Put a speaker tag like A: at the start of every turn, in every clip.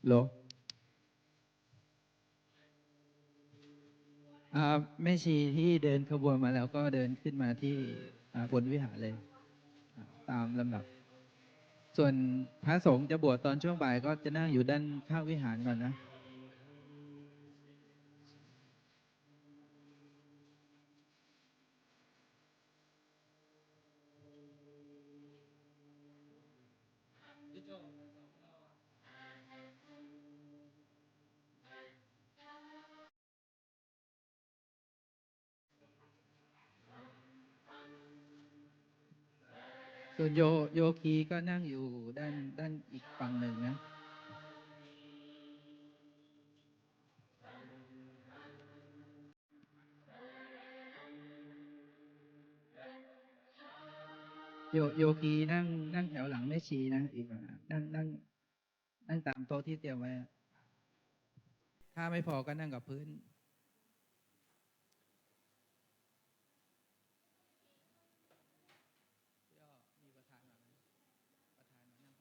A: โลแม่ชีที่เดินขบวนมาแล้วก็เดินขึ้นมาที่บนวิหารเลยตามลำดับส่วนพระสงฆ์จะบวชตอนช่วงบ่ายก็จะนั่งอยู่ด้านข้างวิหารก่อนนะส่วนโยคีก็นั่งอยู่ด้านอีกฝั่งหนึ่งนะโยคีนั่งแถวหลังแม่ชีนะอีกนั่งตามโต๊ะที่เตรียมไว้ถ้าไม่พอก็นั่งกับพื้นมีประธานมาประธานมานั่งฝั่งนี้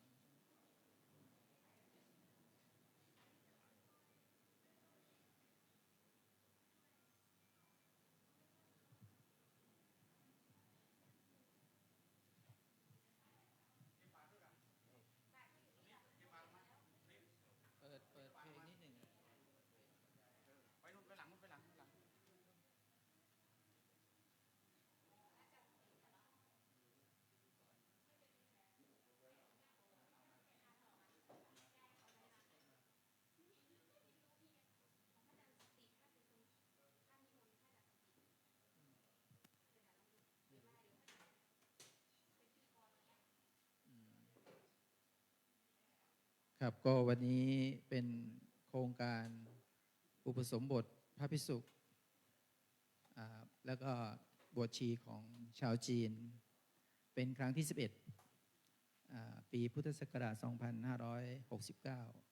A: เปิดเพลงนิดหนึ่งครับก็วันนี้เป็นโครงการอุปสมบทพระภิกษุแล้วก็บวชชีของชาวจีนเป็นครั้งที่11ปีพุทธศักราช2569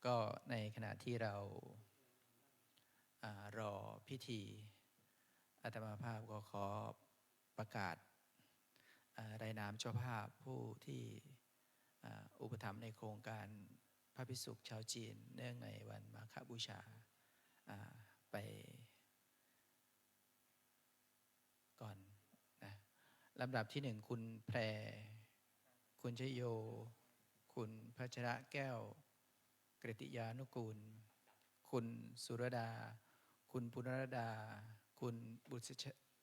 B: ก็ในขณะที่เรารอพิธีอาตมาภาพก็ขอประกาศรายนามเจ้าภาพผู้ที่อุปถัมภ์ในโครงการพระภิกษุชาวจีนเนื่องในวันมาฆบูชาไปก่อนนะลำดับที่หนึ่งคุณแพรคุณชโยคุณพัชระแก้วกฤติยานุกูลคุณสุรดาคุณปุณรดาคุณ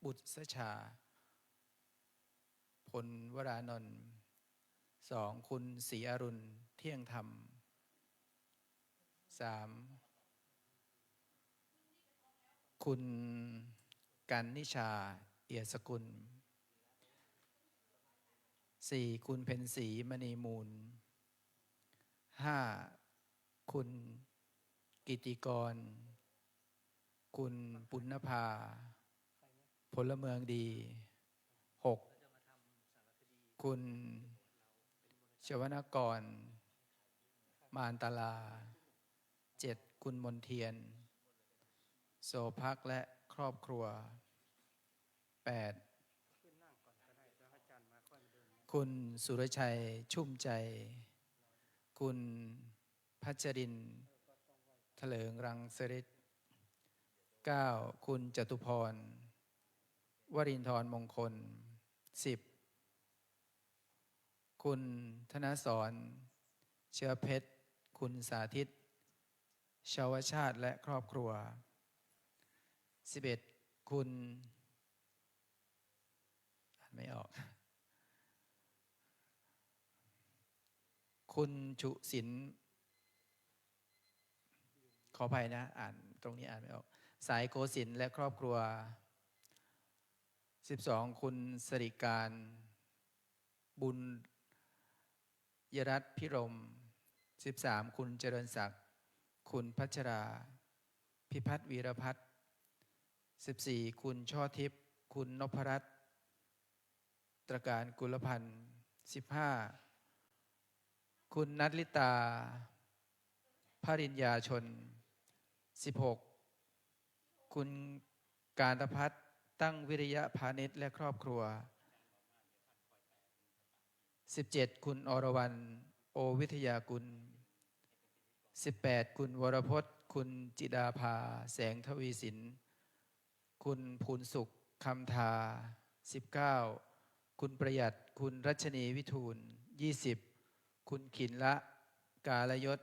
B: บุษชาพลวรานนท์สองคุณศรีอรุณเที่ยงธรรมสามคุณกันนิชาเอียสกุลสี่คุณเพ็ญศรีมณีมูลห้าคุณกิติกรคุณปุณณภาพลเมืองดีหกคุณชวนกรมานตลาเจ็ดคุณมนเทียนโสภักและครอบครัวแปดคุณสุรชัยชุ่มใจคุณพัชรินเถลิงรังสฤทธิ์9คุณจตุพรวรินทร์มงคล10คุณธนสรเชื้อเพชรคุณสาธิตชาวชาติและครอบครัว11คุณอ่านไม่ออกคุณชุศิลป์ขออภัยนะอ่านตรงนี้อ่านไม่ออกสายโกศิลป์และครอบครัว12คุณสริการบุญยรัตน์พิรม13คุณเจริญศักดิ์คุณพัชราพิพัฒน์วีรพัฒน์14คุณช่อทิพย์คุณนพรัตน์ตระการกุลพันธ์15คุณนัทลิตาภริญญาชน16คุณการตพัฒน์ตั้งวิริยะพาณิชย์และครอบครัว17คุณอรวรรณโอวิทยากุล18คุณวรพจน์คุณจิดาภาแสงทวีสินคุณภูลสุขคำทา19คุณประหยัดคุณรัชนีวิทูล20คุณขินละกาลยศ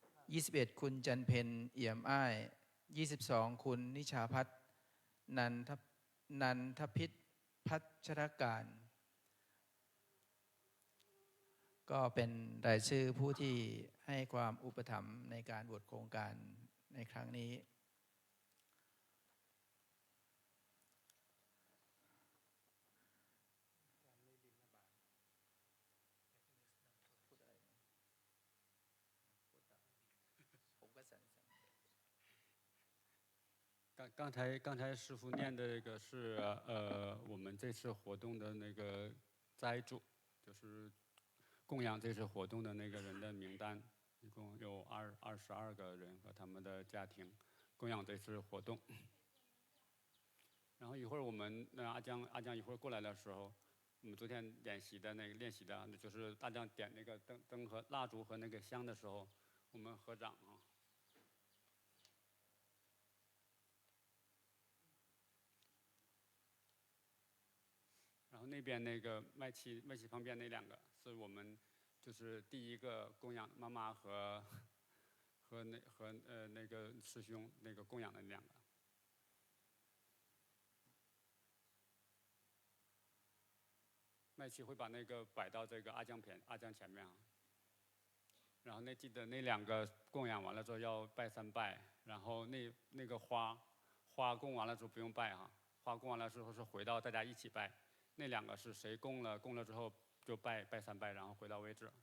B: 21คุณจันเพ็ญเอี่ยมอ้าย22คุณนิชาพัฒน์นันทพิษพัชรการก็เป็นรายชื่อผู้ที่ให้ความอุปถัมภ์ในการบวชโครงการในครั้งนี้
C: 刚才师父念的这个是我们这次活动的那个斋主，就是供养这次活动的那个人的名单，一共有22个人和他们的家庭供养这次活动。然后一会儿我们阿江一会儿过来的时候，我们昨天练习的就是阿江点那个灯和蜡烛和那个香的时候，我们合掌啊。然后那边那个麦琪旁边那2个是我们就是第一个供养妈妈和那个师兄那个供养的2个。麦琪会把那个摆到这个阿江前面啊。然后记得那2个供养完了之后要拜3拜，然后那个花供完了之后不用拜哈，花供完了之后是回到大家一起拜。那2个是谁供了之后就拜3拜，然后回到为止。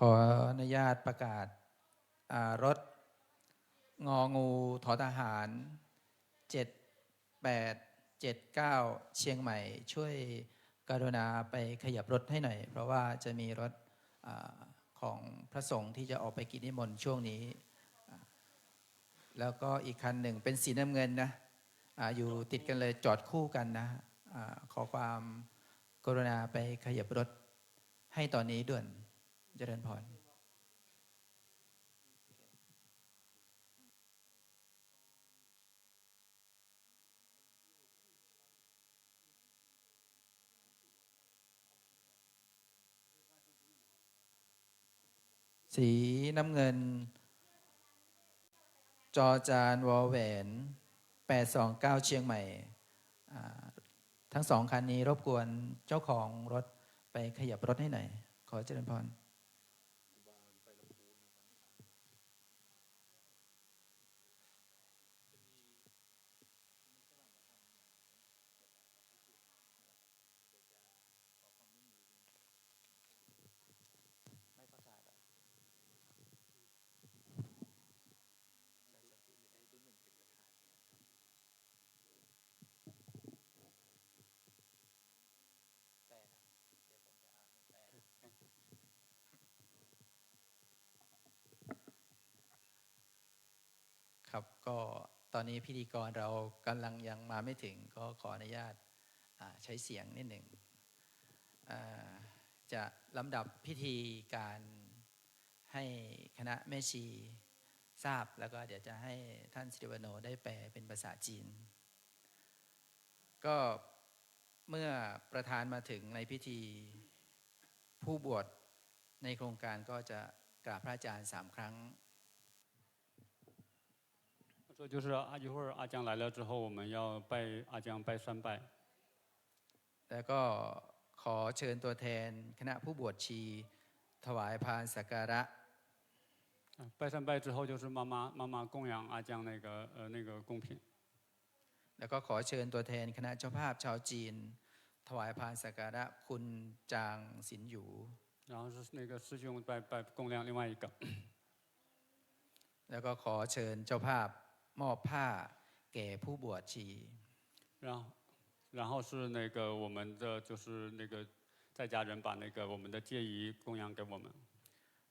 B: ขออนุญาตประกาศรถงองูทอทหาร 7879 เชียงใหม่ช่วยกรุณาไปขยับรถให้หน่อย เพราะว่าจะมีรถของพระสงฆ์ที่จะออกไปกิจนิมนต์ช่วงนี้ แล้วก็อีกคันหนึ่งเป็นสีน้ำเงินนะอยู่ติดกันเลยจอดคู่กันนะขอความกรุณาไปขยับรถให้ตอนนี้ด่วนเจริญพร สีน้ำเงินจอจานวอแหวน 829 เชียงใหม่ทั้งสองคันนี้รบกวนเจ้าของรถไปขยับรถให้หน่อยขอเจริญพรครับก็ตอนนี้พิธีกรเรากำลังยังมาไม่ถึงก็ขออนุญาตใช้เสียงนิดหนึ่งจะลำดับพิธีการให้คณะแม่ชีทราบแล้วก็เดี๋ยวจะให้ท่านศิริวโนได้แปลเป็นภาษาจีนก็เมื่อประธานมาถึงในพิธีผู้บวชในโครงการก็จะกราบพระอาจารย์3 ครั้ง
C: 说就是一会儿阿江来了之后，我们要拜阿江拜3拜。
B: แล้วก็ขอเชิญตัวแทนคณะผู้บวชชีถวายพานสักการะ
C: 拜3拜之后就是妈妈供养阿江那个贡品。
B: แล้วก็ขอเชิญตัวแทนคณะเจ้าภาพชาวจีนถวายพานสักการะคุณจางสินหยู
C: 然后是那个师兄拜供养另外一个。
B: แล้วก็ขอเชิญเจ้าภาพมอบผ้าแก่ผู้บวชชี
C: 然后是那个我们的就是那个在家人把那个我们的戒仪供养给我们。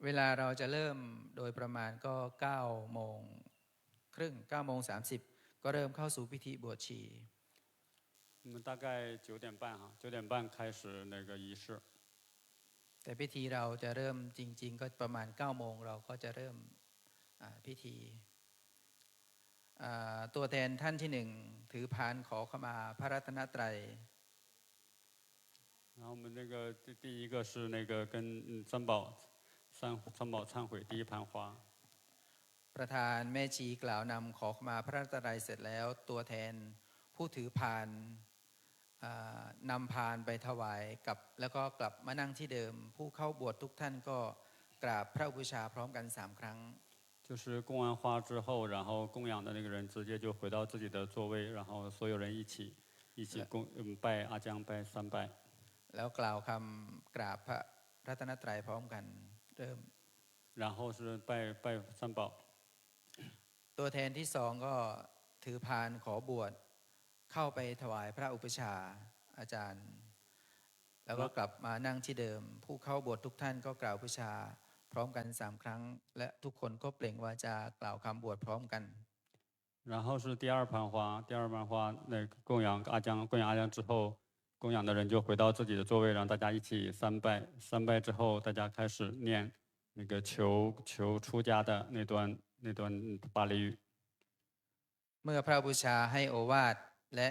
B: เวลาเราจะเริ่มโดยประมาณก็9 โมงครึ่ง9 โมง 30ก็เริ่มเข้าสู่พิธีบวชชี
C: 我们大概9点半9点半开始那个仪式。
B: แต่พิธีเราจะเริ่มจริงๆก็ประมาณ9 โมงเราก็จะเริ่มพิธีตัวแทนท่านที่1ถือพานขอขมาพระรัตนตรัย
C: 然后我们那个第一个是那个跟三宝忏悔第一盘花。
B: ประธานแม่ชีกล่าวนำขอขมาพระรัตนตรัยเสร็จแล้วตัวแทนผู้ถือพานนำพานไปถวายกับแล้วก็กลับมานั่งที่เดิมผู้เข้าบวชทุกท่านก็กราบพระบูชาพร้อมกัน3 ครั้ง
C: 就是供完花之后，然后供养的那个人直接就回到自己的座位，然后所有人一起拜阿江拜3拜。
B: แล้วกล่าวคำกราบพระรัตนตรัยพร้อมกันเริ่ม
C: 然后是拜3宝。
B: ตัวแทนที่2ก็ถือพานขอบวชเข้าไปถวายพระอุปชาอาจารย์แล้วก็กลับมานั่งที่เดิมผู้เข้าบวชทุกท่านก็กล่าวอุปชาพร้อมกัน3 ครั้งและทุกคนก็เปล่งวาจากล่าวคำบวชพร้อมกัน
C: 然后是第二盘花那个供养阿江之后，供养的人就回到自己的座位，让大家一起3拜。3拜之后，大家开始念那个求出家的那段巴利语。
B: เมื่อพระบูชาให้โอวาทและ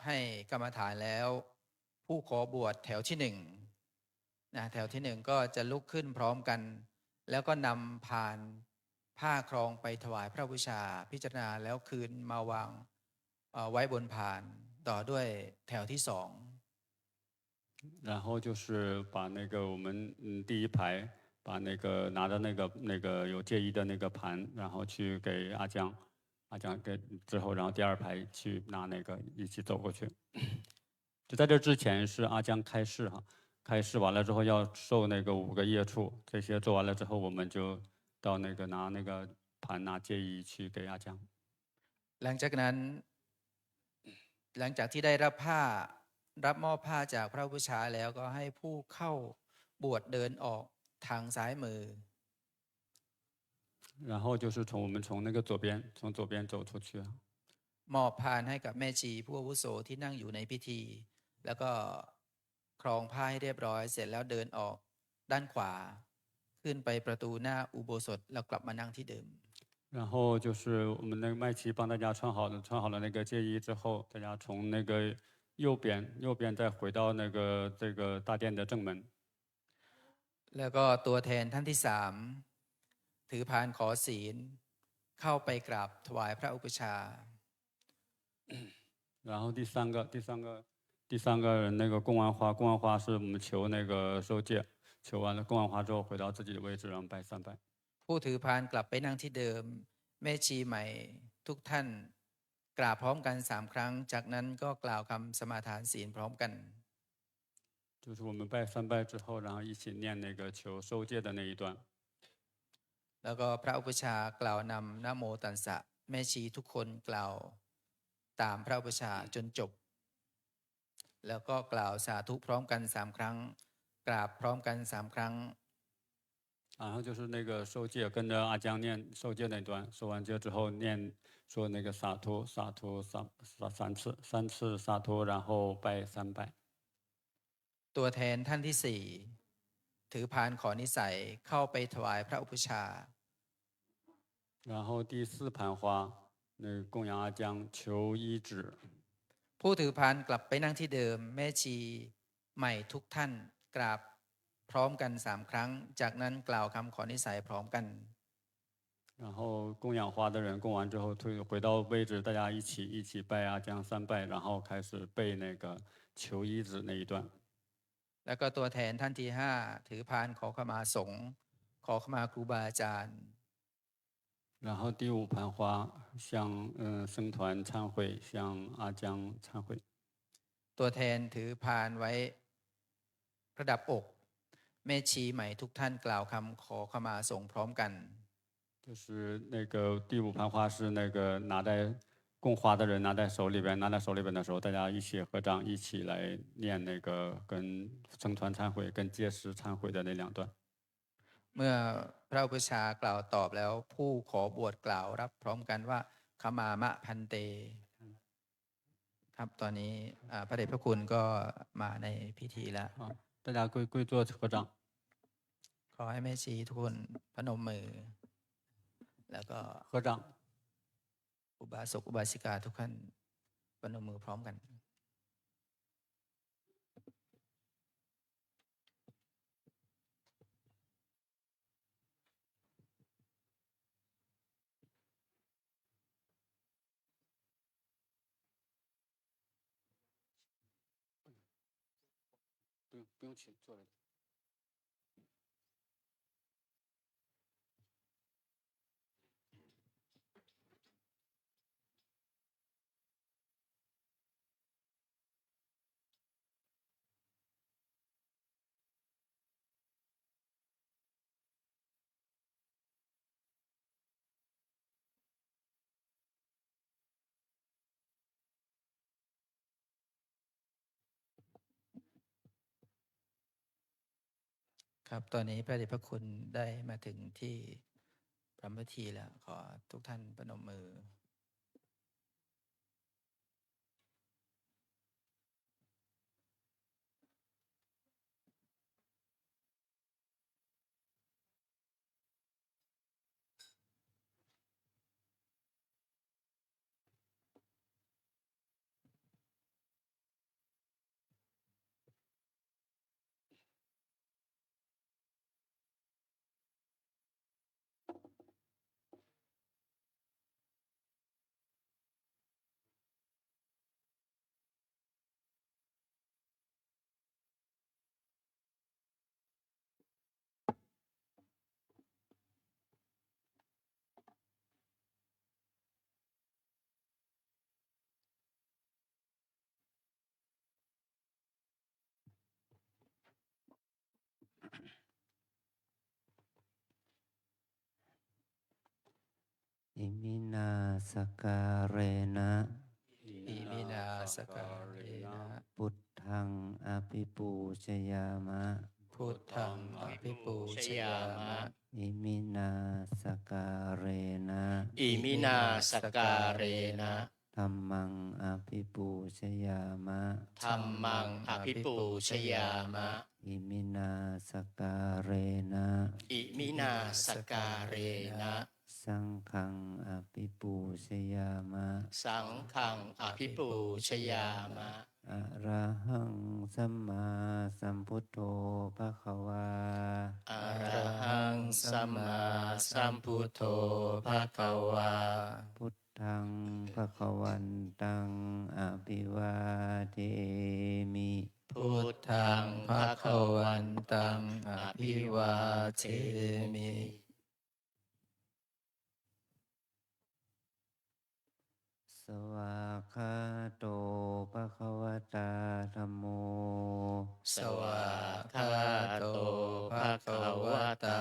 B: ให้กรรมฐานแล้วผู้ขอบวชแถวที่1แถวที่1ก็จะลุกขึ้นพร้อมกันแล้วก็นำพานผ้าครองไปถวายพระบูชาพิจารณาแล้วคืนมาวางไว้บนพานต่อด้วยแถวที่2
C: 然后就是把那个我们第一排把那个拿着那个有戒仪的那个盘，然后去给阿江给之后，然后第2排去拿那个一起走过去。就在这之前是阿江开示开示完了之后要受那个5个业处，这些做完了之后，我们就到那个拿那个盘拿戒衣去给阿江。
B: หลังจากนั้น หลังจากที่ได้รับผ้ารับมอบผ้าจากพระผู้ชาแล้วก็ให้ผู้เข้าบวชเดินออกทางซ้ายมือ
C: 然后就是我们从那个左边走出去。
B: มอบพานให้กับแม่ชีผู้อาวุโสที่นั่งอยู่ในพิธี แล้วก็ครองผ้าให้เรียบร้อยเสร็จแล้วเดินออกด้านขวาขึ้นไปประตูหน้าอุโบสถแล้วกลับมานั่งที่เดิม
C: 然后就是我们那个麦琪帮大家穿好了那个戒衣之后，大家从那个右边再回到那个这个大殿的正门。
B: แล้วก็ตัวแทนท่านที่สามถือพานขอศีลเข้าไปกราบถวายพระอุปชา
C: 然后第三个人那个供完花是我们求那个受戒，求完了供完花之后回到自己的位置，然后拜3拜。
B: ผู้ถือพานกลับไปนั่งที่เดิมแม่ชีใหม่ทุกท่านกราบพร้อมกัน3 ครั้งจากนั้นก็กล่าวคำสมาทานศีลพร้อมกัน
C: 就是我们拜3拜之后，然后一起念那个求受戒的那一段。
B: แล้วก็พระอุปชากล่าวนำนะโมตัสสะแม่ชีทุกคนกล่าวตามพระอุปชาจนจบ แล้วก็กล่าวสาธุพร้อมกัน3 ครั้งกราบพร้อมกัน3 ครั้ง
C: 然后就是那个受戒，跟着阿江念受戒那段，受完戒之后念说那个洒脱3次洒脱，然后拜3拜。
B: ตัวแทนท่านที่สี่ถือพานขอนิสัยเข้าไปถวายพระอุปชา
C: 然后第4盘花，那个供养阿江求医治。
B: ผู้ถือพานกลับไปนั่งที่เดิมแม่ชีใหม่ทุกท่านกราบพร้อมกัน3 ครั้งจากนั้นกล่าวคำขอนิสัยพร้อมกัน
C: 然后供养花的人供完之后回到位置，大家一起拜阿江3拜，然后开始背那个求医治那一段。
B: แล้วก็ตัวแทนท่านที่5ถือพานขอขมาสงฆ์ขอขมาครูบาอาจารย์
C: 然后第5盘花向僧团忏悔，向阿江忏悔。
B: ตัวแทนถือพานไว้ประดับอกแม่ชีใหม่ทุกท่านกล่าวคำขอขมาสงฆ์พร้อมกัน
C: 就是那个第5盘花是那个拿在供花的人拿在手里边的时候，大家一起合掌，一起来念那个跟僧团忏悔、跟戒师忏悔的那2段。
B: เมื่อพระอุปชากล่าวตอบแล้วผู้ขอบวชกล่าวรับพร้อมกันว่าขมามะพันเตครับตอนนี้พระเดชพระคุณก็มาในพิธีแล้ว
C: 大家跪坐合掌。
B: ขอให้แม่ชีทุกคนพนมมือแล้วก็
C: 合掌。
B: อุบาสกอุบาสิกาทุกท่านพนมมือพร้อมกัน
C: 不用起，坐着。
B: ครับตอนนี้พระเดชพระคุณได้มาถึงที่พระพิธีแล้วขอทุกท่านพนมมือ
D: อิมินาสการเรนะ
B: อิมินาสการเรนะ
D: พุทธังอภิปูชยามะ
B: พุทธังอภิปูชยามะ
D: อิมินาสการเรนะ
E: อิมินาสการเรนะ
D: ธัมมังอภิปูชยามะ
E: ธัมมังอภิปูชยามะ
D: อิมินาสการเรนะ
E: อิมินาสการเรนะ
D: สังฆังอภิปูชยามะ
E: สังฆังอภิปูชยามะ
D: อะระหังสัมมาสัมพุทโธภะคะวา
E: อะระหังสัมมาสัมพุทโธภะคะวา
D: พุทธังภะคะวันตังอภิวาเทมิ
E: พุทธั
B: ทั
E: ง
B: ง
E: ภะ
B: ภะ
E: คะ
B: คะ
E: วั
B: วัน น
E: ตั
B: ตั
E: ง
B: ง
E: อ
B: อ
E: ภิ
B: ภิ
E: วาว
B: า
E: เท
B: เท
E: มิ
B: มิ
D: สวากขาโตภะคะวตาธัมโม
E: สวากขาโตภะคะวะตา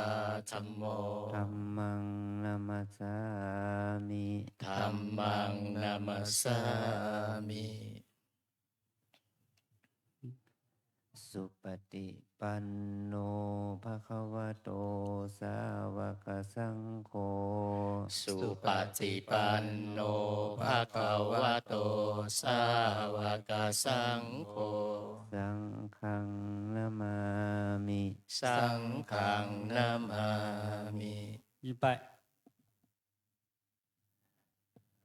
E: ธัมโม
D: ธัมมังนัมสสามิ
E: ธัมมังนามัสสามิ
D: สุปฏิปันโนภะคะวะโตสาวกสังโฆ
E: สุปฏิปันโนภะคะวะโตสาวกสังโฆ
D: สังฆังนามามิ
E: สังฆังนามามิ
C: 一拜。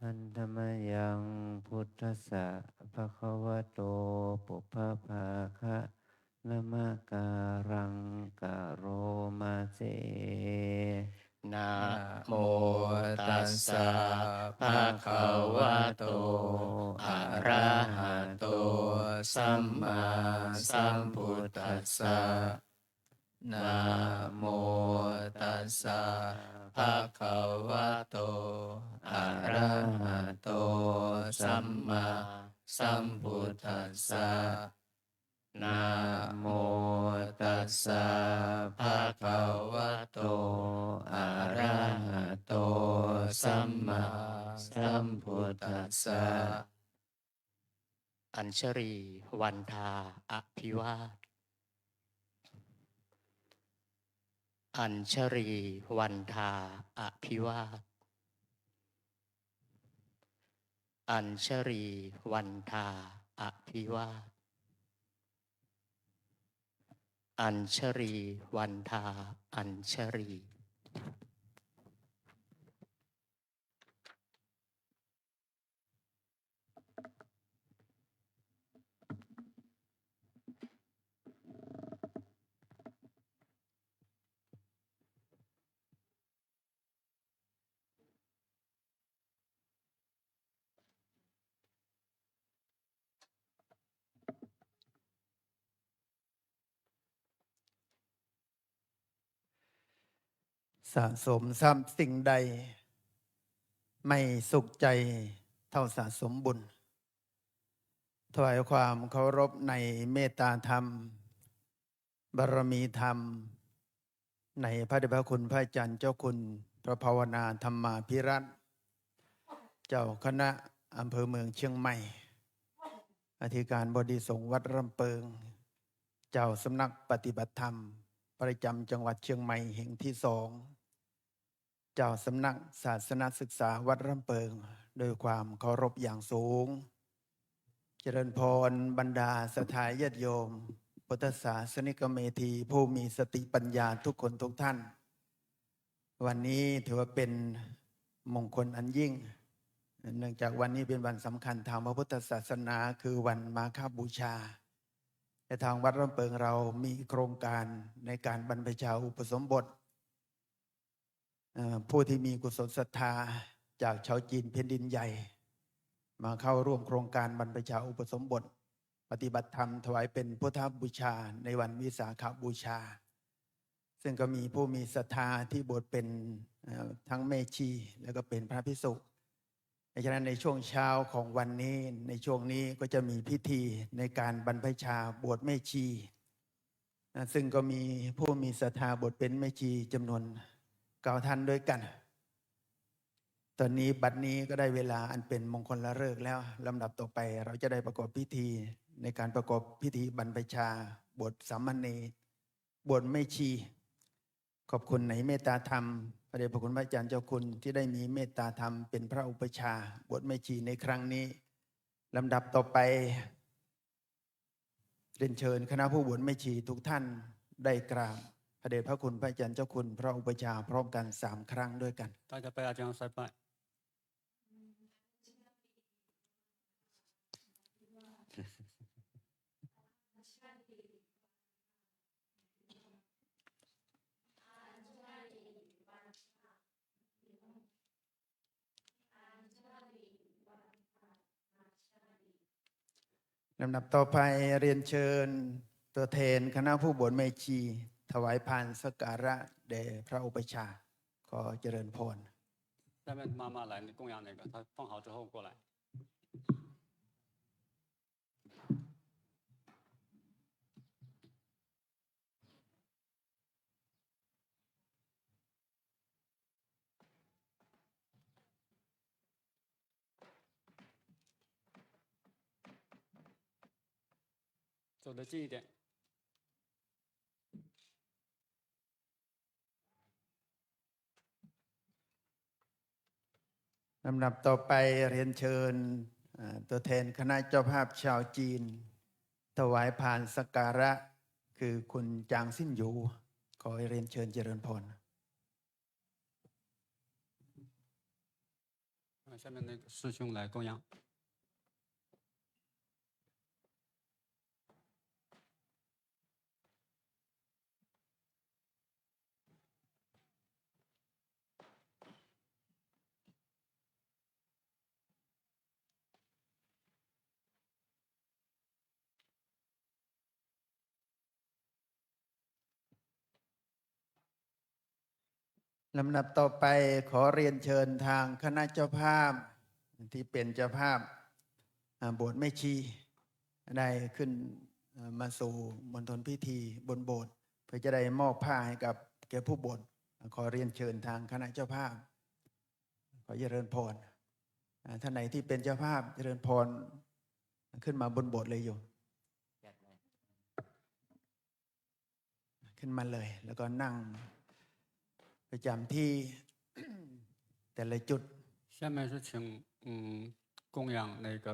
D: อันธมยังพุทธัสสะภะคะวะโตปุพพภาคะนะมะการังกะโรมาเส
E: นะโมตัสสะภะคะวะโตอะระหะโตสัมมาสัมพุทธัสสะ
B: นะโมตัสสะภะคะวะโตอะระหะโตสัมมาสัมพุทธัสสะนะโมตัสสะภะคะวะโตอะระหะโตสัมมาสัมพุทธัสสะ
E: อัญชรีวันทาอภิวาท อัญชรีวันทาอภิวาท อัญชรีวันทาอภิวาท อัญชรีวันทาอัญชรี
F: สะสมทรัพย์สิ่งใด ไม่สุขใจเท่าสะสมบุญ ถวายความเคารพในเมตตาธรรม บารมีธรรม ในพระเดชพระคุณพระอาจารย์เจ้าคุณพระภาวนาธรรมาภิรัตน์เจ้าคณะอำเภอเมืองเชียงใหม่ อธิการบดีสงฆ์วัดรำเปิง เจ้าสำนักปฏิบัติธรรม ประจำจังหวัดเชียงใหม่แห่งที่2 เจ้าสำนักศาสนศึกษาวัดรำเปิงโดยความเคารพอย่างสูง เจริญพรบรรดาสถาญาติโยมพุทธศาสนิกเมธีผู้มีสติปัญญาทุกคนทุกท่าน วันนี้ถือว่าเป็นมงคลอันยิ่ง เนื่องจากวันนี้เป็นวันสำคัญทางพระพุทธศาสนาคือวันมาฆบูชาและทางวัดรำเปิงเรามีโครงการในการบรรพชาอุปสมบทผู้ที่มีกุศลศรัทธาจากชาวจีนแผ่นดินใหญ่ มาเข้าร่วมโครงการบรรพชาอุปสมบท ปฏิบัติธรรมถวายเป็นพุทธบูชาในวันวิสาขบูชา ซึ่งก็มีผู้มีศรัทธาที่บวชเป็นทั้งแม่ชีแล้วก็เป็นพระภิกษุดังนั้นในช่วงเช้าของวันนี้ในช่วงนี้ก็จะมีพิธีในการบรรพชาบวชแม่ชีซึ่งก็มีผู้มีศรัทธาบวชเป็นแม่ชีจำนวน9 ท่านด้วยกัน ตอนนี้บัดนี้ก็ได้เวลาอันเป็นมงคลละฤกษ์แล้วลำดับต่อไปเราจะได้ประกอบพิธีในการประกอบพิธีบรรพชาบวชสามเณรบวชแม่ชี ขอบคุณในเมตตาธรรมพระเดชพระคุณพระอาจารย์เจ้าคุณที่ได้มีเมตตาธรรมเป็นพระอุปชฌาย์บวชแม่ชีในครั้งนี้ลำดับต่อไปเรียนเชิญคณะผู้บวชแม่ชีทุกท่านได้กราบพระเดชพระคุณพระอาจารย์เจ้าคุณพระอุปชฌาย์พร้อมกัน3 ครั้งด้วยกัน
C: 大家拜阿江三拜。
F: ลำดับต่อไปเรียนเชิญตัวแทนคณะผู้บวชแม่ชีถวายพานสักการะแด่พระอุปชฌาย์ขอเจริญพร
C: 下面妈妈来供养那个，她放好之后过来。走得近一点。
F: ลำดับต่อไปเรียนเชิญตัวแทนคณะเจ้าภาพชาวจีนถวายพานสักการะคือคุณจางซิ่นหยูขอเรียนเชิญเจริญพร
C: 下面那个师兄来供养。
F: ลำดับต่อไปขอเรียนเชิญทางคณะเจ้าภาพที่เป็นเจ้าภาพบวชแม่ชีได้ขึ้นมาสู่มณฑลพิธีบนโบสถ์เพื่อจะได้มอบผ้าให้กับแก่ผู้บวชขอเรียนเชิญทางคณะเจ้าภาพขอเจริญพรท่านไหนที่เป็นเจ้าภาพเจริญพรขึ้นมาบนโบสถ์เลยอยู่ขึ้นมาเลยแล้วก็นั่งประจำที่ แต่ละจุด
C: 下面是请供养那个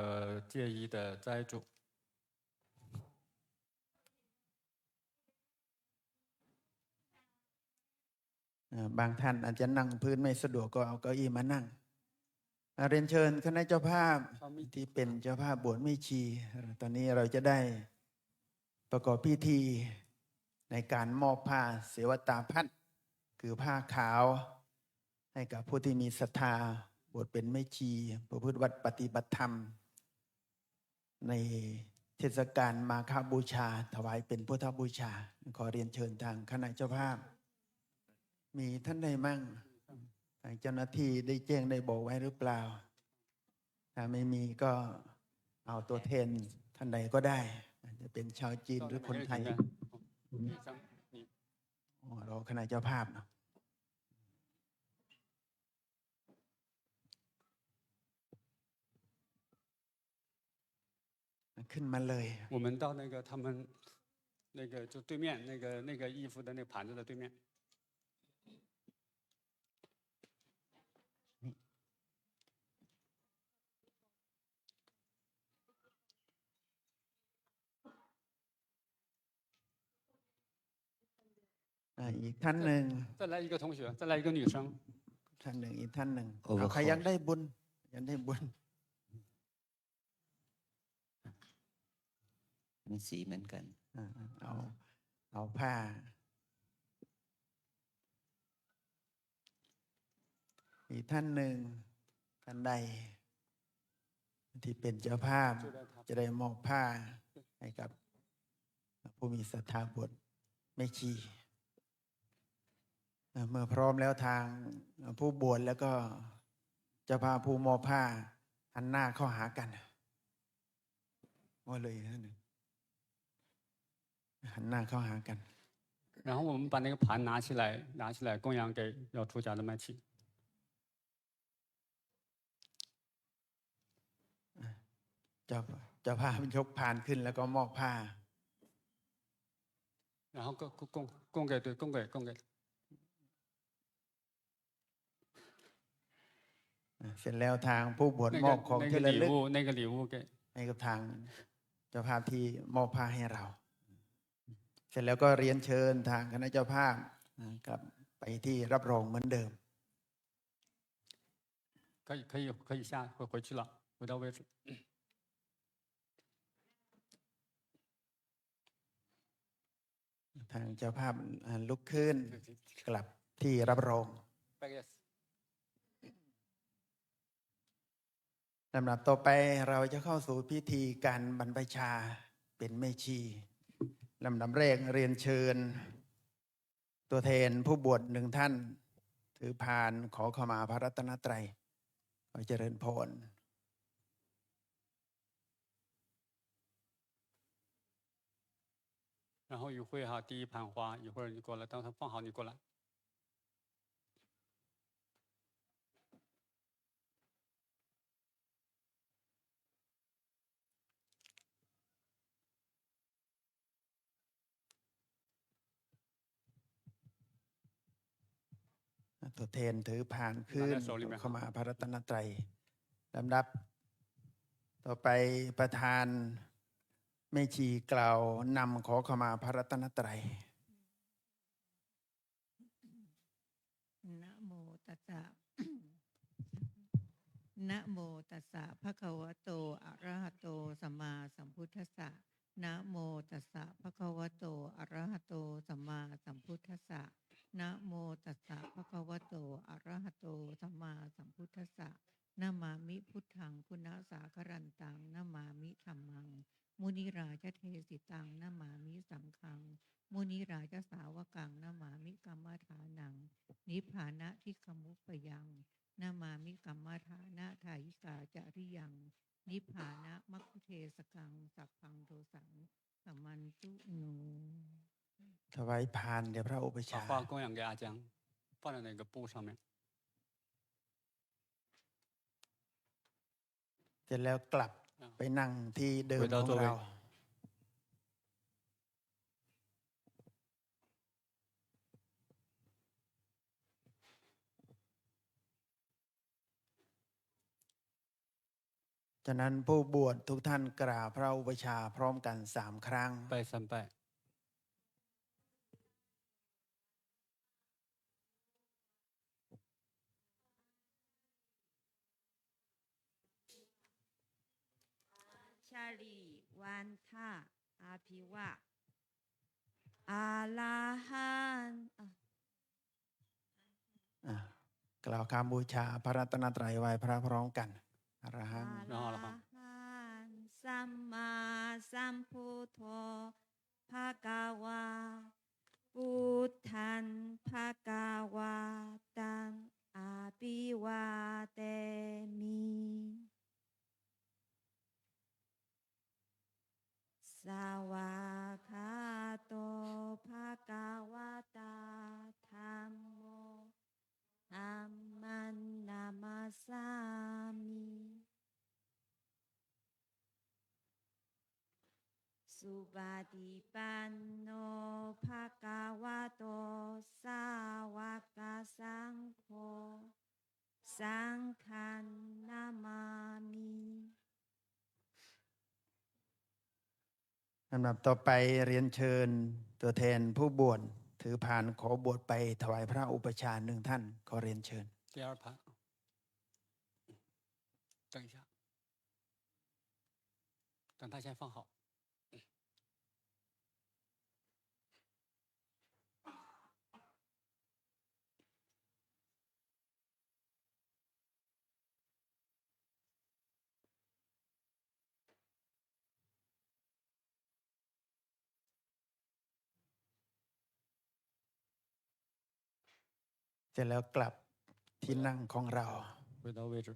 C: 戒衣的斋主。
F: บางท่านอาจจะนั่งพื้นไม่สะดวกก็เอาเก้าอี้มานั่งเรียนเชิญคณะเจ้าภาพที่เป็นเจ้าภาพบวชแม่ชีตอนนี้เราจะได้ประกอบพิธีในการมอบผ้าเสวตาพัดคือผ้าขาวให้กับผู้ที่มีศรัทธาบวชเป็นแม่ชีประพฤติวัดปฏิบัติธรรมในเทศกาลมาฆบูชาถวายเป็นพุทธบูชาขอเรียนเชิญทางคณะเจ้าภาพมีท่านใดมั่งทางเจ้าหน้าที่ได้แจ้งได้บอกไว้หรือเปล่าถ้าไม่มีก็เอาตัวแทนท่านใดก็ได้จะเป็นชาวจีนหรือคนไทยเราคณะเจ้าภาพเนาะขึ้นมาเลย
C: 我们到那个他们那个就对面那个衣服的那个盘子的对面。
F: อีกท่านหนึ่ง
C: 再来一个同学，再来一个女生。
F: ท่านหนึ่งอีกท่านหนึ่งใครยังได้บุญยังได้บุญ
D: มีสีเหมือนกัน
F: เอาผ้าอีกท่านหนึ่งท่านใดที่เป็นเจ้าภาพจะได้มอบผ้าให้กับผู้มีศรัทธาบวชแม่ชีเมื่อพร้อมแล้วทางผู้บวชแล้วก็เจ้าภาพผู้มอบผ้าหันหน้าเข้าหากันว่าเลยท่านหนึ่งหันหน้าเข้าหากัน
C: 然后我们把那个盘拿起来供养给要出家的麦琪。
F: เจ้าเจ้าภาพยกพานขึ้นแล้วก็มอบผ้า
C: 然后供给。
F: เสร็จแล้วทางผู้บวช
C: 那
F: มอบ
C: 个
F: ของ
C: 那
F: ที่
C: 个
F: ระลึ
C: 礼
F: ก
C: 物，那个礼物给
F: ให้กับทางเจ้าภาพที่มอบผ้าให้เรา เสร็จแล้วก็เรียนเชิญทางคณะเจ้าภาพกลับไปที่รับรองเหมือนเดิม
C: 可以回去了，回到位置。
F: ทางเจ้าภาพลุกขึ้นกลับที่รับรอง
C: Yes。
F: ลำดับต่อไปเราจะเข้าสู่พิธีการบรรพชาเป็นแม่ชีลำดับแรกเรียนเชิญ ตัวแทนผู้บวชหนึ่งท่าน ถือพานขอขมาพระรัตนตรัยขอเจริญพร
C: 然后与会哈，第一盘花，一会儿你过来，等它放好你过来。
F: ตัวแทนถือพานขึ้นขอขมาพระรัตนตรัยลำดับ ต่อไปประธานแม่ชีกล่าวนำขอขมาพระรัตนตรัย
G: นะโมตัสสะ นะโมตัสสะภะคะวะโตอะระหะโตสัมมาสัมพุทธัสสะนะโมตัสสะภะคะวะโตอะระหะโตสัมมาสัมพุทธัสสะนะโมตัสสะภะคะวะโตอะระหะโตสัมมาสัมพุทธัสสะนะมามิพุทธังคุณสาครันตังนะมามิธัมมังมุนิราชเทสิตังนะมามิสังฆังมุนิราชสาวกังนะมามิกัมมัฏฐานังนิพพานะทิคมุปปยังนามามิกัมมาฐานะทายิกาจาริยัง นิพพานะมัคคุเทสกังสัพพังโทสังสัมมันตุโน
F: ถวายพานแด่พระอุป
C: 把
F: ชา
C: 花供养给阿江，放在那个布上面。
F: เสร็จแล้วกลับไปนั่งที่เดิมของเรา ฉะนั้นผู้บวชทุกท่านกราบพระอุปชฌาย์พร้อมกัน3 ครั้ง
C: 拜三拜。
H: ชาลีวันทาอาภิวะอาลาหัน
F: กล่าวคำบูชาพระรัตนตรัยไหว้พระพร้อมกันอรหัง
H: อาลาหันสัมมาสัมพุทโธภะคะวาพุทธันภะคะวาตังอาภิวาเตมิ สวากขาโตภะคะวะตาธัมโมธัมมังนามัสสามิ สุปฏิปันโนภะคะวะโตสาวกสังโฆสังฆังนามามิ
F: ลำดับต่อไปเรียนเชิญตัวแทนผู้บวชถือพานขอบวชไปถวายพระอุปชฌาย์1 ท่านขอเรียนเชิญ
C: 第二盘，等一下，等他先放好。
F: เสร็จแล้วกลับที่นั่งของเรา
C: 回到位置。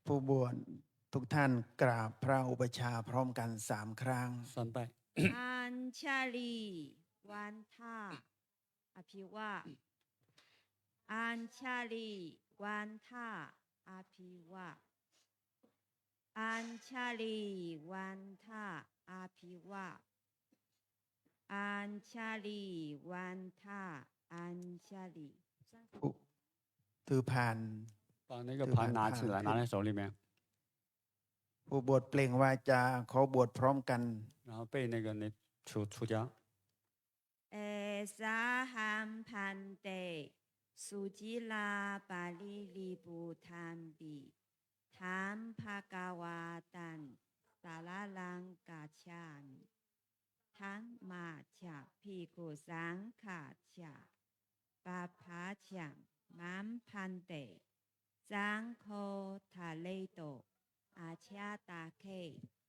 F: ผู้บวชทุกท่านกราบพระอุปชฌาย์พร้อมกัน3 ครั้ง
C: 三拜。
H: อัญชาลีวันทา อภิวาอัญชาลีวันทาอภิวาอัญชาลีวันทาอภิวาอัญชาลีวันทาอัญชาลี
F: ผู้ถือผ่าน
C: 把那个盘拿起来，拿在手里面，
F: ผู้บวชเปล่งวาจาขอบวชพร้อมกัน
C: 然后背那个出家。
H: เอสาหัมพันเตสุจิลาปาลิลิบุทัมปิธรรมภากาวาตันสาราลังกาชามิทั้งมาฉะพิกุสังขาฉะปาพาฉังมัมพันเตสังโฆทะเลโตอาชาตาเค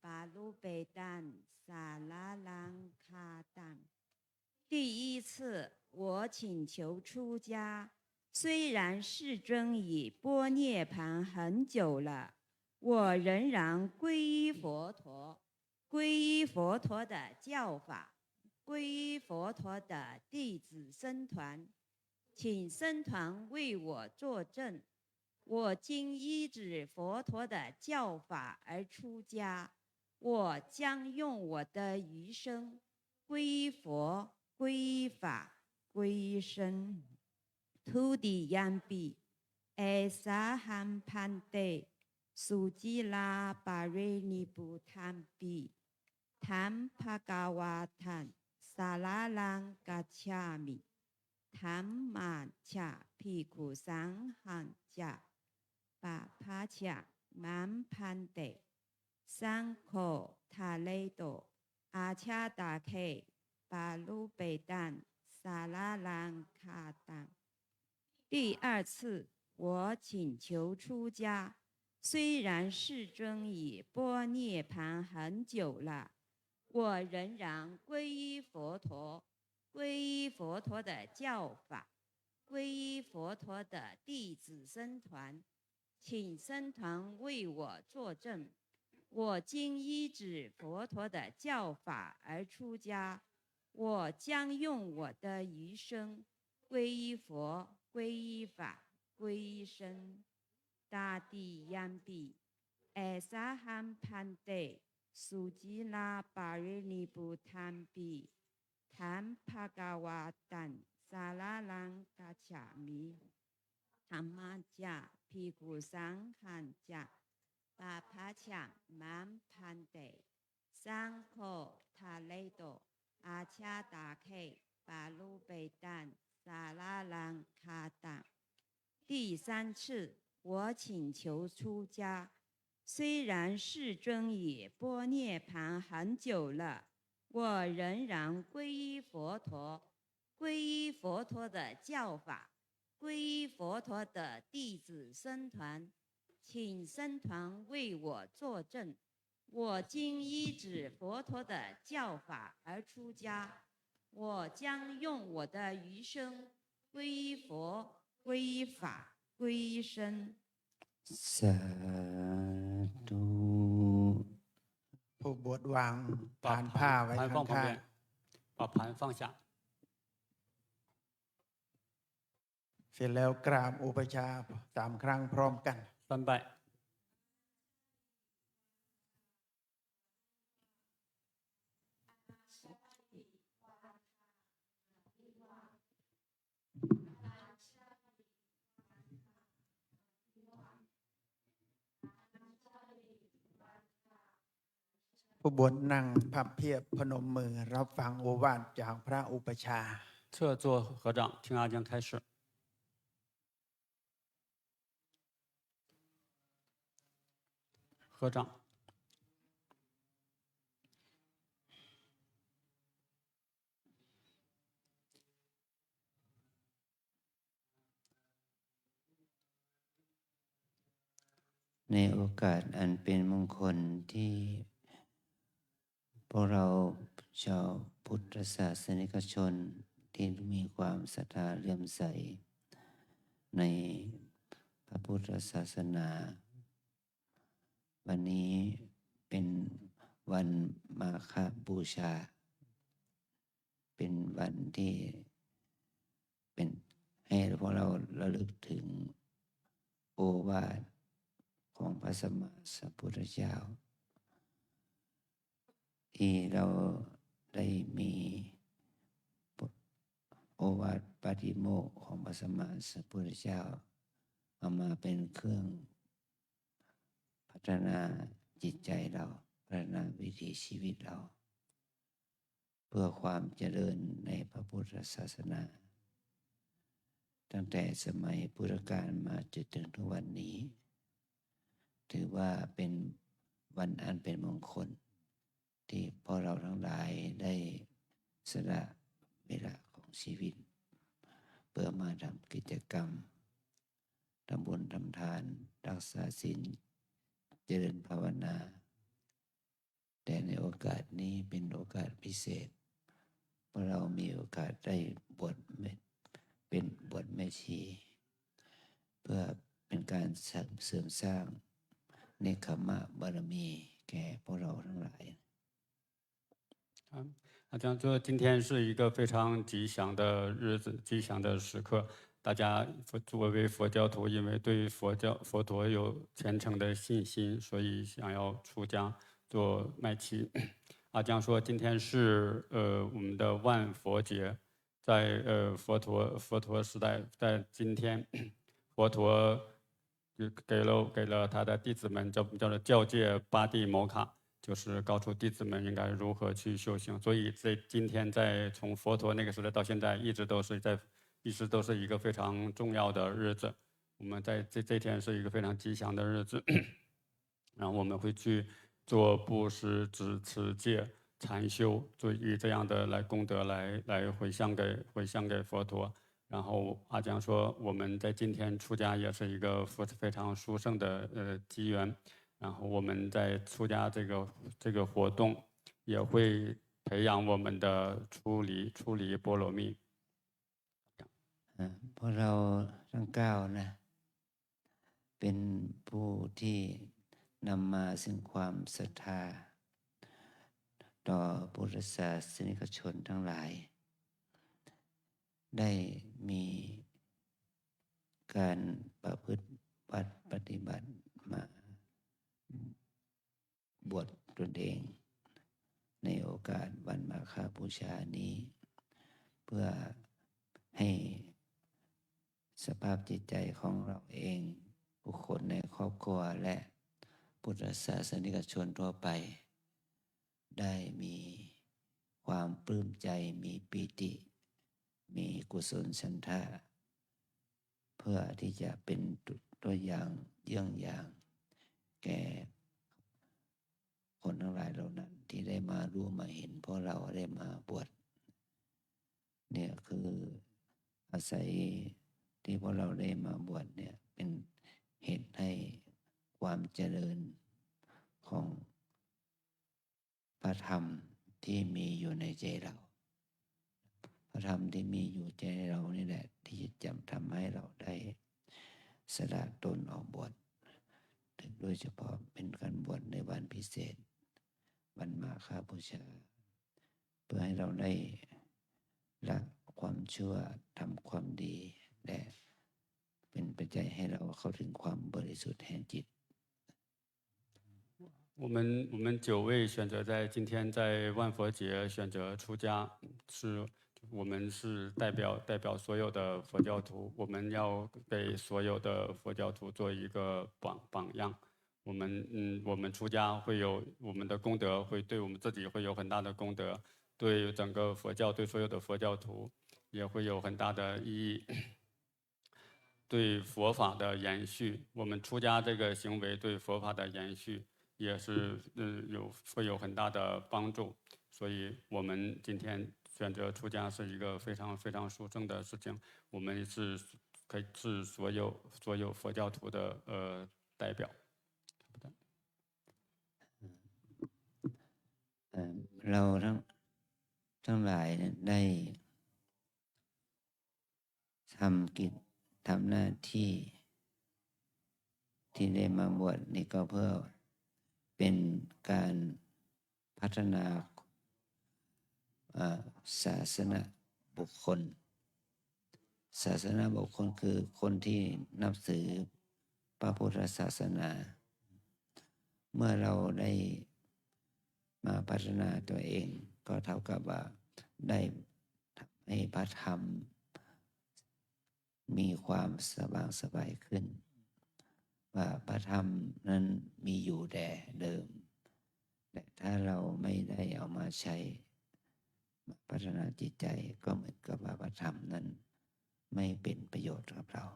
H: ปาลุเปตันสาราลังคาตัง第一次我请求出家，虽然世尊已般涅盘很久了，我仍然皈依佛陀，皈依佛陀的教法，皈依佛陀的弟子僧团，请僧团为我作证。我今依止佛陀的教法而出家，我将用我的余生皈依佛。皈依法，皈依僧，ทุติยัมปิเอสาหัมพันเตสุจิลาปาเรนิปุทัมปิธรรมภากาวาทันสาราลังกัจฉามิธรรมมาฉะภิกขุสังหังจะปะพาฉะมัมพันเตสังโฆทาเลโตอาชาตาเคปาลุเปตันสาราลังคาตัง第二次我请求出家，虽然世尊已般涅盘很久了，我仍然皈依佛陀，皈依佛陀的教法，皈依佛陀的弟子僧团，请僧团为我作证。我今依止佛陀的教法而出家，我将用我的余生皈依佛，皈依法，皈依僧。大地央毕，艾萨罕潘德，苏吉拉巴瑞尼布坦比，坦帕嘎瓦坦萨拉朗嘎恰米，塔玛加皮古桑罕加，巴帕恰曼潘德，桑科塔雷多。อาชาตาเคปาลุเปตันสาราลังคาตัง第三次我请求出家，虽然世尊已般涅盘很久了，我仍然皈依佛陀，皈依佛陀的教法，皈依佛陀的弟子僧团，请僧团为我作证。我今依止佛陀的教法而出家，我将用我的余生皈依佛，皈依法，皈依僧。
D: สาธุ
F: ผู้บวชวางผ่า
C: 把
F: นผ้าไว้
C: 盘放旁
F: ข้าง
C: 边，把盘放下，
F: ๆเสร็จแล้วกราบอุปชา3 ครั้งพร้อมกัน
C: 三拜。
F: ผู้บวชนั่งพับเพียบพนมมือรับฟังโอวาทจากพระอุปชา
C: 侧坐合掌，听阿江开示。合掌。
D: ในโอกาสอันเป็นมงคลที่พวกเราชาวพุทธศาสนิกชนที่มีความศรัทธาเลื่อมใสในพระพุทธศาสนา วันนี้เป็นวันมาฆบูชา เป็นวันที่ เป็นให้พวกเราระลึกถึงโอวาทของพระสัมมาสัมพุทธเจ้าที่เราได้มีโอวาทปาฏิโมกข์ของพระสัมมาสัมพุทธเจ้าเอามาเป็นเครื่องพัฒนาจิตใจเราพัฒนาวิถีชีวิตเราเพื่อความเจริญในพระพุทธศาสนาตั้งแต่สมัยพุทธกาลมาจนถึงทุกวันนี้ถือว่าเป็นวันอันเป็นมงคลที่พวกเราทั้งหลายได้สละเวลาของชีวิตเพื่อมาทำกิจกรรมทำบุญทำทานรักษาศีลเจริญภาวนาแต่ในโอกาสนี้เป็นโอกาสพิเศษเพราะเรามีโอกาสได้บวชเป็นบวชแม่ชีเพื่อเป็นการเสริมสร้างเนกขมะบารมีแก่พวกเราทั้งหลาย
C: 这样说，今天是一个非常吉祥的日子，吉祥的时刻。大家作为佛教徒，因为对佛陀有虔诚的信心，所以想要出家做麦琪。阿江说，今天是我们的万佛节，在佛陀时代，在今天，佛陀就给了他的弟子们叫做教戒八地摩卡。就是告诉弟子们应该如何去修行，所以在今天从佛陀那个时代到现在，一直都是一个非常重要的日子。我们在这天是一个非常吉祥的日子，然后我们会去做布施、持戒、禅修，所以这样的来功德来回向给佛陀。然后阿江说，我们在今天出家也是一个非常殊胜的机缘。然后我们在出家这个活动，也会培养我们的出离波罗蜜。
D: พวกเราทั้ง9นะเป็นผู้ที่นำมาซึ่งความศรัทธาต่อพุทธศาสนิกชนทั้งหลายได้มีการประพฤติปฏิบัติมาบวชตนเองในโอกาสวันมาฆบูชานี้เพื่อให้สภาพจิตใจของเราเองบุคคลในครอบครัวและพุทธศาสนิกชนทั่วไปได้มีความปลื้มใจมีปิติมีกุศลฉันทะเพื่อที่จะเป็นตัวอย่างเยี่ยงอย่างแก่คนทั้งหลายเหล่านั้นที่ได้มารู้มาเห็นเพราะเราได้มาบวชเนี่ยคืออาศัยที่พวกเราได้มาบวชเนี่ยเป็นเหตุให้ความเจริญของพระธรรมที่มีอยู่ในใจเราพระธรรมที่มีอยู่ใจเรานี่แหละที่จะทำให้เราได้สละตนออกบวชโดยเฉพาะเป็นการบวชในวันพิเศษวันมาฆบูชาเพื่อให้เราได้ละความชั่วทำความดีและเป็นปัจจัยให้เราเข้าถึงความบริสุทธิ์แห่งจิต
C: 我们9位选择在今天在万佛节选择出家，我们是代表所有的佛教徒，我们要给所有的佛教徒做一个榜样。我们出家会有我们的功德，会对我们自己会有很大的功德，对整个佛教，对所有的佛教徒也会有很大的意义。对佛法的延续，我们出家这个行为对佛法的延续也是会有很大的帮助，所以我们今天选择出家是一个非常非常殊胜的事情。我们可以是所有佛教徒的代表。
D: เราทั้งหลายได้ทำหน้าที่ได้มาบวชนี่ก็เพื่อเป็นการพัฒนาศาสนบุคคล ศาสนาบุคคลคือคนที่นับถือพระพุทธศาสนา เมื่อเราได้มาพัฒนาตัวเองก็เท่ากับว่าได้ทำให้พระธรรมมีความสว่างไสวขึ้นว่าพระธรรมนั้นมีอยู่แต่เดิมแต่ถ้าเราไม่ได้เอามาใช้พัฒนาจิตใจก็เหมือนกับว่าพระธรรมนั้นไม่เป็นประโยชน์กับเรา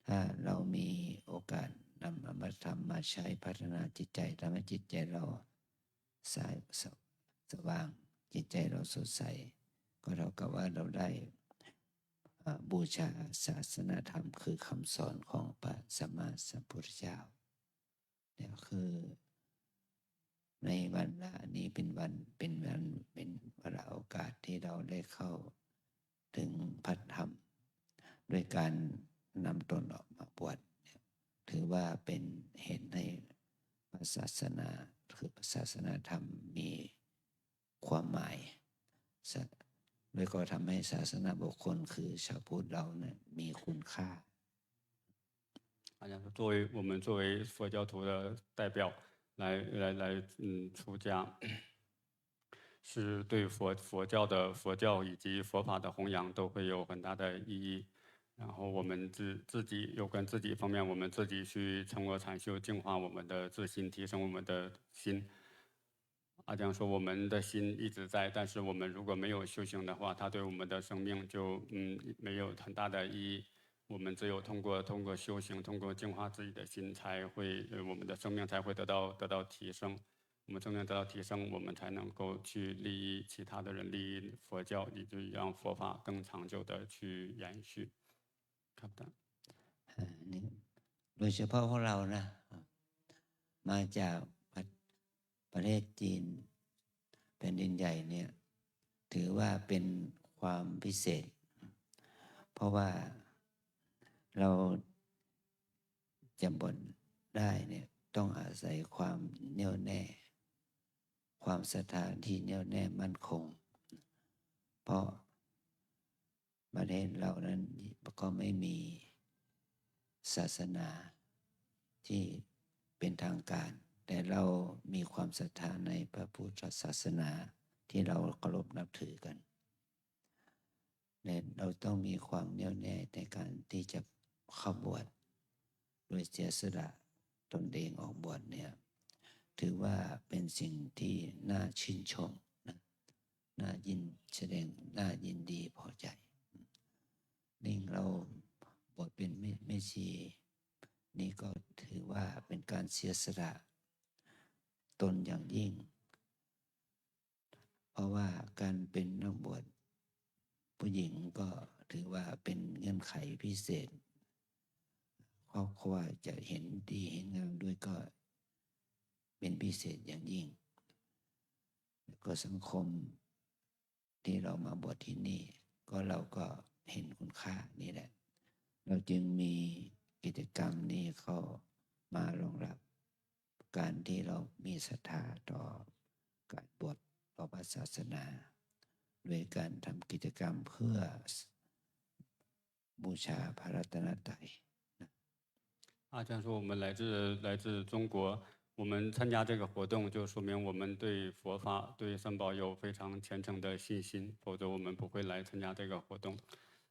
D: ถ้าเรามีโอกาสนำพระธรรมมาใช้พัฒนาจิตใจทำให้จิตใจเราสว่างจิตใจเราสดใสก็เท่ากับว่าเราได้บูชาศาสนาธรรมคือคำสอนของพระสัมมาสัมพุทธเจ้าเนี่ยคือในวันนี้เป็นวาระโอกาสที่เราได้เข้าถึงพระธรรมด้วยการนำตนออกมาบวชถือว่าเป็นเหตุให้ศาสนาคือศาสนาธรรมมีความหมายโดยก็ทำให้ศาสนาบุคคลคือชาวพุทธเราเนี่ยมีคุณค่า
C: 我们作为佛教徒的代表来出家，是对佛教以及佛法的弘扬都会有很大的意义。然后我们自己有关自己方面，我们自己去成我禅修，净化我们的自心，提升我们的心。阿江说，我们的心一直在，但是我们如果没有修行的话，它对我们的生命就没有很大的意义。我们只有通过修行，通过净化自己的心，才会我们的生命才会得到提升。我们生命得到提升，我们才能够去利益其他的人，利益佛教，以至于让佛法更长久的去延续。ครับ
D: โดยเฉพาะพวกเรานะมาจากประเทศจีนแผ่นดินใหญ่เนี่ยถือว่าเป็นความพิเศษเพราะว่าเราจะบวชได้เนี่ยต้องอาศัยความแน่วแน่ความศรัทธาที่แน่วแน่มั่นคงเพราะประเทศเรานั้นก็ไม่มีศาสนาที่เป็นทางการแต่เรามีความศรัทธาในพระพุทธศาสนาที่เราเคารพนับถือกันเราต้องมีความแน่วแน่ในการที่จะเข้าบวชโดยเสียสละตนเองออกบวชเนี่ยถือว่าเป็นสิ่งที่น่าชื่นชมนะน่ายินดีพอใจนี่เราบวชเป็นแม่ชีนี่ก็ถือว่าเป็นการเสียสละตนอย่างยิ่งเพราะว่าการเป็นนักบวชผู้หญิงก็ถือว่าเป็นเงื่อนไขพิเศษครอบครัวจะเห็นดีเห็นงามด้วยก็เป็นพิเศษอย่างยิ่งแล้วก็สังคมที่เรามาบวชที่นี่ก็เราก็เห็นคุณค่านี่แหละเราจึงมีกิจกรรมนี้เข้ามารองรับการที่เรามีศรัทธาต่อการบวชต่อพระศาสนาด้วยการทำกิจกรรมเพื่อบูชาพระรัตนตรัย
C: 阿江说，我们来自中国，我们参加这个活动，就说明我们对佛法、对三宝有非常虔诚的信心，否则我们不会来参加这个活动。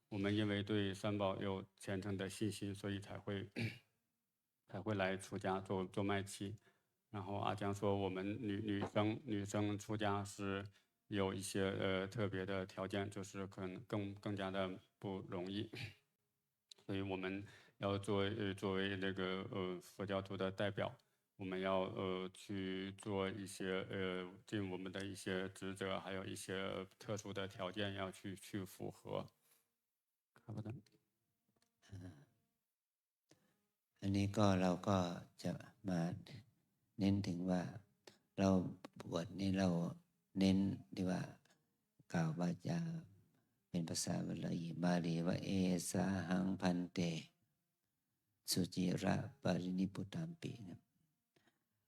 C: 我们因为对三宝有虔诚的信心，所以才会来出家做卖妻。然后阿江说，我们女生出家是有一些特别的条件，就是可能更加的不容易，所以我们要作为那个佛教徒的代表，我们要去做一些尽我们的一些职责，还有一些特殊的条件要去符合。ครับ
D: อันนี้ก็เราก็จะมาเน้นถึงว่าเราบวชนี่เราเน้นที่ว่ากล่าววาจาเป็นภาษาบาลีว่าเอสาหังพันเตสุจิระปรินิพุตัมปิ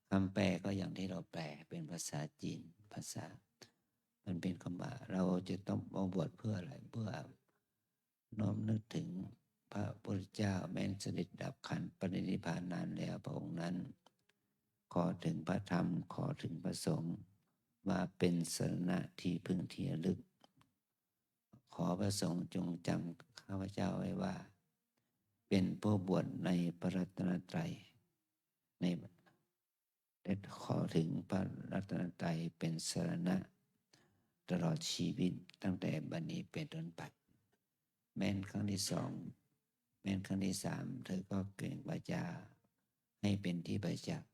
D: คำแปลก็อย่างที่เราแปลเป็นภาษาจีนมันเป็นคำว่าเราจะต้องบวชเพื่ออะไรเพื่อ น้อมนึกถึงพระพุทธเจ้าแม้นเสด็จดับขันธ์ปรินิพพานนานแล้วพระองค์นั้น ขอถึงพระธรรมขอถึงพระสงฆ์ว่าเป็นสรณะที่พึ่งที่ระลึก ขอพระสงฆ์จงจำข้าพเจ้าไว้ว่า เป็นผู้บวชในพระรัตนตรัยในและขอถึงพระรัตนตรัยเป็นสรณะตลอดชีวิตตั้งแต่บัดนี้เป็นต้นไปแม้นครั้งที่สองแม้นครั้งที่สามเธอก็เก่งวาจาให้เป็นที่ประจักษ์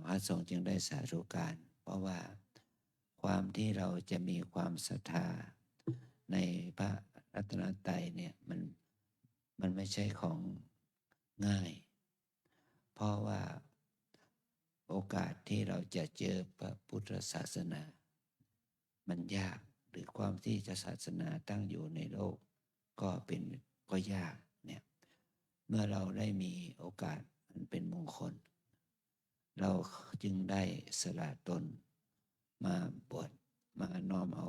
D: พระสงฆ์จึงได้สาธุการ เพราะว่าความที่เราจะมีความศรัทธาในพระรัตนตรัยเนี่ยมันไม่ใช่ของง่าย เพราะว่าโอกาสที่เราจะเจอพระพุทธศาสนามันยากหรือความที่จะศาสนาตั้งอยู่ในโลกก็ยากเนี่ยเมื่อเราได้มีโอกาสมันเป็นมงคล เราจึงได้สละตนมาบวชมาน้อมเอา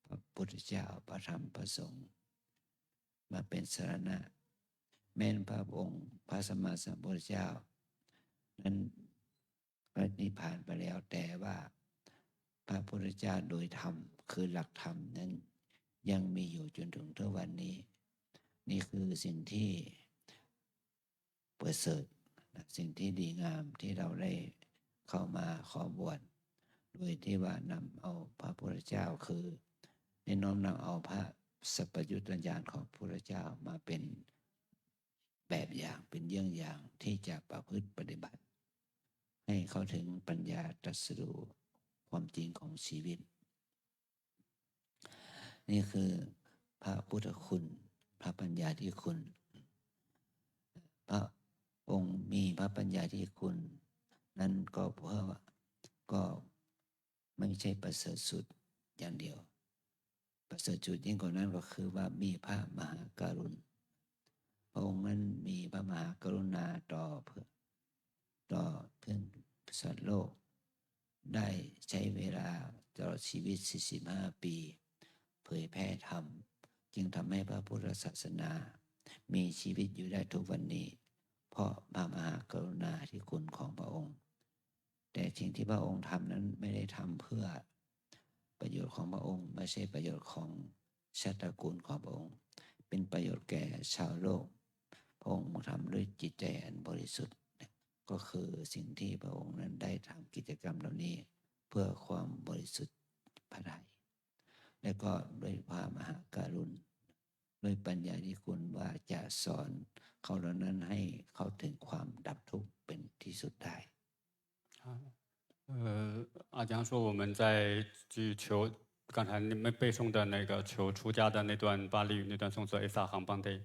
D: พระพุทธเจ้าพระธรรมพระสงฆ์มาเป็นสรณะแม้นพระองค์พระสัมมาสัมพุทธเจ้านั้นพระนิพพานไปแล้วแต่ว่าพระพุทธเจ้าโดยธรรมคือหลักธรรมนั้นยังมีอยู่จนถึงทุกวันนี้นี่คือสิ่งที่ประเสริฐสิ่งที่ดีงามที่เราได้เข้ามาขอบวชโดยที่ว่านำเอาพระพุทธเจ้าคือได้น้อมนำเอาพระสัพพยุตญาณของพระพุทธเจ้ามาเป็นแบบอย่างเป็นเยี่ยงอย่างที่จะประพฤติปฏิบัติให้เข้าถึงปัญญาตรัสรู้ความจริงของชีวิตนี่คือพระพุทธคุณพระปัญญาธิคุณพระองค์มีพระปัญญาธิคุณนั้นก็เพราะว่าก็ไม่ใช่ประเสริฐสุดอย่างเดียวประเสริฐสุดยิ่งกว่านั้นก็คือว่ามีพระมหากรุณาพระองค์นั้นมีพระมหากรุณาต่อเพื่อนสัตว์โลกได้ใช้เวลาตลอดชีวิต45 ปีเผยแผ่ธรรมจึงทำให้พระพุทธศาสนามีชีวิตอยู่ได้ทุกวันนี้เพราะพระมหากรุณาธิคุณของพระองค์แต่สิ่งที่พระองค์ทำนั้นไม่ได้ทำเพื่อประโยชน์ของพระองค์ไม่ใช่ประโยชน์ของชาติตระกูลของพระองค์เป็นประโยชน์แก่ชาวโลกพระองค์ทำด้วยจิตใจอันบริสุทธิ์ก็คือสิ่งที่พระองค์นั้นได้ทำกิจกรรมเหล่านี้เพื่อความบริสุทธิ์ภายในและก็ด้วยความมหากรุณาด้วยปัญญาที่คุณว่าจะสอนเขาเหล่านั้นให้เข้าถึงความดับทุกข์เป็นที่สุดได้
C: 阿江说我们在去求刚才你们背诵的那个求出家的那段巴利语那段颂词 Esa Hang Bande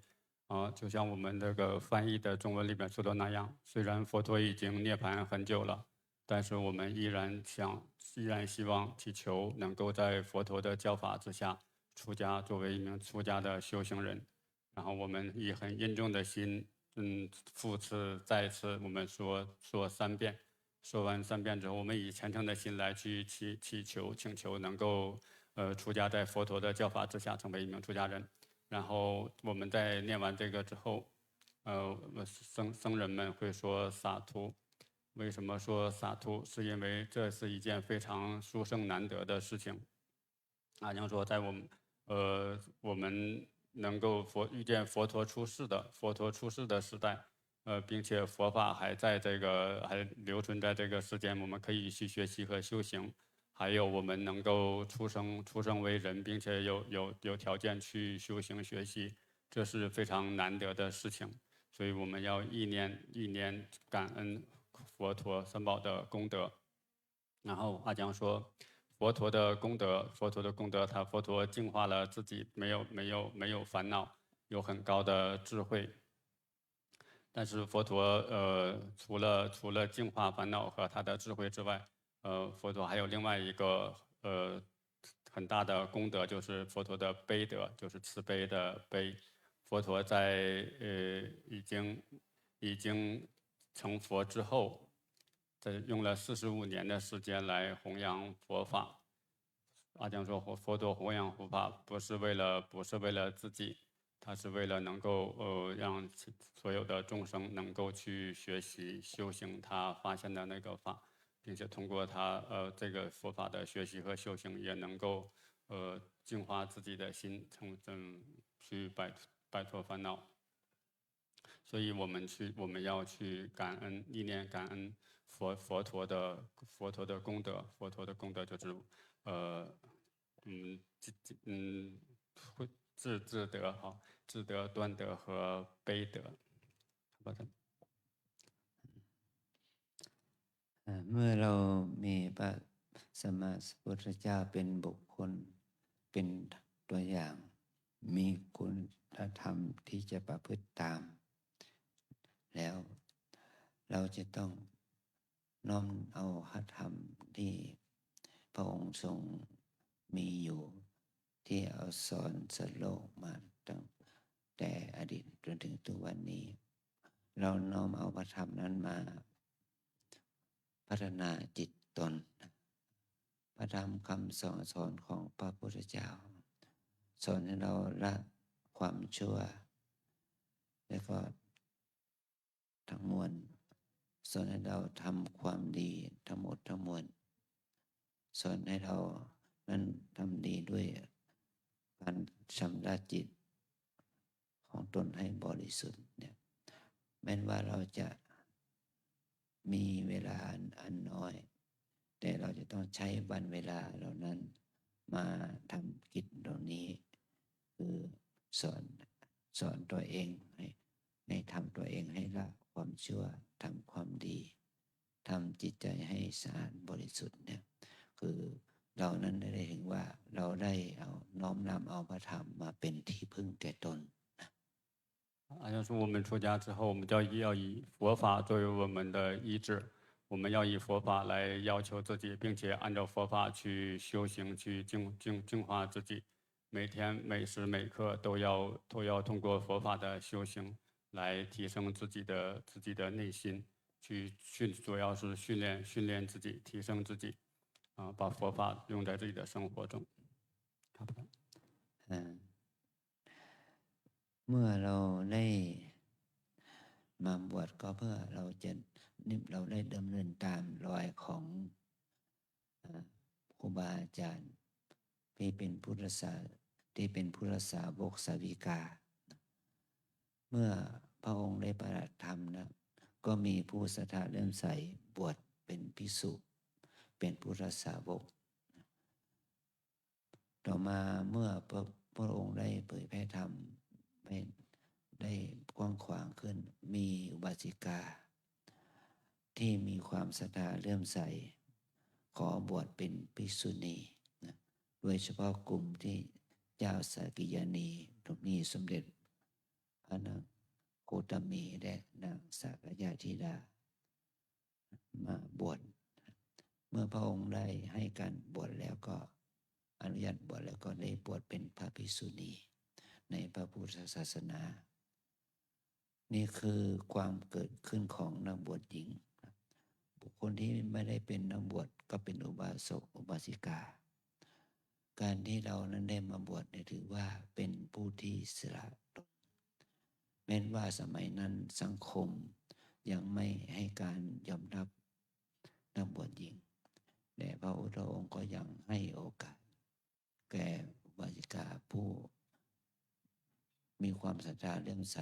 C: 就像我们这个翻译的中文里面说的那样，虽然佛陀已经涅槃很久了，但是我们依然希望祈求能够在佛陀的教法之下出家，作为一名出家的修行人。然后我们以很殷重的心，复次再次我们说3遍。说完3遍之后，我们以虔诚的心来去请求能够出家在佛陀的教法之下成为一名出家人。然后我们在念完这个之后，僧人们会说洒脱。为什么说洒脱？是因为这是一件非常殊胜难得的事情。阿江说，在我们能够遇见佛陀出世的时代。并且佛法还在还留存在这个世间，我们可以去学习和修行，还有我们能够出生为人，并且有条件去修行学习，这是非常难得的事情。所以我们要意念感恩佛陀三宝的功德。然后阿江说，佛陀的功德，佛陀净化了自己，没有烦恼，有很高的智慧。但是佛陀除了净化烦恼和他的智慧之外，佛陀还有另外一个很大的功德，就是佛陀的悲德，就是慈悲的悲。佛陀在已经成佛之后，用了45年的时间来弘扬佛法。阿江说佛陀弘扬佛法不是为了自己，他是为了能够让所有的众生能够去学习修行他发现的那个法，并且通过他这个佛法的学习和修行，也能够净化自己的心，去摆脱烦恼。所以我们要去感恩，意念感恩佛陀的功德，佛陀的功德就是智德哈，智德、端德和悲德。好的。
D: เมื่อเรามีพระสัมมาสัมพุทธเจ้าเป็นบุคคลเป็นตัวอย่างมีคุณธรรมที่จะประพฤติตามแล้วเราจะต้องน้อมเอาพระธรรมที่พระองค์ทรงมีอยู่ที่เอาสอนสัตว์โลกมาตั้งแต่อดีตจนถึงทุกวันนี้เราน้อมเอาพระธรรมนั้นมาพัฒนาจิตตนพระธรรมคำสอนของพระพุทธเจ้าสอนให้เราละความชั่วและก็ทั้งมวลสอนให้เราทำความดีทั้งหมดทั้งมวลสอนให้เรานั้นทำดีด้วยการชำระจิตของตนให้บริสุทธิ์เนี่ยแม้ว่าเราจะมีเวลาอันน้อยแต่เราจะต้องใช้วันเวลาเหล่านั้นมาทำกิจเหล่านี้คือสอนตัวเองให้ทำตัวเองให้ละความชั่วทำความดีทำจิตใจให้สะอาดบริสุทธิ์เนี่ยคือเรานั้นได้เห็นว่าเราได้เอาน้อมนำเอาพระธรรมมาเป็นที่พึ่งแก่ตน
C: 好像说我们出家之后，我们要以佛法作为我们的依止，我们要以佛法来要求自己，并且按照佛法去修行，去净化自己。每天每时每刻都要通过佛法的修行来提升自己的内心，主要是训练自己，提升自己，把佛法用在自己的生活中。好的。
D: เมื่อเราได้มาบวชก็เพื่อเราได้ดำเนินตามรอยของครูบาอาจารย์ที่เป็นพุทธสาวกสาวิกาเมื่อพระองค์ได้ประทานธรรมนะก็มีผู้ศรัทธาเลื่อมใสบวชเป็นภิกษุเป็นพุทธสาวกต่อมาเมื่อพระองค์ได้เผยแผ่ธรรมได้กว้างขวางขึ้นมีอุบาสิกาที่มีความศรัทธาเลื่อมใสขอบวชเป็นภิกษุณีนะโดยเฉพาะกลุ่มที่เจ้าสากิยานีตรงนี้สมเด็จพระนางโคตมีและนางสากยาธิดามาบวชเมื่อพระองค์ได้ให้การบวชแล้วก็อนุญาตบวชแล้วก็ได้บวชเป็นพระภิกษุณีในพระพุทธศาสนานี่คือความเกิดขึ้นของนักบวชหญิงบุคคลที่ไม่ได้เป็นนักบวชก็เป็นอุบาสกอุบาสิกาการที่เรานั้นได้มาบวชถือว่าเป็นผู้ที่สละตนแม้ว่าสมัยนั้นสังคมยังไม่ให้การยอมรับนักบวชหญิงแต่พระพุทธองค์ก็ยังให้โอกาสแก่อุบาสิกาผู้มีความศรัทธาเลื่อมใส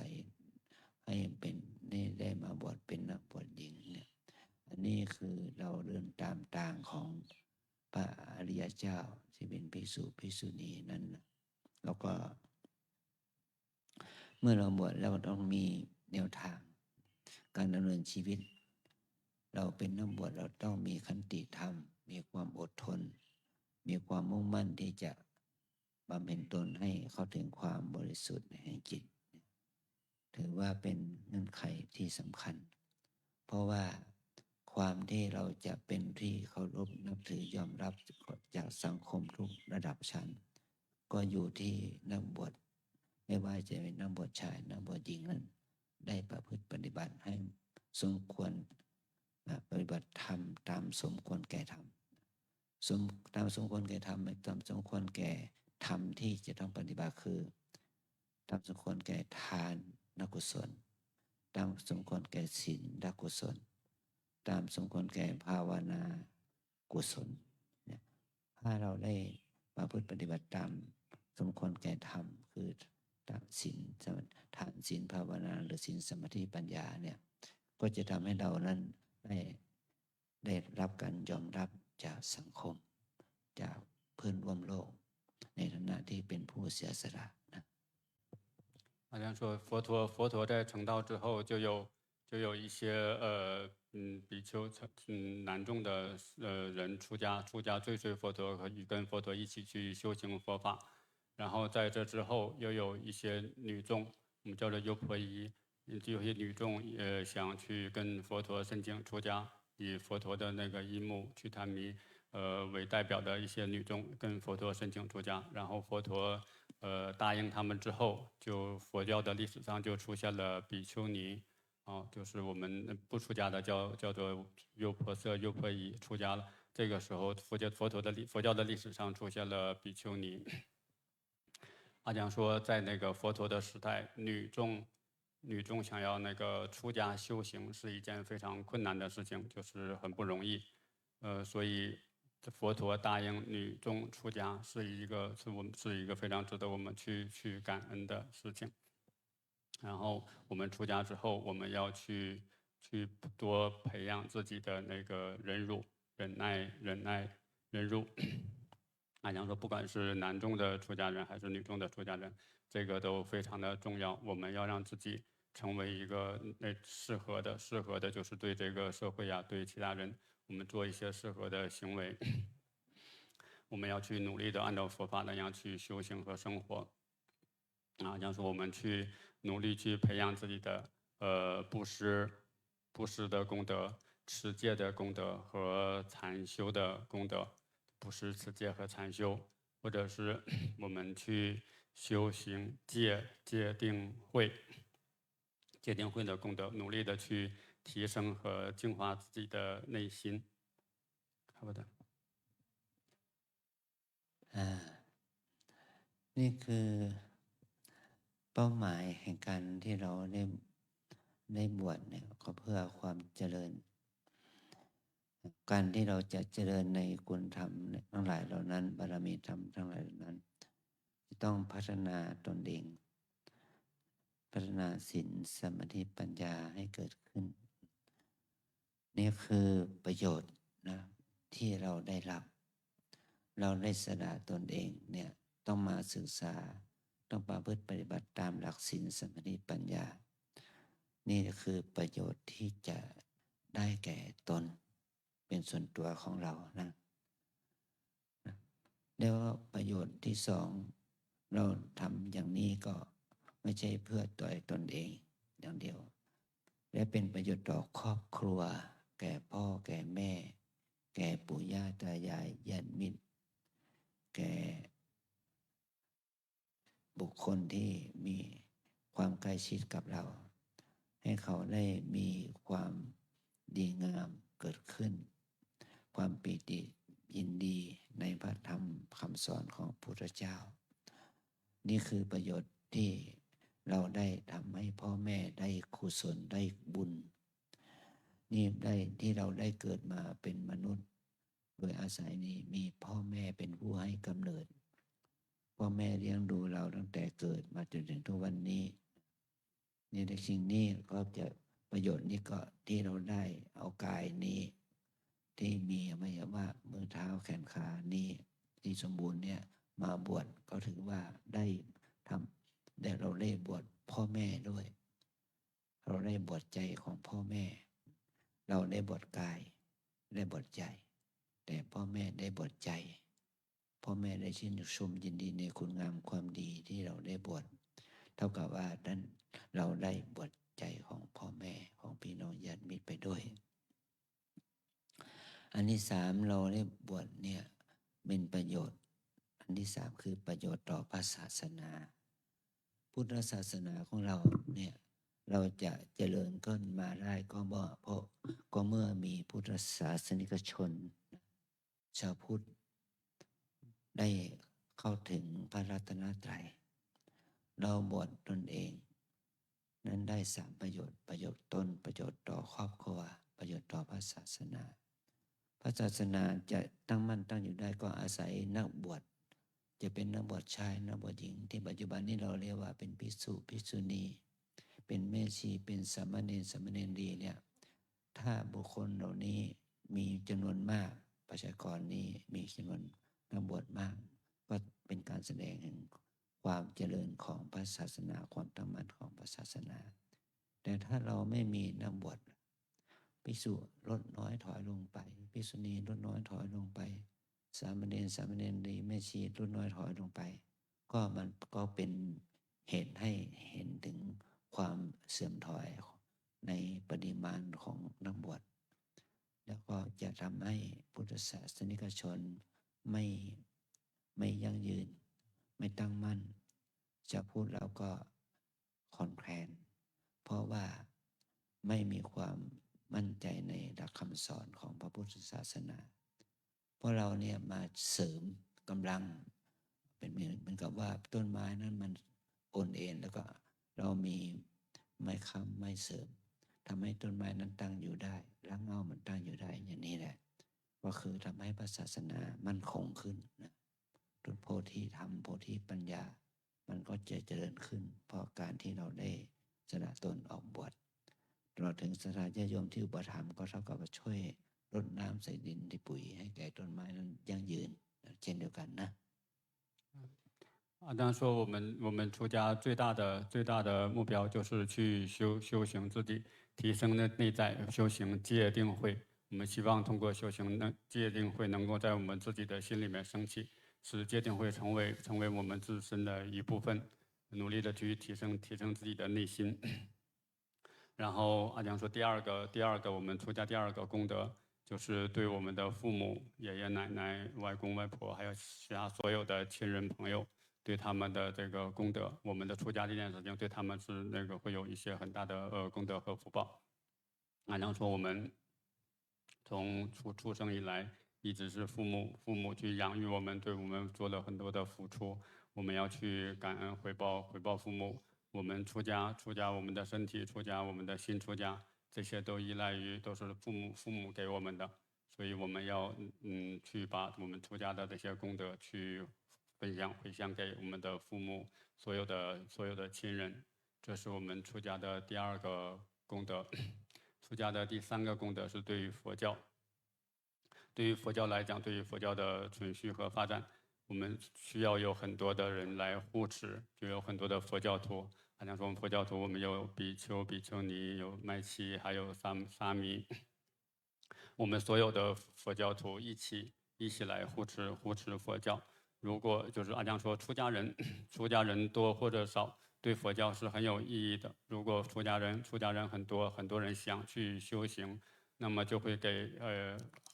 D: ให้เป็นนี่ได้มาบวชเป็นนักบวชหญิงเนี่ยอันนี้คือเราเดินตามทางของพระอริยเจ้าที่เป็นภิกษุภิกษุณีนั้นแล้วก็เมื่อเราบวชเราต้องมีแนวทางการดำเนินชีวิตเราเป็นนักบวชเราต้องมีขันติธรรมมีความอดทนมีความมุ่งมั่นที่จะบำเพ็ญตนให้เข้าถึงความบริสุทธิ์แห่งจิตถือว่าเป็นเงื่อนไขที่สำคัญเพราะว่าความที่เราจะเป็นที่เคารพนับถือยอมรับจากสังคมทุกระดับชั้นก็อยู่ที่นักบวชไม่ว่าจะเป็นนักบวชชายนักบวชหญิงนั้นได้ประพฤติปฏิบัติให้สมควรปฏิบัติธรรมตามสมควรแก่ธรรม ตามสมควรแก่ธรรมตามสมควรแก่ธรรมที่จะต้องปฏิบัติคือตามสมควรแก่ทานนักกุศลตามสมควรแก่ศีลนักกุศลตามสมควรแก่ภาวนากุศลเนี่ยถ้าเราได้ประพฤติปฏิบัติตามสมควรแก่ธรรมคือตามศีลทานศีลภาวนาหรือศีลสมาธิปัญญาเนี่ยก็จะทำให้เรานั้นได้รับการยอมรับจากสังคมจากเพื่อนร่วมโลกในฐานะที่เป็นผู้เสียสละนะ
C: 好像说佛陀在成道之后就有一些比丘男众的人出家追随佛陀和跟佛陀一起去修行佛法，然后在这之后又有一些女众，我们叫做优婆夷，就有些女众想去跟佛陀申请出家，以佛陀的那个一目祛檀弥为代表的一些女众跟佛陀申请出家，然后佛陀答应他们之后，就佛教的历史上就出现了比丘尼。就是我们不出家的叫做优婆塞、优婆夷，出家了。这个时候，佛教的历史上出现了比丘尼。阿讲说，在那个佛陀的时代，女众想要那个出家修行是一件非常困难的事情，就是很不容易。所以佛陀答应女众出家是一个非常值得我们去感恩的事情。然后我们出家之后，我们要去多培养自己的那个忍辱、忍耐、忍辱。阿讲说，不管是男众的出家人还是女众的出家人，这个都非常的重要。我们要让自己成为一个适合的，就是对这个社会啊，对其他人，我们做一些适合的行为。我们要去努力的按照佛法那样去修行和生活。像说我们去努力去培养自己的布施的功德、持戒的功德和禅修的功德，布施、持戒和禅修，或者是我们去修行戒定慧的功德，努力的去提升和净化自己的内心。好的。
D: นี่คือเป้าหมายแห่งการที่เราได้บวชเนี่ยก็เพื่อความเจริญการที่เราจะเจริญในคุณธรรมทั้งหลายเหล่านั้นบารมีธรรมทั้งหลายเหล่านั้นจะต้องพัฒนาตนเองพัฒนาศีลสมาธิปัญญาให้เกิดขึ้นนี่คือประโยชน์นะที่เราได้รับเราได้สละตนเองเนี่ยต้องมาศึกษาต้องประพฤติปฏิบัติตามหลักศีลสมาธิปัญญานี่คือประโยชน์ที่จะได้แก่ตนเป็นส่วนตัวของเรานะแล้วประโยชน์ที่สองเราทำอย่างนี้ก็ไม่ใช่เพื่อตัวตนเองอย่างเดียวและเป็นประโยชน์ต่อครอบครัวแก่พ่อแก่แม่แก่ปู่ย่าตายายญาติมิตรแก่บุคคลที่มีความใกล้ชิดกับเราให้เขาได้มีความดีงามเกิดขึ้นความปีติยินดีในพระธรรมคำสอนของพระพุทธเจ้านี่คือประโยชน์ที่เราได้ทำให้พ่อแม่ได้กุศลได้บุญนี่ได้ที่เราได้เกิดมาเป็นมนุษย์โดยอาศัยนี้มีพ่อแม่เป็นผู้ให้กำเนิดพ่อแม่เลี้ยงดูเราตั้งแต่เกิดมาจนถึงทุกวันนี้นี่ในสิ่งนี้ก็จะประโยชน์นี้ก็ที่เราได้เอากายนี้ที่มีไม่ใช่ว่ามือเท้าแขนขานี้ที่สมบูรณ์เนี่ยมาบวชก็ถือว่าได้ทำแต่เราได้บวชพ่อแม่ด้วยเราได้บวชใจของพ่อแม่เราได้บวชกายได้บวชใจแต่พ่อแม่ได้บวชใจพ่อแม่ได้ชื่นชมยินดีในคุณงามความดีที่เราได้บวชเท่ากับว่านั้นเราได้บวชใจของพ่อแม่ของพี่น้องญาติมิตรไปด้วยอันที่สามเราได้บวชเนี่ยเป็นประโยชน์อันที่สามคือประโยชน์ต่อพระศาสนาพุทธศาสนาของเราเนี่ยเราจะเจริญขึ้นมาได้ก็เมื่อมีพุทธศาสนิกชน ชาวพุทธได้เข้าถึงพระรัตนตรัยเราบวชตนเองนั้นได้3ประโยชน์ประโยชน์ตนประโยชน์ต่อครอบครัวประโยชน์ต่อพระศาสนาพระศาสนาจะตั้งมั่นตั้งอยู่ได้ก็อาศัยนักบวชจะเป็นนักบวชชายนักบวชหญิงที่ปัจจุบันนี้เราเรียกว่าเป็นภิกษุภิกษุณีเป็นแม่ชีเป็นสามเณรสามเณรีเนี่ยถ้าบุคคลเหล่านี้มีจำนวนมากประชากรนี้มีจำนวนนักบวชมากก็เป็นการแสดงถึงความเจริญของพระศาสนาความตั้งมั่นของพระศาสนาแต่ถ้าเราไม่มีนักบวชภิกษุลดน้อยถอยลงไปภิกษุณีลดน้อยถอยลงไปสามเณรสามเณรีแม่ชีลดน้อยถอยลงไปก็มันก็เป็นเหตุให้เห็นถึงความเสื่อมถอยในปริมาณของนักบวชแล้วก็จะทำให้พุทธศาสนิกชนไม่ยั่งยืนไม่ตั้งมั่นจะพูดแล้วก็คลอนแคลนเพราะว่าไม่มีความมั่นใจในหลักคำสอนของพระพุทธศาสนาเพราะเราเนี่ยมาเสริมกำลังเป็นเหมือนกับว่าต้นไม้นั้นมันโอนเอ็นแล้วก็เรามีไม้ค้ำไม้เสริมทำให้ต้นไม้นั้นตั้งอยู่ได้รากเหง้ามันตั้งอยู่ได้อย่างนี้แหละก็คือทำให้พระศาสนามั่นคงขึ้นนะต้นโพธิธรรมโพธิปัญญามันก็จะเจริญขึ้นเพราะการที่เราได้สละตนออกบวชตลอดถึงศรัทธาญาติโยมที่อุปถัมภ์ก็เท่ากับว่าช่วยรดน้ำใส่ดินที่ปุ๋ยให้แก่ต้นไม้นั้นยั่งยืนเช่นเดียวกันนะ
C: 阿当说，我们出家最大的目标就是去修行自己，提升内在，修行戒定慧。我们希望通过修行戒定慧，能够在我们自己的心里面升起，使戒定慧成为我们自身的一部分，努力的去提升自己的内心。然后阿江说，第二个我们出家第二个功德，就是对我们的父母、爷爷奶奶、外公外婆，还有其他所有的亲人朋友。对他们的这个功德，我们的出家这件事情对他们是会有一些很大的功德和福报。按照说，我们从出生以来，一直是父母去养育我们，对我们做了很多的付出，我们要去感恩回报父母。我们出家，我们的身体出家，我们的心出家，这些都依赖于都是父母给我们的，所以我们要去把我们出家的这些功德去回向给我们的父母，所有的亲人，这是我们出家的第二个功德。出家的第三个功德是对于佛教。对于佛教来讲，对于佛教的存续和发展，我们需要有很多的人来护持，就有很多的佛教徒。好像说我们佛教徒，我们有比丘、比丘尼，有麦契，还有沙弥。我们所有的佛教徒一起来护持佛教。如果就是阿江说，出家人多或者少，对佛教是很有意义的。如果出家人很多人想去修行，那么就会给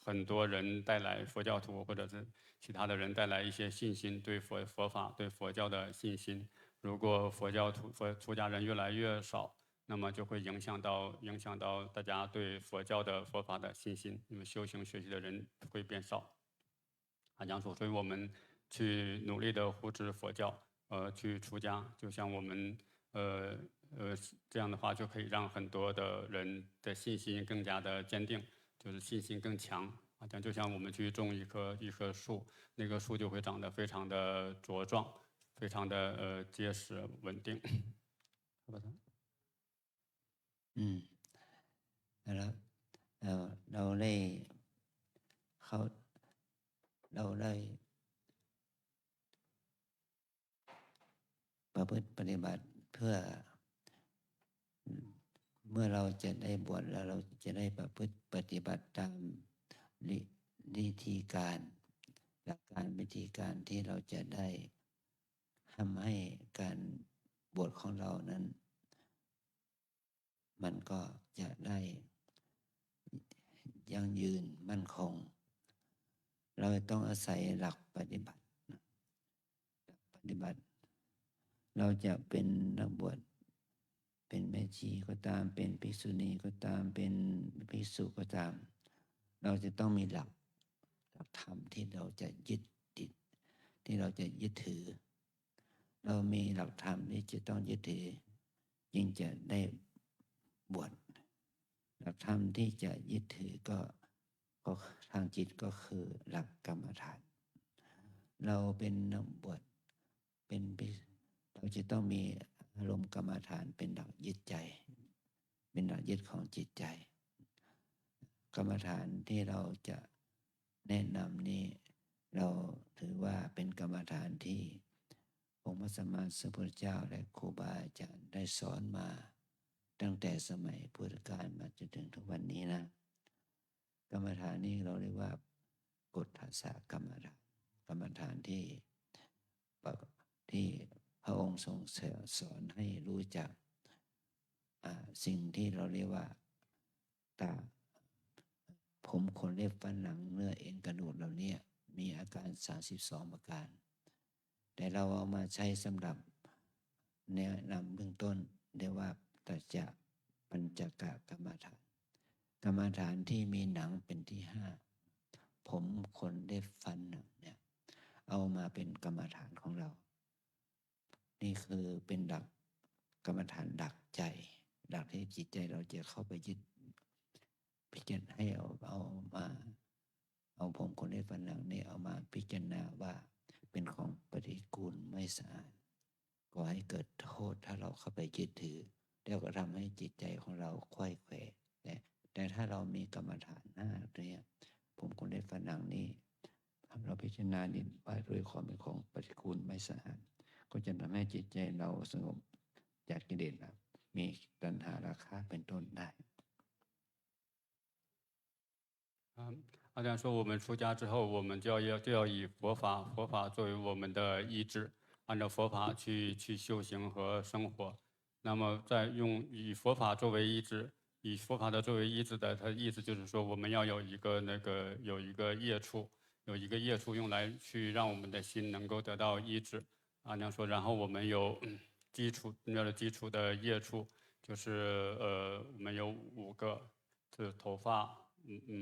C: 很多人带来佛教徒或者是其他的人带来一些信心，对佛法对佛教的信心。如果出家人越来越少，那么就会影响到大家对佛教的佛法的信心，因为修行学习的人会变少。阿江说，所以我们去努力的护持佛教，去出家，就像我们这样的话，就可以让很多的人的信心更加的坚定，就是信心更强。好像就像我们去种一棵树，那个树就会长得非常的茁壮，非常的结实稳定。
D: แล้วเราได้ประพฤติปฏิบัติเพื่อเมื่อเราจะได้บวชแล้วเราจะได้ประพฤติปฏิบัติตามวิธีการหลักการวิธีการที่เราจะได้ทำให้การบวชของเรานั้นมันก็จะได้ยั่งยืนมั่นคงเราต้องอาศัยหลักปฏิบัติเราจะเป็นนักบวชเป็นแม่ชีก็ตามเป็นภิกษุณีก็ตามเป็นภิกษุก็ตามเราจะต้องมีหลัก ลักธรรมที่เราจะยึดติดที่เราจะยึดถือ เรามีหลักธรรมที่จะต้องยึดถือจึงจะได้บวชหลักธรรมที่จะยึดถือก็ทางจิตก็คือหลักกรรมฐานเราเป็นนักบวชเราจะต้องมีอารมณ์กรรมฐานเป็นหลักยึดใจเป็นหลักยึดของจิตใจกรรมฐานที่เราจะแนะนำนี้เราถือว่าเป็นกรรมฐานที่องค์พระสัมมาสัมพุทธเจ้าและครูบาอาจารย์ได้สอนมาตั้งแต่สมัยพุทธกาลมาจนถึงทุกวันนี้นะกรรมฐานนี้เราเรียกว่ากฏทัสสะกรรมฐานที่พระองค์ทรงสอนให้รู้จักสิ่งที่เราเรียกว่าตาผมขนเล็บฟันหนังเนื้อเอ็นกระดูกเหล่านี้มีอาการ32ประการแต่เราเอามาใช้สำหรับแนะนำเบื้องต้นเรียกว่าตัจจะปัญจกกรรมฐานที่มีหนังเป็นที่5ผมขนเล็บฟันหนังเนี่ยเอามาเป็นกรรมฐานของเรานี่คือเป็นหลักกรรมฐานหลักใจหลักที่จิตใจเราจะเข้าไปยึดพิจารณาให้เอาผมขนเล็บฟันหนังนี่เอามาพิจารณาว่าเป็นของปฏิกูลไม่สะอาดก่อให้เกิดโทษถ้าเราเข้าไปยึดถือแล้วก็ทำให้จิตใจของเราไขว้เขวแต่ถ้าเรามีกรรมฐาน5เนี่ยผมขนเล็บฟันหนังนี้เราพิจารณาดินไปด้วยความเป็นของปฏิกูลไม่สะอาดก็จะทำให้จิตใจเราสงบจากกิเลสมีตัณหาราคะเป็นต้นได้
C: 阿亮说，我们出家之后，我们就要以佛法作为我们的意志，按照佛法去修行和生活。那么以佛法作为意志，以佛法的作为意志的，它意思就是说，我们要有一个业处，用来去让我们的心能够得到医治。阿亮说，然后我们有基础的业处，就是我们有5个，是头发。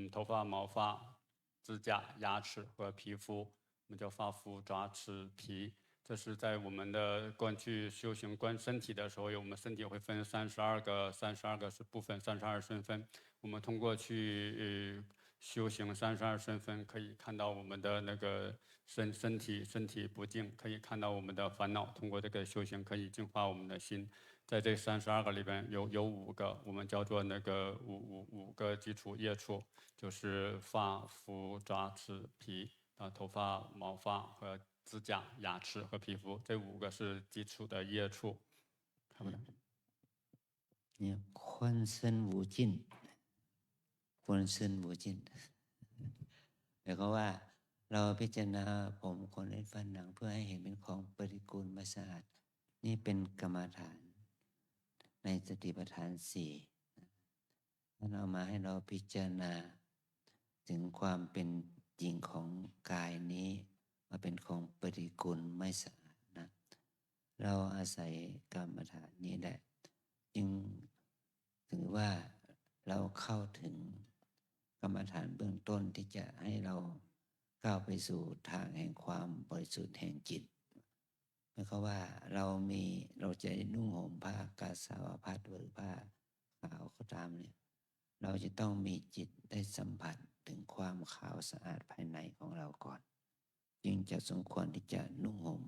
C: 头发、毛发、指甲、牙齿和皮肤，我们叫发肤、爪、齿、皮。这是在我们的去修行观身体的时候，我们身体会分32个是部分，32身分。我们通过去修行32身分，可以看到我们的那个身体不净，可以看到我们的烦恼。通过这个修行，可以净化我们的心。在这32个里边有5个，我们叫做那个五个基础业处，就是发、肤、爪、齿、皮头发、毛发和指甲、牙齿和皮肤，这5个是基础的业处。
D: เนี่ยควนเซินวูจินหมายความว่าเราพิจารณาผมขนเล็บฟันหนังเพื่อให้เห็นเป็นของปฏิกูลไม่สะอาดนี่เป็นกรรมฐานในสติปัฏฐาน4ท่านเอามาให้เราพิจารณาถึงความเป็นจริงของกายนี้ว่าเป็นของปฏิกูลไม่สะอาดนะเราอาศัยกรรมฐานนี้แหละจึงถือว่าเราเข้าถึงกรรมฐานเบื้องต้นที่จะให้เราก้าวไปสู่ทางแห่งความบริสุทธิ์แห่งจิตหมายความว่าเราจะนุ่งห่มผ้ากาสาวพัสหรือผ้าขาวก็ตามเนี่ยเราจะต้องมีจิตได้สัมผัสถึงความขาวสะอาดภายในของเราก่อนจึงจะสมควรที่จะนุ่งห่ม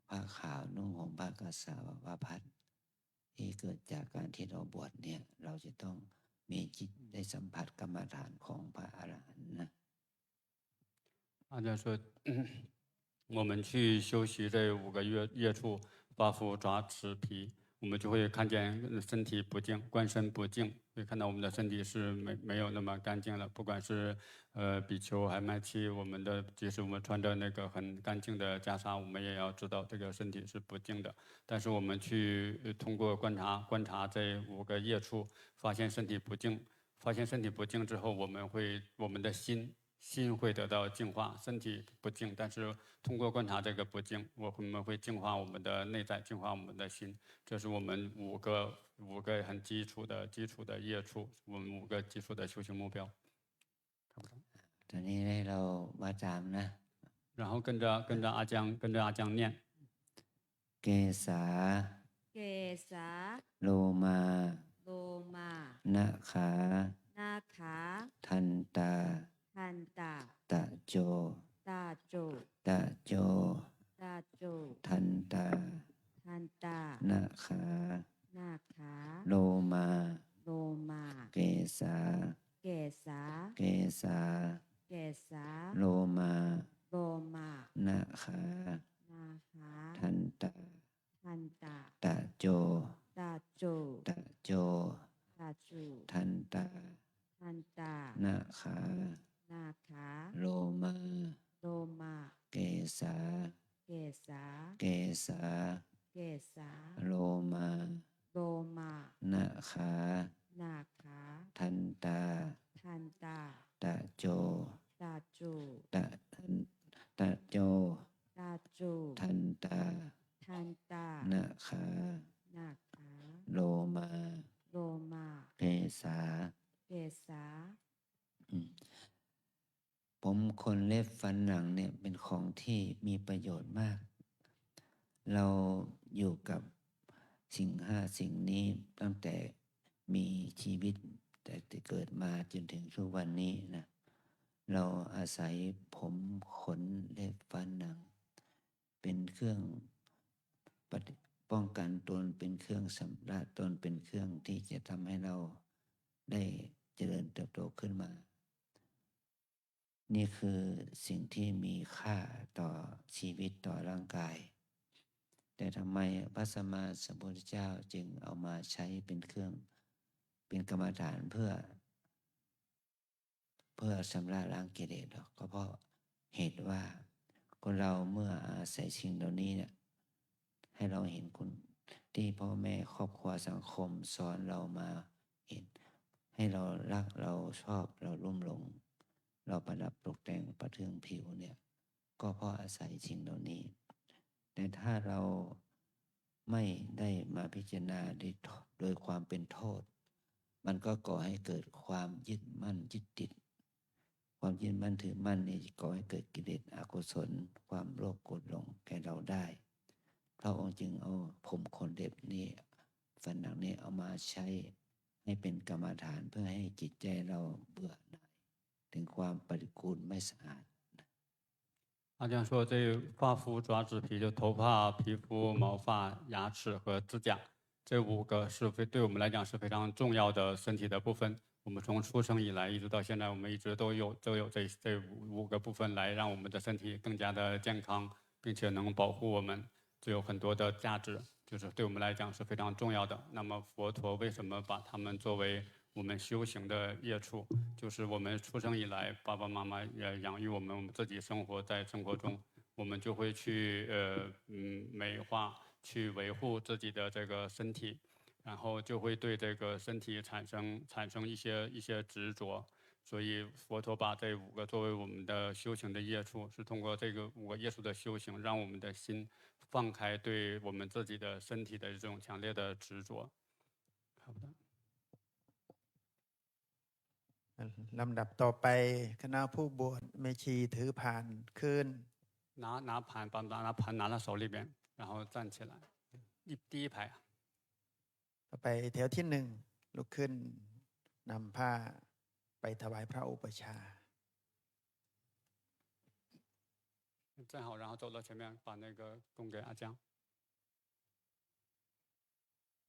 D: ผ้าขาวนุ่งห่มผ้ากาสาวพัสที่เกิดจากการที่เราบวชเนี่ยเราจะต้องมีจิตได้สัมผัสกรรมฐานของพระอรหันต์นะ
C: 阿亮说，我们去修习这5个业处，发、肤、爪、齿、皮，我们就会看见身体不净，观身不净，会看到我们的身体是没有那么干净了。不管是比丘还麦契，即使我们穿着那个很干净的袈裟，我们也要知道这个身体是不净的。但是我们去通过观察这5个业处，发现身体不净之后，我们的心会得到净化，身体不净，但是通过观察这个不净，我们会净化我们的内在，净化我们的心。这是我们5个很基础的业处，我们5个基础的修行目标。
D: แต่ ตอนนี้ให้เราว่าตามนะ
C: 然后跟着阿江念
D: เกษา
H: เกษา
D: โลมา
H: โลมา
D: นะขา
H: นาขา
D: ทันตา
H: ทันตา
D: ตะโจ
H: ตาโจ
D: ตะโจ
H: ตาโจ
D: ทันตา
H: ทันตา
D: นะขา
H: นาขา
D: โลมา
H: โลมา
D: เกษา
H: เกษา
D: เกษา
H: เกษา
D: โลมา
H: โลมา
D: นะขา
H: นาขา
D: ทันตา
H: ทันตา
D: ตะโจ
H: ตาโจ
D: ตะโจ
H: ตาโจ
D: ทันตา
H: ทันตา
D: นะขา
H: นาขา
D: โลมา
H: โลมา
D: เกษา
H: เกษา
D: เกษา
H: เกษา
D: โลมา
H: โลมา
D: นะขา
H: นาขา
D: ทันตา
H: ทันตา
D: ตะโจ
H: ตาโจ
D: ตะตะโจ
H: ตาโจ
D: ทันตา
H: ทันตา
D: นะขา
H: นาขา
D: โลมา
H: โลมา
D: เกษา
H: เกษา
D: ผมขนเล็บฟันหนังเนี่ยเป็นของที่มีประโยชน์มาก เราอยู่กับสิ่งสิ่งนี้ตั้งแต่มีชีวิตแต่เกิดมาจนถึงทุกวันนี้นะ เราอาศัยผมขนเล็บฟันหนัง เป็นเครื่องป้องกันตนเป็นเครื่องสำระตนเป็นเครื่องที่จะทำให้เราได้เจริญเติบโตขึ้นมา นี่คือสิ่งที่มีค่าต่อชีวิตต่อร่างกาย แต่ทำไมพระสัมมาสัมพุทธเจ้าจึงเอามาใช้เป็นเครื่องเป็นกรรมฐานเพื่อชำระล้างกิเลสหรอกก็เพราะเหตุว่าคนเราเมื่ออาศัยสิ่งเหล่านี้เนี่ยให้เราเห็นคุณที่พ่อแม่ครอบครัวสังคมสอนเรามาเห็นให้เรารักเราชอบเราลุ่มหลงเราประดับตกแต่งประเทืองผิวเนี่ยก็เพราะอาศัยสิ่งเหล่านี้แต่ถ้าเราไม่ได้มาพิจารณาโดยความเป็นโทษมันก็ก่อให้เกิดความยึดมั่นยึดติดความยึดมั่นถือมั่นนี่ก่อให้เกิดกิเลสอกุศลความโลภโกรธหลงแก่เราได้พระองค์จึงเอาผมขนเล็บนี้ฟันหนังนี้เอามาใช้ให้เป็นกรรมฐานเพื่อให้จิตใจเราเบื่อหน่ายถึงความปฏิกูลไม่สะอาด
C: 阿江说，这发肤、爪子皮，就头发、皮肤、毛发、牙齿和指甲，这5个是对我们来讲是非常重要的身体的部分。我们从出生以来一直到现在，我们一直都有这5个部分来让我们的身体更加的健康，并且能保护我们，这有很多的价值，就是对我们来讲是非常重要的。那么佛陀为什么把它们作为我们修行的业处，就是我们出生以来，爸爸妈妈也养育我们，我们自己生活在生活中，我们就会去美化、去维护自己的这个身体，然后就会对这个身体产生一些执着。所以佛陀把这5个作为我们的修行的业处，是通过这个5个业处的修行，让我们的心放开对我们自己的身体的这种强烈的执着。好的。
F: ลำดับต่อไปคณะผู้บวชแม่ชีถือผ่านขึ้น
C: 拿盘，把拿盘拿到手里边，然后站起来，第一排。
F: ต่อไปแถวที่1ลุกขึ้นนำผ้าไปถวายพระอุปชา
C: 站好，然后走到前面，把那个供给阿江。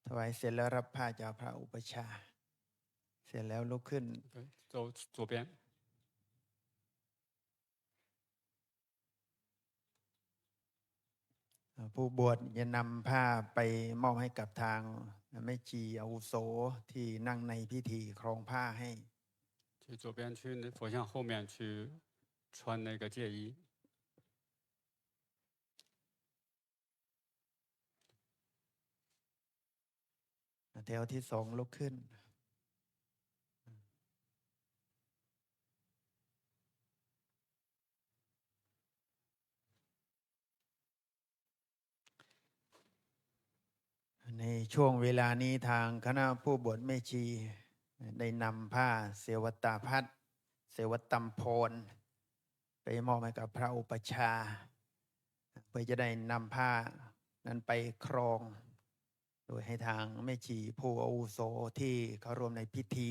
F: ถวายเสร็จแล้วรับผ้าจากพระอุปชาเสร็จแล้วลุกขึ้น
C: 走左边。
F: ผู้บวชจะนำผ้าไปมอบให้กับทางแม่ชีอาวุโสที่นั่งในพิธีครองผ้าให้
C: 去左边去佛像后面去穿那个戒衣。
F: แถวที่2ลุกขึ้นในช่วงเวลานี้ทางคณะผู้บวชแม่ชีได้นำผ้าเสวตาพัด เสวตัมพรไปมอบให้กับพระอุปัชฌาย์เพื่อจะได้นำผ้านั้นไปครอง โดยให้ทางแม่ชีผู้อาวุโสที่เขาร่วมในพิธี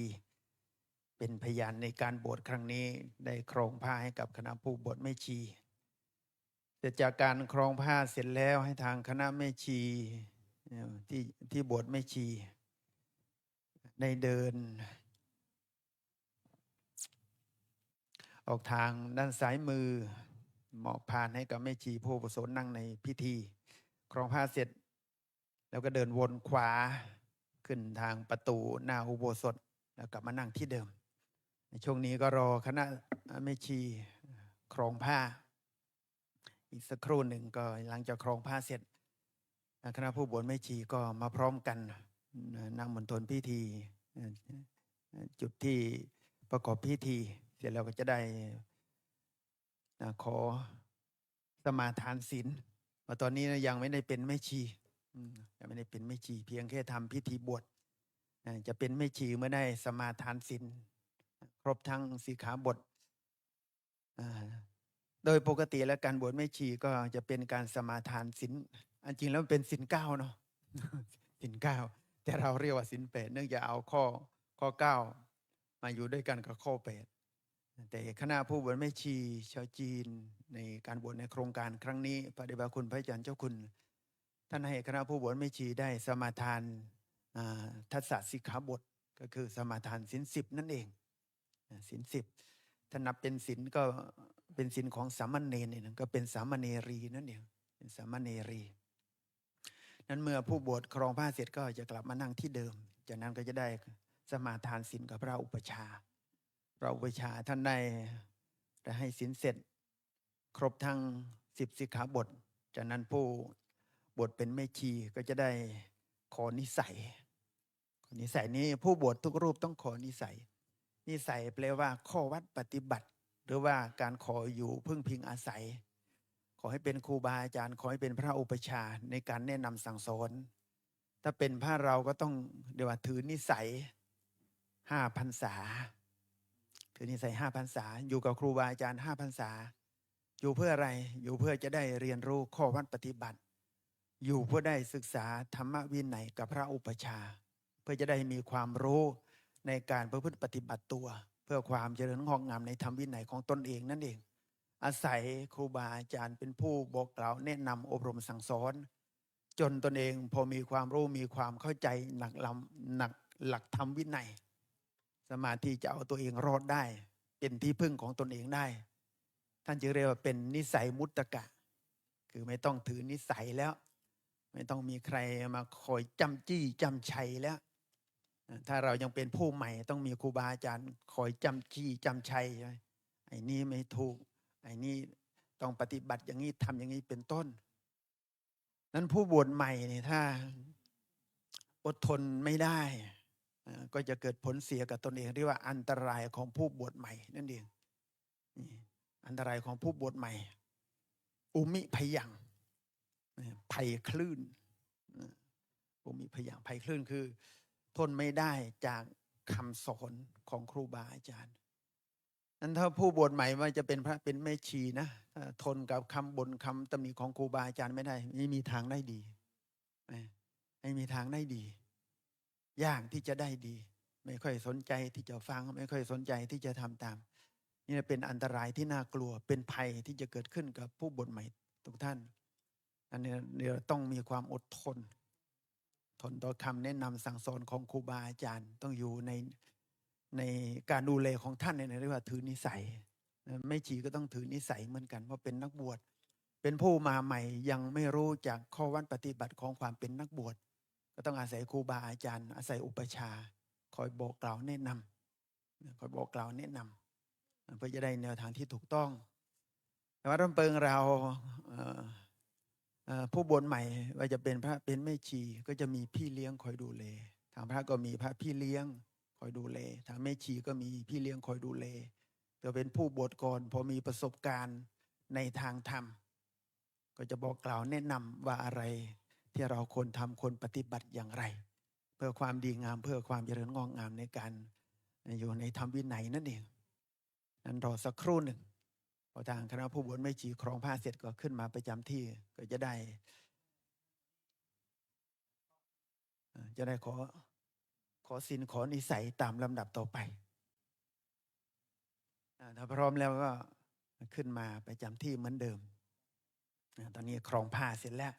F: เป็นพยานในการบวชครั้งนี้ได้ครองผ้าให้กับคณะผู้บวชแม่ชีเสร็จจากการครองผ้าเสร็จแล้วให้ทางคณะแม่ชีที่บวชแม่ชีได้เดิน ออกทางด้านซ้ายมือมอบผ่านให้กับแม่ชีผู้อาวุโสนั่งในพิธีครองผ้าเสร็จ แล้วก็เดินวนขวาขึ้นทางประตูหน้าอุโบสถแล้วกลับมานั่งที่เดิมในช่วงนี้ก็รอคณะแม่ชีครองผ้าอีกสักครู่หนึ่งก็หลังจากครองผ้าเสร็จคณะผู้บวชแม่ชีก็มาพร้อมกันนั่งมณฑลพิธีจุดที่ประกอบพิธีเสร็จแล้วก็จะได้ขอสมาทานศีลว่าตอนนี้ยังไม่ได้เป็นแม่ชียังไม่ได้เป็นแม่ชีเพียงแค่ทำพิธีบวชจะเป็นแม่ชีเมื่อได้สมาทานศีลครบทั้งสิกขาบทโดยปกติแล้วการบวชแม่ชีก็จะเป็นการสมาทานศีลอันจริงแล้วมันเป็นศีล 9เนาะ ศีล 9แต่เราเรียกว่าศีล 8เนื่องจากเอาข้อ 9มาอยู่ด้วยกันกับข้อ 8แต่คณะผู้บวชแม่ชีชาวจีนในการบวชในโครงการครั้งนี้พระเดชพระคุณพระอาจารย์เจ้าคุณท่านให้คณะผู้บวชแม่ชีได้สมาทานทัศสิกขาบทก็คือสมาทานศีล 10นั่นเองศีล 10ถ้านับเป็นศีลก็เป็นศีลของสามเณรเนี่ยก็เป็นสามเณรีนั่นเองเป็นสามเณรีนั้นเมื่อผู้บวชครองผ้าเสร็จก็จะกลับมานั่งที่เดิมจากนั้นก็จะได้สมาทานศีลกับพระอุปัชฌาย์พระอุปัชฌาย์ท่านได้ให้ศีลเสร็จครบทั้ง10สิกขาบทจากนั้นผู้บวชเป็นแม่ชีก็จะได้ขอนิสัยนี้ผู้บวชทุกรูปต้องขอนิสัยแปลว่าข้อวัดปฏิบัติหรือว่าการขออยู่พึ่งพิงอาศัยขอให้เป็นครูบาอาจารย์ขอให้เป็นพระอุปัชฌาย์ในการแนะนำสั่งสอนถ้าเป็นพระเราก็ต้องเดี๋ยวว่าถือนิสัย5 พรรษาถือนิสัย5 พรรษาอยู่กับครูบาอาจารย์5 พรรษาอยู่เพื่ออะไรอยู่เพื่อจะได้เรียนรู้ข้อวัดปฏิบัติอยู่เพื่อได้ศึกษาธรรมวินัยกับพระอุปัชฌาย์เพื่อจะได้มีความรู้ในการประพฤติปฏิบัติตัวเพื่อความเจริญงอกงามในธรรมวินัยของตนเองนั่นเองอาศัยครูบาอาจารย์เป็นผู้บอกกล่าวแนะนำอบรมสั่งสอนจนตนเองพอมีความรู้มีความเข้าใจหนักหลักธรรมวินัยสมาธิจะเอาตัวเองรอดได้เป็นที่พึ่งของตนเองได้ท่านจึงเรียกว่าเป็นนิสัยมุตตกะคือไม่ต้องถือนิสัยแล้วไม่ต้องมีใครมาคอยจำจี้จำชัยแล้วถ้าเรายังเป็นผู้ใหม่ต้องมีครูบาอาจารย์คอยจำจี้จำชัยไอ้นี่ไม่ถูกไอ้นี่ต้องปฏิบัติอย่างนี้ทำอย่างนี้เป็นต้นนั้นผู้บวชใหม่เนี่ยถ้าอดทนไม่ได้ก็จะเกิดผลเสียกับตนเองเรียกว่าอันตรายของผู้บวชใหม่นั่นเองอันตรายของผู้บวชใหม่อุมิพยังภัยคลื่นอุมิพยังภัยคลื่นคือทนไม่ได้จากคำสอนของครูบาอาจารย์นั้นถ้าผู้บวชใหม่ว่าจะเป็นพระเป็นแม่ชีนะทนกับคำบ่นคำตำหนิของครูบาอาจารย์ไม่ได้ไม่มีทางได้ดีไม่มีทางได้ดียากที่จะได้ดีไม่ค่อยสนใจที่จะฟังไม่ค่อยสนใจที่จะทำตามนี่เป็นอันตรายที่น่ากลัวเป็นภัยที่จะเกิดขึ้นกับผู้บวชใหม่ทุกท่านอันนี้เราต้องมีความอดทนต่อคำแนะนำสั่งสอนของครูบาอาจารย์ต้องอยู่ในการดูแลของท่านเนี่ยเรียกว่าถือนิสัยไม่ชีก็ต้องถือนิสัยเหมือนกันเพราะเป็นนักบวชเป็นผู้มาใหม่ยังไม่รู้จากข้อวัดปฏิบัติของความเป็นนักบวชก็ต้องอาศัยครูบาอาจารย์อาศัยอุปชฌาย์คอยบอกกล่าวแนะนำเพื่อจะได้แนวทางที่ถูกต้องแต่ว่าร่ำเปิงเราผู้บวชใหม่ว่าจะเป็นพระเป็นแม่ชีก็จะมีพี่เลี้ยงคอยดูแลทางพระก็มีพระพี่เลี้ยงคอยดูแลทางแม่ชีก็มีพี่เลี้ยงคอยดูแลแต่เป็นผู้บวชก่อนพอมีประสบการณ์ในทางธรรมก็จะบอกกล่าวแนะนำว่าอะไรที่เราควรทำควรปฏิบัติอย่างไรเพื่อความดีงามเพื่อความเจริญงอกงามในการอยู่ในธรรมวินัยนั่นเอง นั้นรอสักครู่หนึ่งพอทางคณะผู้บวชไม่ชีครองผ้าเสร็จก็ขึ้นมาประจำที่ก็จะได้ขอศีลขอนิสัยตามลำดับต่อไปถ้าพร้อมแล้วก็ขึ้นมาประจำที่เหมือนเดิมตอนนี้ครองผ้าเสร็จแล้ว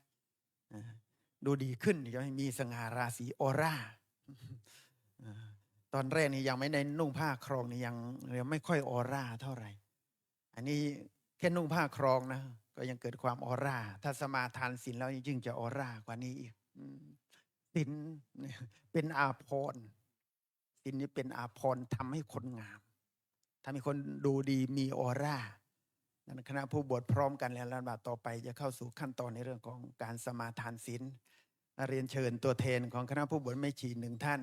F: ดูดีขึ้นจะมีสง่าราศีออร่าตอนแรกนี่ยังไม่ได้นุ่งผ้าครองนี่ยังไม่ค่อยออร่าเท่าไหร่อันนี้แค่นุ่งผ้าครองนะก็ยังเกิดความออร่าถ้าสมาทานศีลแล้วยิ่งจะออร่ากว่านี้อีกศีลเป็นอาภรณ์ศีลนี้เป็นอาภรณ์ทำให้คนงามทำให้คนดูดีมีออร่านั้นคณะผู้บวชพร้อมกันแล้วลำดับต่อไปจะเข้าสู่ขั้นตอนในเรื่องของการสมาทานศีลเรียนเชิญตัวแทนของคณะผู้บวชแม่ชีหนึ่งท่าน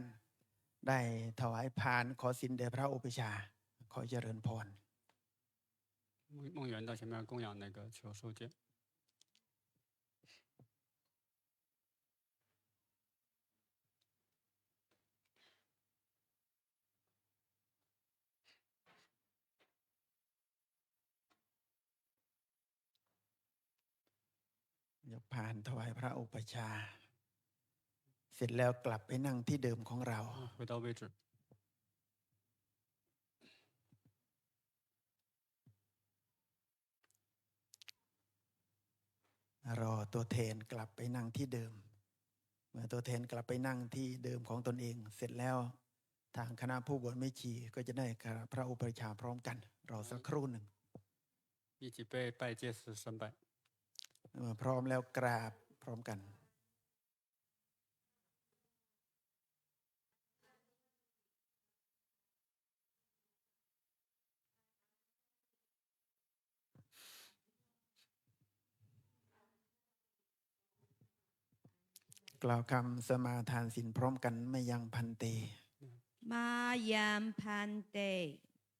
F: ได้ถวายพานขอศีลแด่พระอุปชฌาย์ขอเจริญพร
C: 梦圆到前面供养那个求书卷。
F: ยกพานถวายพระอุปชฌาย์เสร็จแล้วกลับไปนั่งที่เดิมของเรา
C: 回到位置。
F: รอตัวแทนกลับไปนั่งที่เดิมเมื่อตัวแทนกลับไปนั่งที่เดิมของตนเองเสร็จแล้วทางคณะผู้บวชแม่ชีก็จะได้พระอุปชฌาย์พร้อมกันรอสักครู่หนึ่ง
C: 一起拜戒师参拜。
F: เมื่อพร้อมแล้วกราบพร้อมกันกล่าวคำสมาทานศีลพร้อมกันไม่ยังพันเต
H: มายังพันเต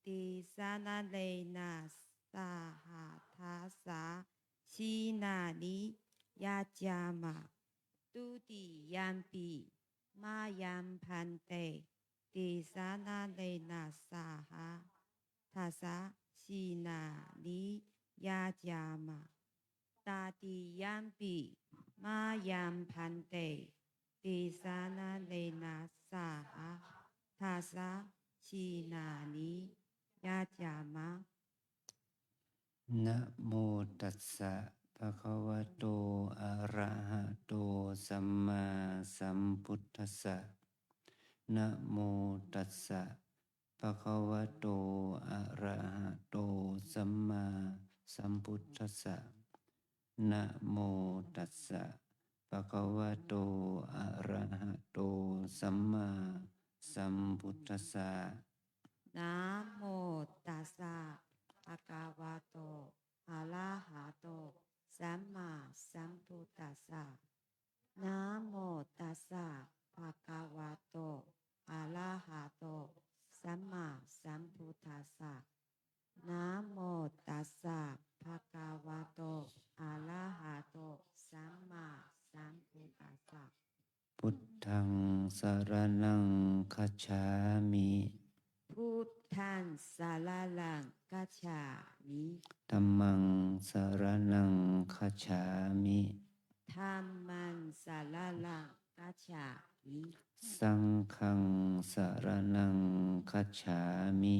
H: ติสานาเลนะสาหาทาสาชีนานิยาจามะตุติยัมปีมายังพันเตติสานาเลนะสาหาทาสาชีนานิยาจามะตาติยัมปีมายังพันเตติสานาเลนะสาหาทาสาชีนานิยาจามะ
D: นะโมตัสสะภะคะวะโตอะระหะโตสัมมาสัมพุทธัสสะนะโมตัสสะภะคะวะโตอะระหะโตสัมมาสัมพุทธัสสะนะโมตัสสะภะคะวะโตอะระหะโตสัมมาสัมพุทธัสสะ
H: นะโมตัสสะภะคะวะโตอะระหะโตสัมมาสัมพุทธัสสะนะโมตัสสะภะคะวะโตอะระหะโตสัมมาสัมพุทธัสสะนะโมตัสสะภะคะวะโตอะระหะโตสัมมาสัมพุทธัสสะ
D: พุทธังสรณังคัจฉามิ
H: พุทธังสารนังกัจฉามิ
D: ธัมมังสรณังคัจฉามิ
H: ธัมมังสารนังกัจฉามิ
D: สังฆังสรณังคัจฉามิ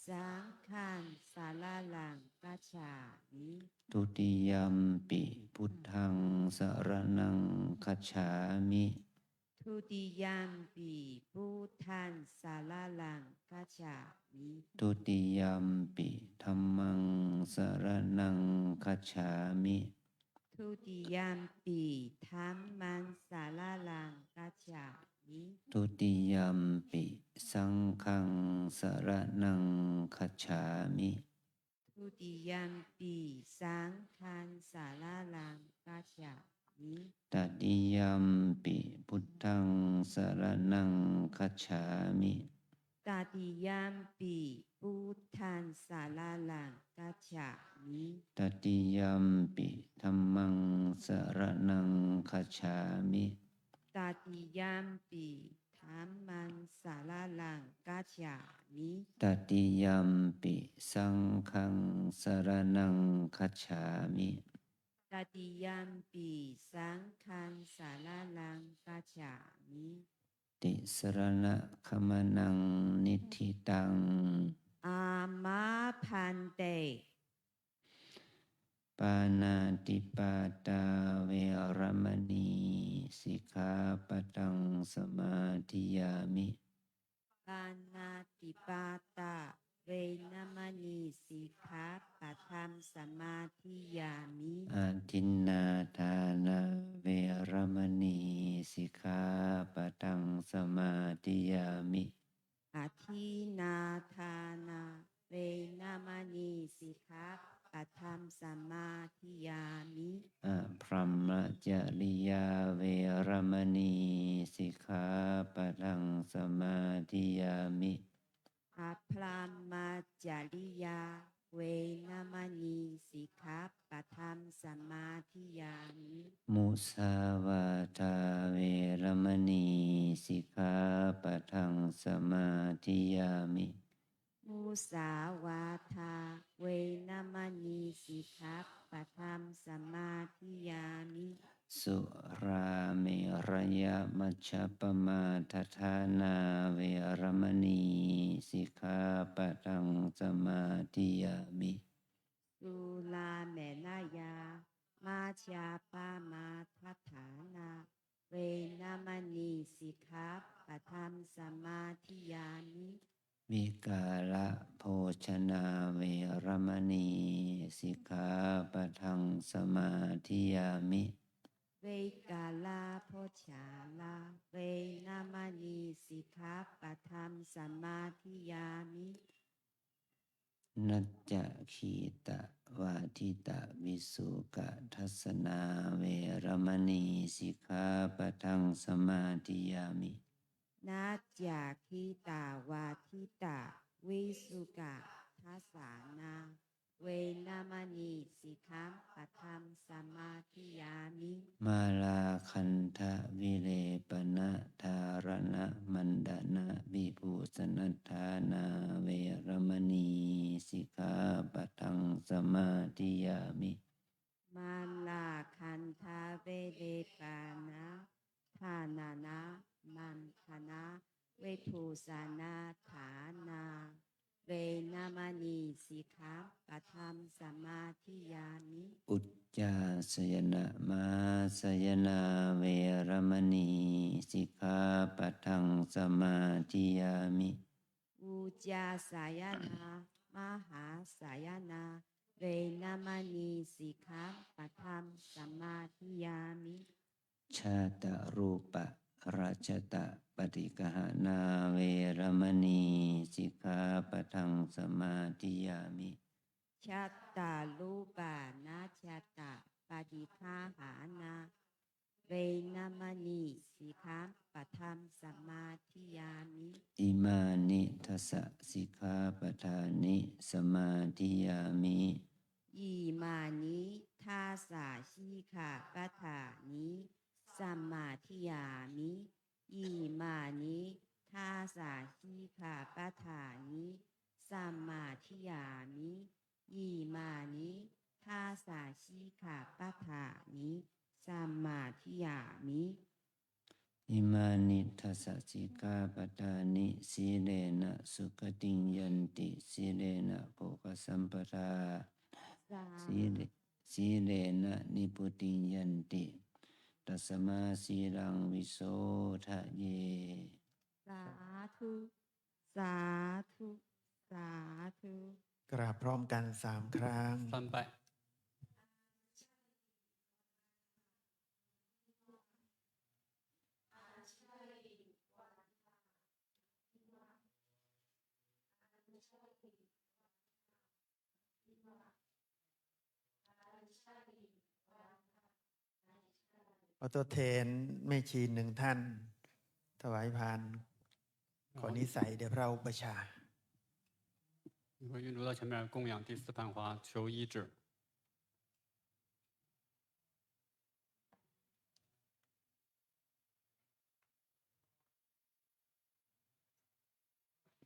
H: สังฆังสารนังกัจฉามิ
D: ทุติยัมปิพุทธังสรณังคัจฉามิ
H: ทุติยัมปิพุทธังสารนังกัจฉามิ
D: ทุติยัมปิธัมมังสรณังคัจฉามิ
H: ทุติยัมปิธัมมังสารนังกัจฉามิ
D: ทุติยัมปิสังฆังสรณังคัจฉามิ
H: ทุติยัมปิสังฆังสารนังกัจฉามิ
D: ตติยัมปิพุทธังสรณังคัจฉามิ
H: ตติยัมปิพุทธังสารนังกัจฉามิ
D: ตติยัมปิธัมมังสรณังคัจฉามิ
H: ตติยัมปิธ ธัมมังสารนังกัจฉามิ
D: ตติยัมปิสังฆังสรณังคัจฉามิ
H: ตติยัมปิสังฆังสารนังกัจฉามิ
D: ติสรณะขมนังนิธิตัง
H: อามาพันเต
D: ปานาติปาตาเวรมณีสิกขาปะทังสมาธิยามิ
H: ปานาติปาตาเวนมณีสิกขาปะทังสมาธิยามิ
D: อาทินนาทานาเวรมณีสิกขาปะทังสมาธิยามิ
H: อาทินาทานาเวนมณีสิกขาปะทังสมาธิยามิ
D: อะพรหมจริยาเวรมณีสิกขาปะทังสมาธิยามิ
H: อาพรหมจริยาเวนมณีสิกขาปะทังสมาธิยามิ
D: มุสาวาทาเวรมณีสิกขาปะทังสมาธิยามิ
H: มุสาวาทาเวนมณีสิกขาปะทังสมาธิยามิ
D: สุราเมรยมัชฌัปมาทฐานาเวรมณีสิกขาปะทังสมาธิยามิ
H: สุลาเมนายามาชาปามาทัฏฐานาเวนมณีสิกขาปะทังสมาธิยามิ
D: วิกาละโภชนาเวรมณีสิกขาปะทังสมาธิยามิ
H: เวกาลาโพชาลาเวนมณีสิกขาปะทังสมาธิยามิ
D: นัจจคีตะวาทิตะวิสุกะทัสนาเวรมณีสิกขาปะทังสมาธิยามิ
H: นาจาคิตาวาทิตาวิสุกะทัสสานาเวนมณีสิกขาปะทังสมาธิยามิ
D: มาลาคันทะวิเลปนะธารณะมันดนะวิภูสนัฏฐานาเวรมณีสิกขาปะทังสมาธิยามิ
H: มาลาคันทาเวเดปานะทานานะมันคณะเวทุสานาฐานาเวนมณีสิกขาปะทังสมาธิยามิ
D: อุจจาสยนะมาสยนาเวรมณีสิกขาปะทังสมาธิยามิ
H: อุจจาสายนามหาสายนาเวนมณีสิกขาปะทังสมาธิยามิ
D: ชาตรูปะราชตะปฏิกหานาเวรมณีสิกขาปะทังสมาธิยามิ
H: ชัตตาลูปานาชัตตาปฏิฆาหานาเวนมณีสิกขาปะทังสมาธิยามิ
D: อิมานิทัสสะสิกขาปทานิสมาธิยามิ
H: อิมานิทาสาชิขาปะทานิสัมมาทิยามิอิมานิทาสาชิขาปะทานิสัมมาทิยามิอิมานิทาสาชิขาปะทานิสัมมาทิยามิ
D: อิมานิทัสสะสิกขาปทานิสีเลนะสุขติงยันติสีเลนะโภคสัมปทาสีเลนะนิพุติงยันติตัสมาสีรังวิโสทะเย
H: สาธุสาธุสาธุ
F: กราบพร้อมกัน3 ครั้ง
C: 三拜。
F: ขอตัวแทนแม่ชี1 ท่าน ถวายพานขอนิสัยเดี๋ยวพระอุปชฌาย์
C: 你会运筹到前面供养第4盘花，求医治。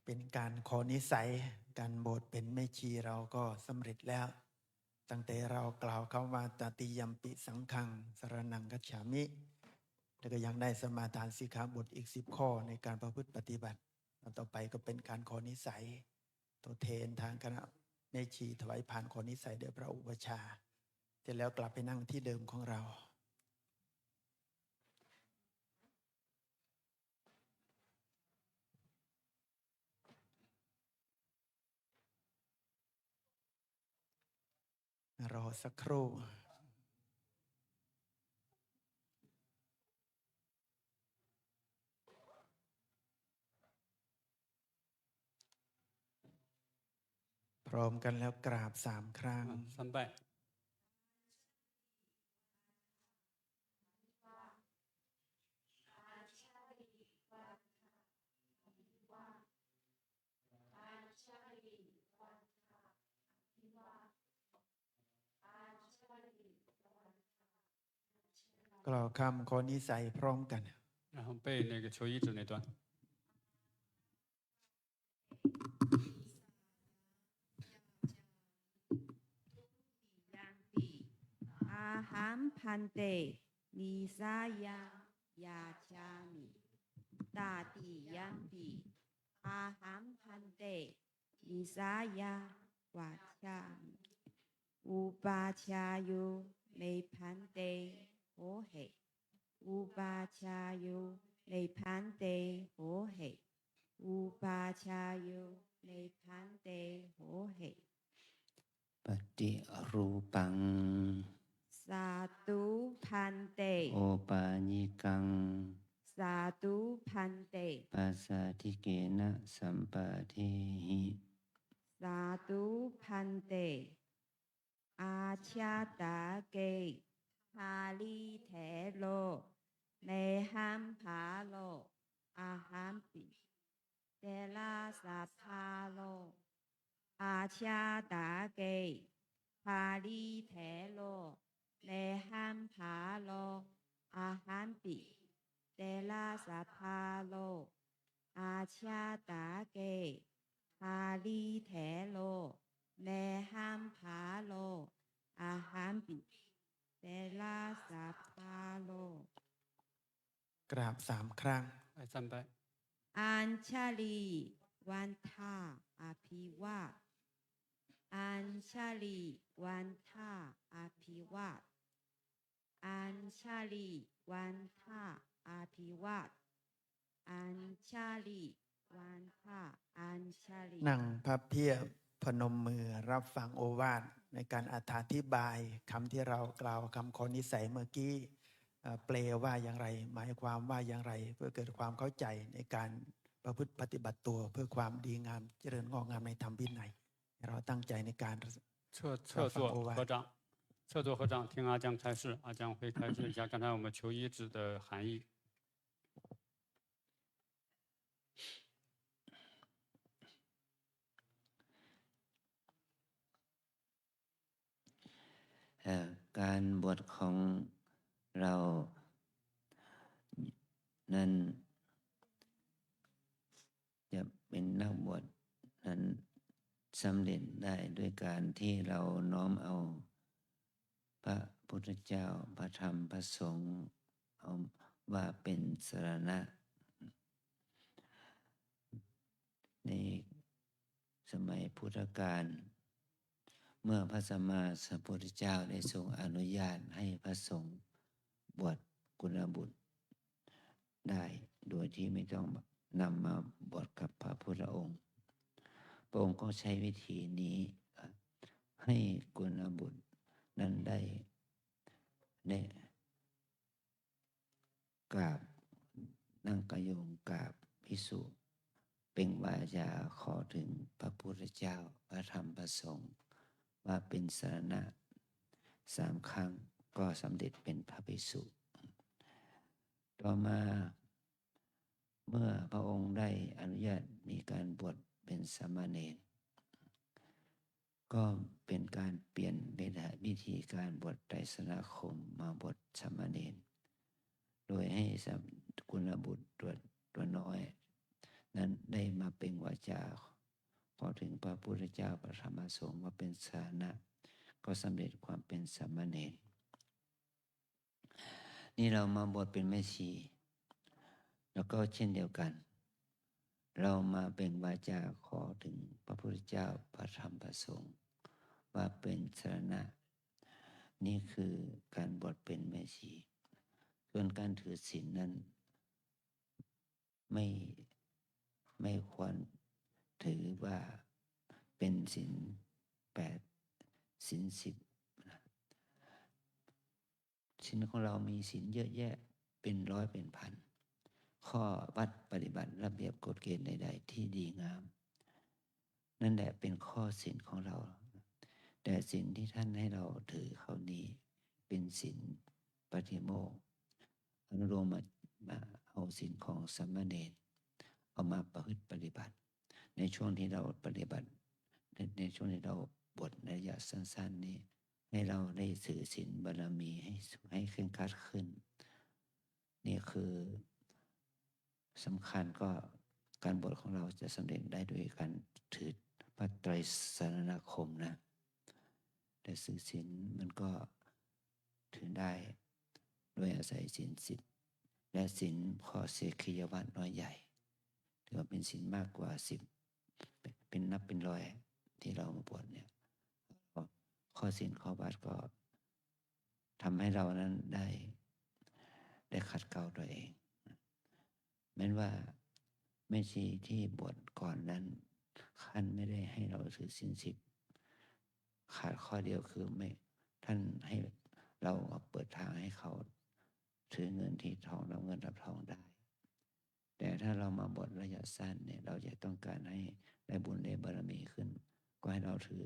F: เป็นการขอนิสัยการบวชเป็นแม่ชีเราก็สำเร็จแล้ว ตั้งแต่เรากล่าวคำว่าตติยัมปิสังฆังสรณังคัจฉามิแล้วก็ยังได้สมาทานสิกขาบทอีก10 ข้อในการประพฤติปฏิบัติต่อไปก็เป็นการขอนิสัยตัวแทนทางคณะแม่ชีถวายผ่านขอนิสัยแด่พระอุปชฌาย์เสร็จแล้วกลับไปนั่งที่เดิมของเรารอสักครู่พร้อมกันแล้วกราบ3 ครั้ง
C: 3拜。
F: กล่าวคำขอนิสัยพร้อมกัน
C: 然后背那个求医指那段。
H: อาหัมพันเตนิสายายาชามิตาติยัมปิอาหัมพันเตนิสายาวาชามิอุปาชายุเมพันเตโหเหอุปาชายุเมพันเตโหเหอุปาชายุเมพันเตโหเห
D: ปฏิรูปัง
H: สาธุพันเต
D: โอปาญิกัง
H: สาธุพันเต
D: ปัสสาธิเกนะสัมปะเทหิ
H: สาธุพันเตอาชาตาเกฮาลีเทโลเมหัมภาโลอาหัมปิเตลาสัพพาโลอาชาตาเกฮาลีเทโลเมหัมภาโลอาหัมปิเตลาสัพพาโลอาชาตาเกฮาลีเทโลเมหัมภาโลอาหัมปิเตลาสัพพาโล
F: กราบ3 ครั้ง
C: 3拜。
H: อัญชลีวันทาอภิวาทอัญชลีวันทาอภิวาทอัญชลีวันทาอภิวาทอัญชลีวันทาอัญชลี
F: นั่งพับเพียบพนมมือรับฟังโอวาทในการอธิบายคำที่เรากล่าวคำขอนิสัยเมื่อกี้แปลว่าอย่างไรหมายความว่าอย่างไรเพื่อเกิดความเข้าใจในการประพฤติปฏิบัติตัวเพื่อความดีงามเจริญงอกงามในธรรมวินัยเราตั้งใจในการ
C: 侧坐合掌，侧坐合掌，听阿江开示。阿江会开示一下刚才我们求医指的含义。
D: การบวชของเรานั้นจะเป็นนักบวชนั้นสำเร็จได้ด้วยการที่เราน้อมเอาพระพุทธเจ้าพระธรรมพระสงฆ์เอาว่าเป็นสรณะในสมัยพุทธกาลเมื่อพระสัมมาสัมพุทธเจ้าได้ทรงอนุญาตให้พระสงฆ์บวชกุณบุตรได้โดยที่ไม่ต้องนำมาบวชกับพระพุทธองค์พระองค์ก็ใช้วิธีนี้ให้กุณบุตรนั้นได้กราบนั่งกโยงกราบภิกษุเป็นวาจาขอถึงพระพุทธเจ้าพระธรรมพระสงฆ์ว่าเป็นสรณะ3 ครั้งก็สำเร็จเป็นพระภิกษุต่อมาเมื่อพระองค์ได้อนุญาตมีการบวชเป็นสามเณรก็เป็นการเปลี่ยนวิธีการบวชไตรสรณคมมาบวชสามเณรโดยให้กุณบุตรตัวน้อยนั้นได้มา เปล่งวาจาขอถึงพระพุทธเจ้าพระธรรมสงฆ์ว่าเป็นสานะก็สำเร็จความเป็นสามเณรนี่เรามาบวชเป็นแม่ชีแล้วก็เช่นเดียวกันเรามาเปล่งวาจาขอถึงพระพุทธเจ้าพระธรรมพระสงฆ์ว่าเป็นสรณะนี่คือการบวชเป็นแม่ชีส่วนการถือศีลนั้นไม่ควรถือว่าเป็นศีล8ศีล10ศีลของเรามีศีลเยอะแยะเป็นร้อยเป็นพันข้อวัดปฏิบัติระเบียบกฎเกณฑ์ใดๆที่ดีงามนั่นแหละเป็นข้อศีลของเราแต่ศีลที่ท่านให้เราถือเขานี้เป็นศีลปฏิโมกข์อนุโลมมาเอาศีลของสามเณรเอามาประพฤติปฏิบัติในช่วงที่เราปฏิบัติในช่วงที่เราบวชในระยะสั้นๆนี้ให้เราได้สื่อศีลบารมีให้เคร่งครัดขึ้นนี่คือสำคัญก็การบวชของเราจะสำเร็จได้โดยการถือพระไตรสรณคมนะแต่สื่อศีลมันก็ถือได้โดยอาศัยศีล10และศีลข้อเสขียวัตรน้อยใหญ่ถือว่าเป็นศีลมากกว่า10เป็นนับเป็นร้อยที่เรามาบวชเนี่ยข้อศีลข้อวัดก็ทำให้เรานั้นได้ขัดเกลาตัวเองแม้ว่าแม่ชีที่บวชก่อนนั้นท่านไม่ได้ให้เราถือศีล10ขาดข้อเดียวคือไม่ท่านให้เราเปิดทางให้เขาถือเงินที่ทองรับเงินรับทองได้แต่ถ้าเรามาบวชระยะสั้นเนี่ยเราจะต้องการให้ได้บุญได้บารมีขึ้นก็ให้เราถือ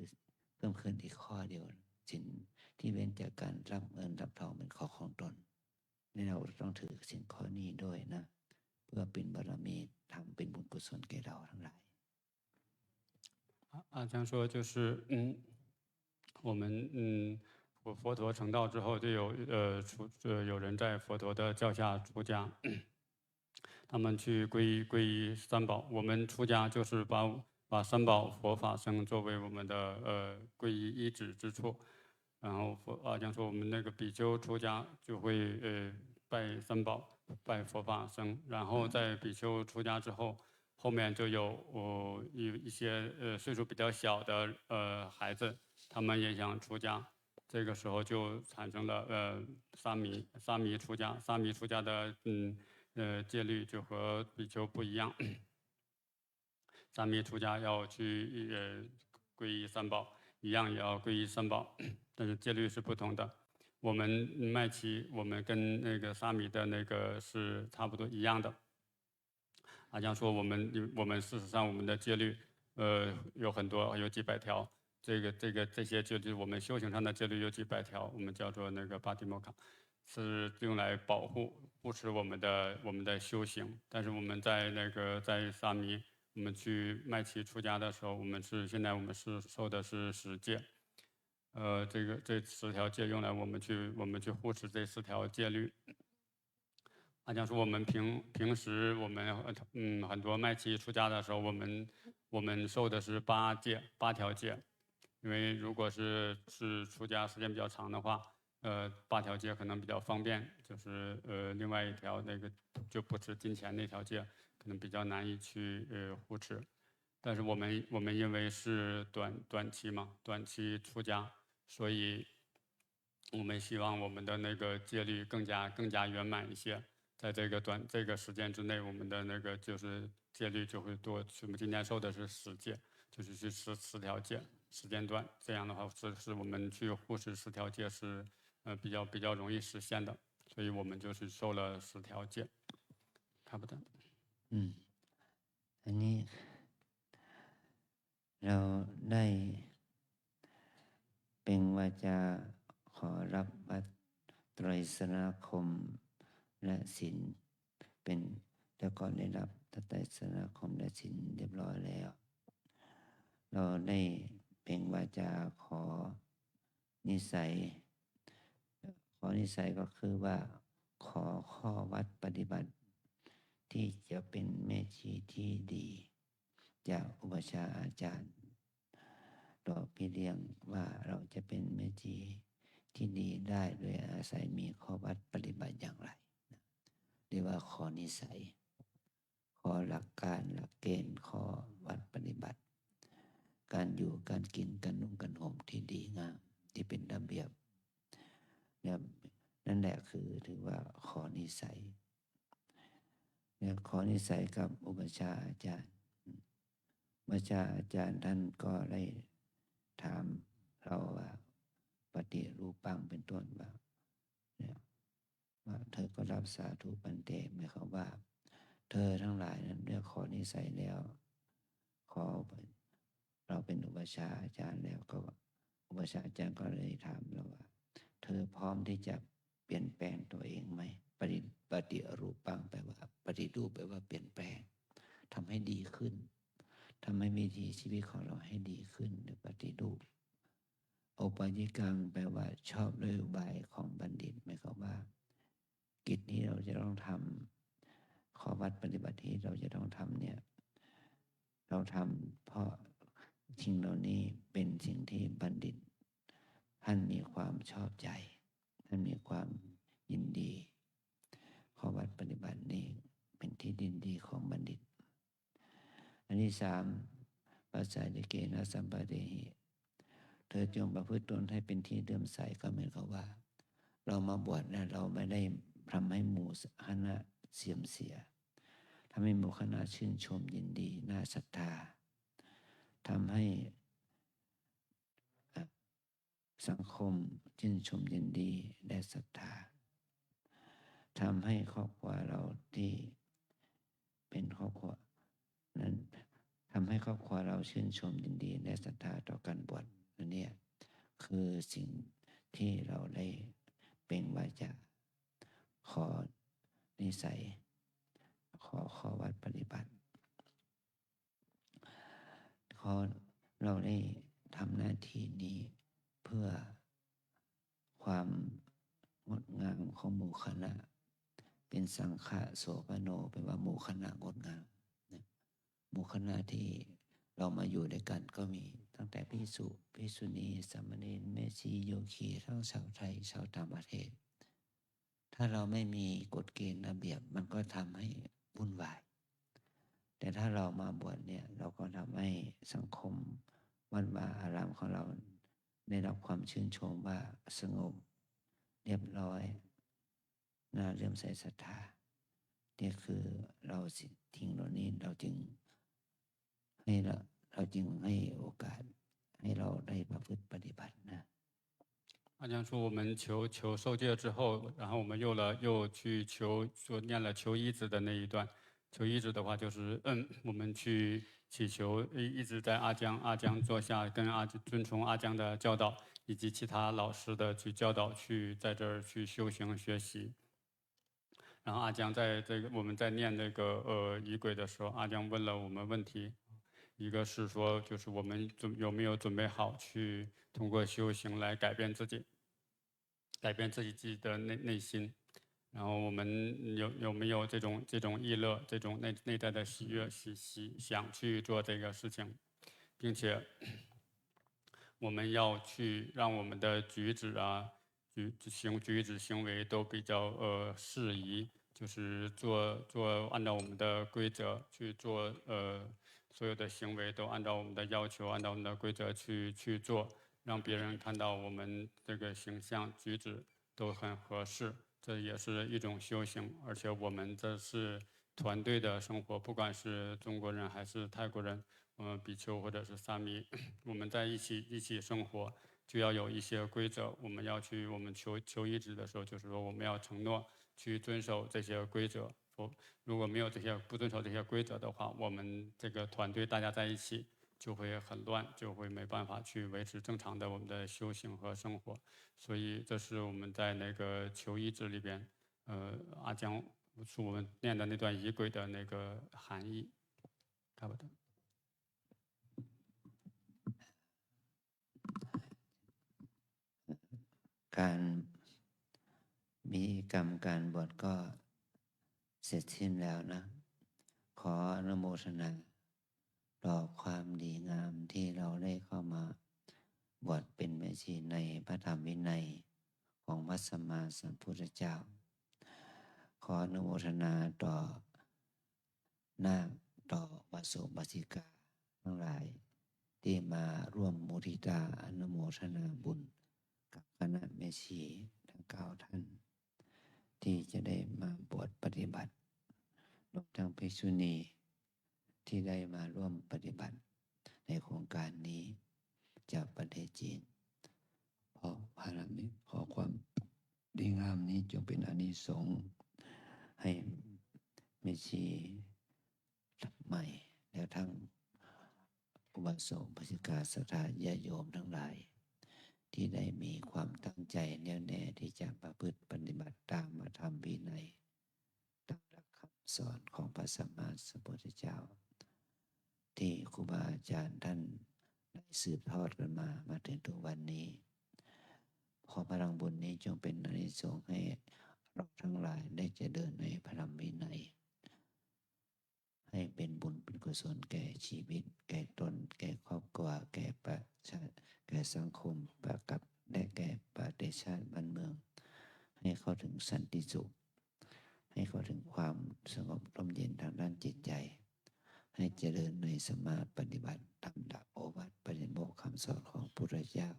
D: เพิ่มขึ้นอีกข้อเดียวศีลที่เว้นจากการรับเงินรับทองเป็นข้อของตนนี่เราต้องถือศีลข้อนี้ด้วยนะเพื่อเป็นบารมีทำเป็นบุญกุศลแก่เราทั้งหลาย
C: 阿江说就是我们佛陀成道之后就有人在佛陀的教下出家，他们去皈依三宝。我们出家就是把三宝佛法僧作为我们的皈依依止之处。然后阿江说我们那个比丘出家就会拜三宝拜佛法僧，然后在比丘出家之后，后面就有一些岁数比较小的孩子，他们也想出家，这个时候就产生了沙弥出家。沙弥出家的戒律就和比丘不一样，沙弥出家要去皈依三宝，一样也要皈依三宝，但是戒律是不同的。我们麦琪，我们跟那个沙弥的那个是差不多一样的。阿江说我们事实上我们的戒律有很多，有几百条。这些戒律，我们修行上的戒律有几百条，我们叫做那个巴提摩卡，是用来保护护持我们的修行。但是我们在沙弥，我们去麦琪出家的时候，现在我们是受的是10戒。这10条戒用来我们去护持这10条戒律。阿江说我们平时我们很多麦琪出家的时候，我们受的是8条戒，因为如果是出家时间比较长的话，8条戒可能比较方便，就是另外一条那个就不吃金钱那条戒可能比较难以去护持。但是我们因为是短期嘛，短期出家，所以我们希望我们的那个戒律更加圆满一些。在这个时间之内，我们的那个就是戒律就会多。我们今天受的是10戒，就是去吃10条戒，时间段。这样的话是我们去护持10条戒是比较容易实现的，所以我们就是受了10条戒。差不多。
D: อันนี้เราได้เป็นวาจาขอรับวัดไตรสรณคมและศีลเป็นแล้วก็ได้รับไตรสรณคมและศีลเรียบร้อยแล้วเราได้เป็นวาจาขอนิสัยก็คือว่าขอข้อวัดปฏิบัติที่จะเป็นแม่ชีที่ดี จากอุปชฌาย์อาจารย์ต่อพี่เลี้ยงว่าเราจะเป็นแม่ชีที่ดีได้โดยอาศัยมีข้อวัดปฏิบัติอย่างไรเรียกว่าข้อนิสัยข้อหลักการหลักเกณฑ์ข้อวัดปฏิบัติ การอยู่การกินการนุ่งการห่มที่ดีงามที่เป็นระเบียบเนี่ยนั่นแหละคือถือว่าข้อนิสัยเนี่ยข้อนิสัยกับอุปชฌาย์อาจารย์อุปชฌาย์อาจารย์ท่านก็ได้ถามเราว่าปฏิรูปังเป็นต้นว่าเนี่ยว่าเธอก็รับสาธุปันเตหมายความว่าเธอทั้งหลายนั้นด้วยข้อนิสัยแล้วขอเราเป็นอุปชฌาย์อาจารย์แล้วก็อุปชฌาย์อาจารย์ก็เลยถามเราว่าเธอพร้อมที่จะเปลี่ยนแปลงตัวเองไหมปฏิรูปังแปลว่าปฏิรูปแปลว่าเปลี่ยนแปลงทำให้ดีขึ้นทำให้วิถีชีวิตของเราให้ดีขึ้นหรือปฏิรูปโอปายิกังแปลว่าชอบด้วยอุบายของบัณฑิตหมายความว่ากิจที่เราจะต้องทำข้อวัดปฏิบัติที่เราจะต้องทำเนี่ยเราทำเพราะสิ่งเหล่านี้เป็นสิ่งที่บัณฑิตท่านมีความชอบใจท่านมีความยินดีข้อวัดปฏิบัตินี้เป็นที่ยินดีของบัณฑิตอันที่สามปัสสายเกนะสัมปะเดหิเธอจงประพฤติตนให้เป็นที่เลื่อมใสก็เหมือนกับว่าเรามาบวชนะเราไม่ได้ทำให้หมู่คณะเสื่อมเสียทำให้หมู่คณะชื่นชมยินดีน่าศรัทธาทำให้สังคมชื่นชมยินดีและศรัทธาทำให้ครอบครัวเราที่เป็นครอบครัวนั้นทำให้ครอบครัวเราชื่นชมยินดีและศรัทธาต่อการบวชนั่นเนี่ยคือสิ่งที่เราได้เป็นวาจาขอนิสัยขอวัดปฏิบัติขอเราได้ทำหน้าที่นี้เพื่อความงดงามของหมู่คณะเป็นสังฆะโสปโนแปลว่าหมู่คณะงดงามหมู่คณะที่เรามาอยู่ด้วยกันก็มีตั้งแต่ภิกษุภิกษุณีสามเณรแม่ชีโยคีทั้งชาวไทยชาวต่างประเทศถ้าเราไม่มีกฎเกณฑ์ระเบียบมันก็ทำให้วุ่นวายแต่ถ้าเรามาบวชเนี่ยเราก็ทำให้สังคมวัดวาอารามของเราได้รับความชื่นชมว่าสงบเรียบร้อยน่าเลื่อมใสศรัทธานี่คือเราทิ้งเหล่านี้เราจึงให้โอกาสให้เราได้ประพฤติปฏิบัตินะ
C: 阿江说：“我们求受戒之后，然后我们又去念了求医子的那一段。求医子的话，就是我们去祈求一直在阿江坐下，跟遵从阿江的教导，以及其他老师的去教导，去在这儿去修行学习。然后阿江在我们在念那个仪轨的时候，阿江问了我们问题，一个是说就是我们有没有准备好去通过修行来改变自己的内心，然后我们有没有这种意乐，这种内在的喜悦想去做这个事情，并且我们要去让我们的举止行为都比较适宜，就是按照我们的规则去做，所有的行为都按照我们的要求，按照我们的规则去做，让别人看到我们这个形象举止都很合适，这也是一种修行。而且我们这是团队的生活，不管是中国人还是泰国人，比丘或者是萨弥，我们在一起生活，就要有一些规则。我们求医子的时候，就是说我们要承诺去遵守这些规则。如果没有不遵守这些规则的话，我们这个团队大家在一起就会很乱，就会没办法去维持正常的我们的修行和生活。所以这是我们在那个求医子里边，阿江是我们念的那段仪轨的那个含义。看不到。
D: การมีกรรมการบวชก็เสร็จสิ้นแล้วนะขออนุโมทนา ต่อความดีงามที่เราได้เข้ามาบวชเป็นแม่ชีในพระธรรมวินัยของพระสัมมาสัมพุทธเจ้า ขออนุโมทนาต่อนาคต่อวาสุวาสิกาทั้งหลายที่มาร่วมมุทิตาอนุโมทนาบุญกับคณะแม่ชีทั้ง9 ท่าน ที่จะได้มาบวชปฏิบัติรวมทั้งภิกษุณีที่ได้มาร่วมปฏิบัติในโครงการนี้จากประเทศจีนขอพารามิขอความดีงามนี้จงเป็นอานิสงส์ให้แม่ชีใหม่แล้วทั้งอุบาสกอุบาสิกาศรัทธาญาติโยมทั้งหลายที่ได้มีความตั้งใจแน่วแน่ที่จะประพฤติปฏิบัติตามธรรมวินัยตามหลักคำสอนของพระสัมมาสัมพุทธเจ้าที่ครูบาอาจารย์ท่านได้สืบทอดกันมาถึงทุกวันนี้ขอพลังบุญนี้จงเป็นอานิสงส์ให้เราทั้งหลายได้จะเดินในพระธรรมวินัยให้เป็นบุญเป็นกุศลแก่ชีวิตแก่ตนแก่ครอบครัวแก่ประชาแก่สังคมประกับและแก่ประเทศชาติบ้านเมืองให้เข้าถึงสันติสุขให้เข้าถึงความสงบร่มเย็นทางด้านจิตใจให้เจริญในสมาปฏิบัติตามหลักโอวาทปฏิโมกข์คำสอนของพระพุทธเจ้า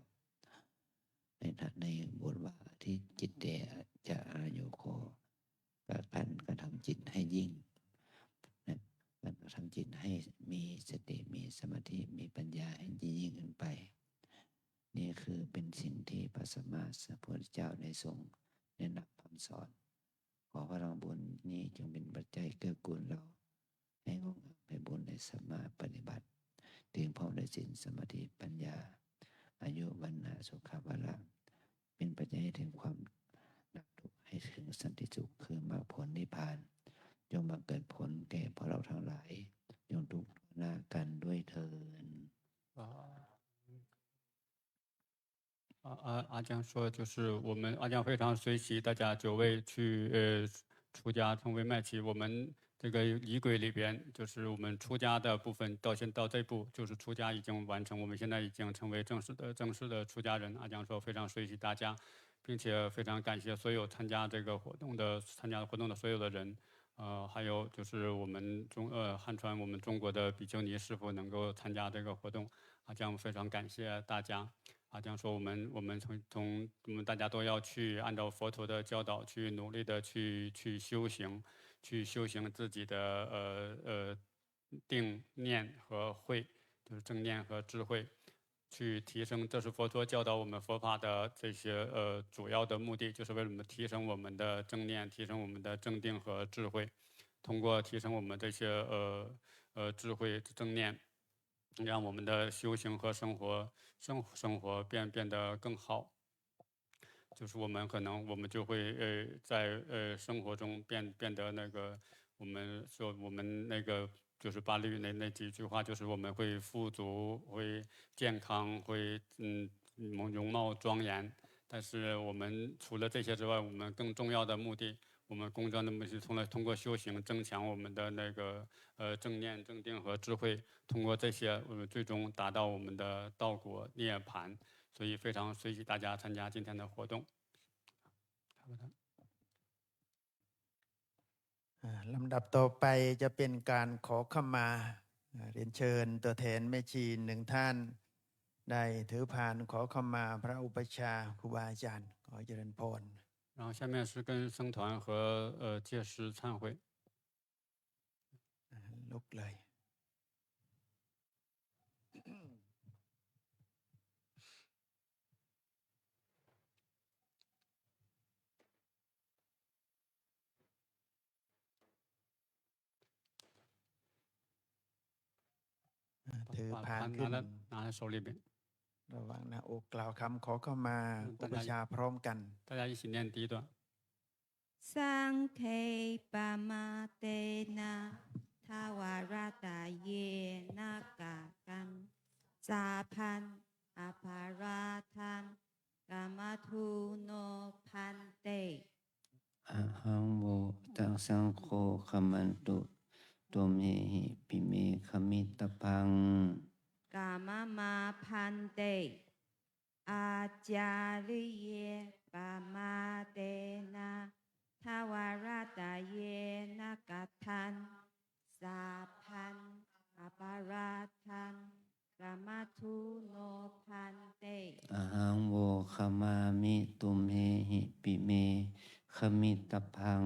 D: ในบทว่าที่จิตเตจะอายุโกการกระทำจิตให้ยิ่งการกระทำจิตให้มีสติมีสมาธิมีปัญญาให้ยิ่งขึ้นไปนี่คือเป็นสิ่งที่พระสัมมาสัมพุทธเจ้าได้ทรงแนะนำคำสอนขอพลังบุญนี้จงเป็นปัจจัยเกื้อกูลเราให้งอกงามไปบุญในสมาปฏิบัติถึงพร้อมด้วยศีลสมาธิปัญญาอายุวันนะสุขภาละเป็นปัจจัยให้ถึงความดับทุกข์ให้ถึงสันติสุขคือมรรคผลนิพพานจงบังเกิดผลแก่พวกเราทั้งหลายจงทุกข์หน้ากันด้วยเถิด
C: 阿江说，就是我们阿江非常随喜大家9位去出家成为麦琪。我们这个仪轨里边，就是我们出家的部分，到这步就是出家已经完成，我们现在已经成为正式的出家人。阿江说非常随喜大家，并且非常感谢所有参加活动的所有的人。还有就是我们汉传我们中国的比丘尼师傅能够参加这个活动，阿江非常感谢大家。阿江说我们大家都要去按照佛陀的教导去努力的去修行，去修行自己的定念和慧，就是正念和智慧，去提升。这是佛陀教导我们佛法的这些主要的目的，就是为了我们提升我们的正念，提升我们的正定和智慧。通过提升我们这些智慧正念，让我们的修行和生活变得更好。就是我们就会在生活中变得那个，我们那个就是巴利语那几句话，就是我们会富足，会健康，会容貌庄严。但是我们除了这些之外，我们更重要的目的，我们公正的目的是通过修行增强我们的那个正念、正定和智慧，通过这些我们最终达到我们的道果涅槃。所以非常随喜大家参加今天的活动。
F: ลำดับต่อไปจะเป็นการขอขมาเรียนเชิญตัวแทนแม่ชี1 ท่านได้ถือพานขอขมาพระอุปัชฌาย์ครูบาอาจารย์ขอเจริญพร。
C: 然后下面是跟僧团和戒师忏悔。
F: ลุกเลยถือพานขึ้น
C: 拿在手里边，
F: ระหว่างหน้าอกกล่าวคำขอเข้ามาอุปชาพร้อมกัน
C: 大家一起念第一段。
H: สังเคปะมาเตนะทวารตาเยนะกากันสาพันอภาราทันกามาทูโนพันเต
D: อะหังโวตังสังโฆขมันตุตุเมหิปิเมขมิตตัง
H: นเตอาจาริเยปามาเตนะทวารตาเยนะกัตถันสาพันอปาราทังกามาทุโนพันเต
D: อะหังโวขมามิตุมเฮหิปิเมขมิตพัง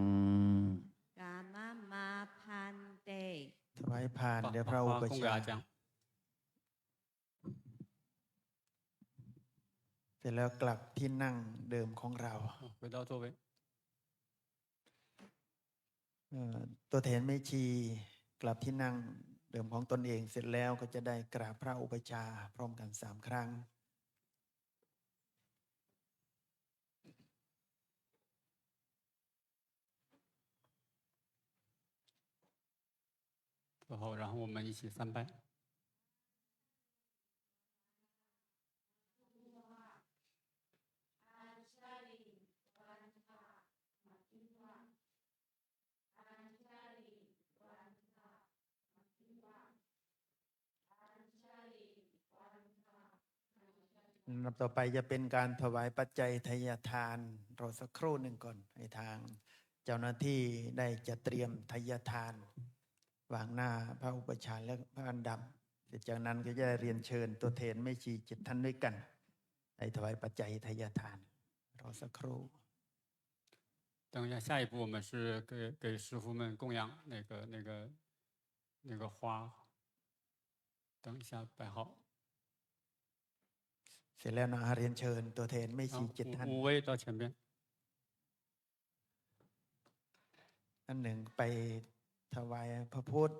H: กามามาพันเต
F: ถวายพาน
C: 把
F: เดี๋ยวพระ
C: 把
F: อุ
C: 花
F: ป
C: 供给
F: ชา
C: 阿江。
F: เสร็จแล้วกลับที่นั่งเดิมของเรา
C: 回到座位。
F: ตัวแทนแม่ชีกลับที่นั่งเดิมของตนเองเสร็จแล้วก็จะได้กราบพระอุปชฌาย์พร้อมกัน3 ครั้ง
C: 之后，然后我们一起3拜。
F: ลำดับต่อไปจะเป็นการถวายปัจจัยทายทานรอสักครู่หนึ่งก่อนให้ทางเจ้าหน้าที่ได้จะเตรียมทายทานวางหน้าพระอุปชฌาย์และพระอันดำเสร็จจากนั้นก็จะได้เรียนเชิญตัวแทนแม่ชี7 ท่านด้วยกันให้ถวายปัจจัยทายทานรอสักครู่
C: 等一下，下一步我们是给师傅们供养那个花。等一下摆好。
F: เสร็จแล้วนะเรียนเชิญตัวแทนแม่ชี7 ท่าน
C: 5位到前边。
F: อันหนึ่งไปถวายพระพุทธ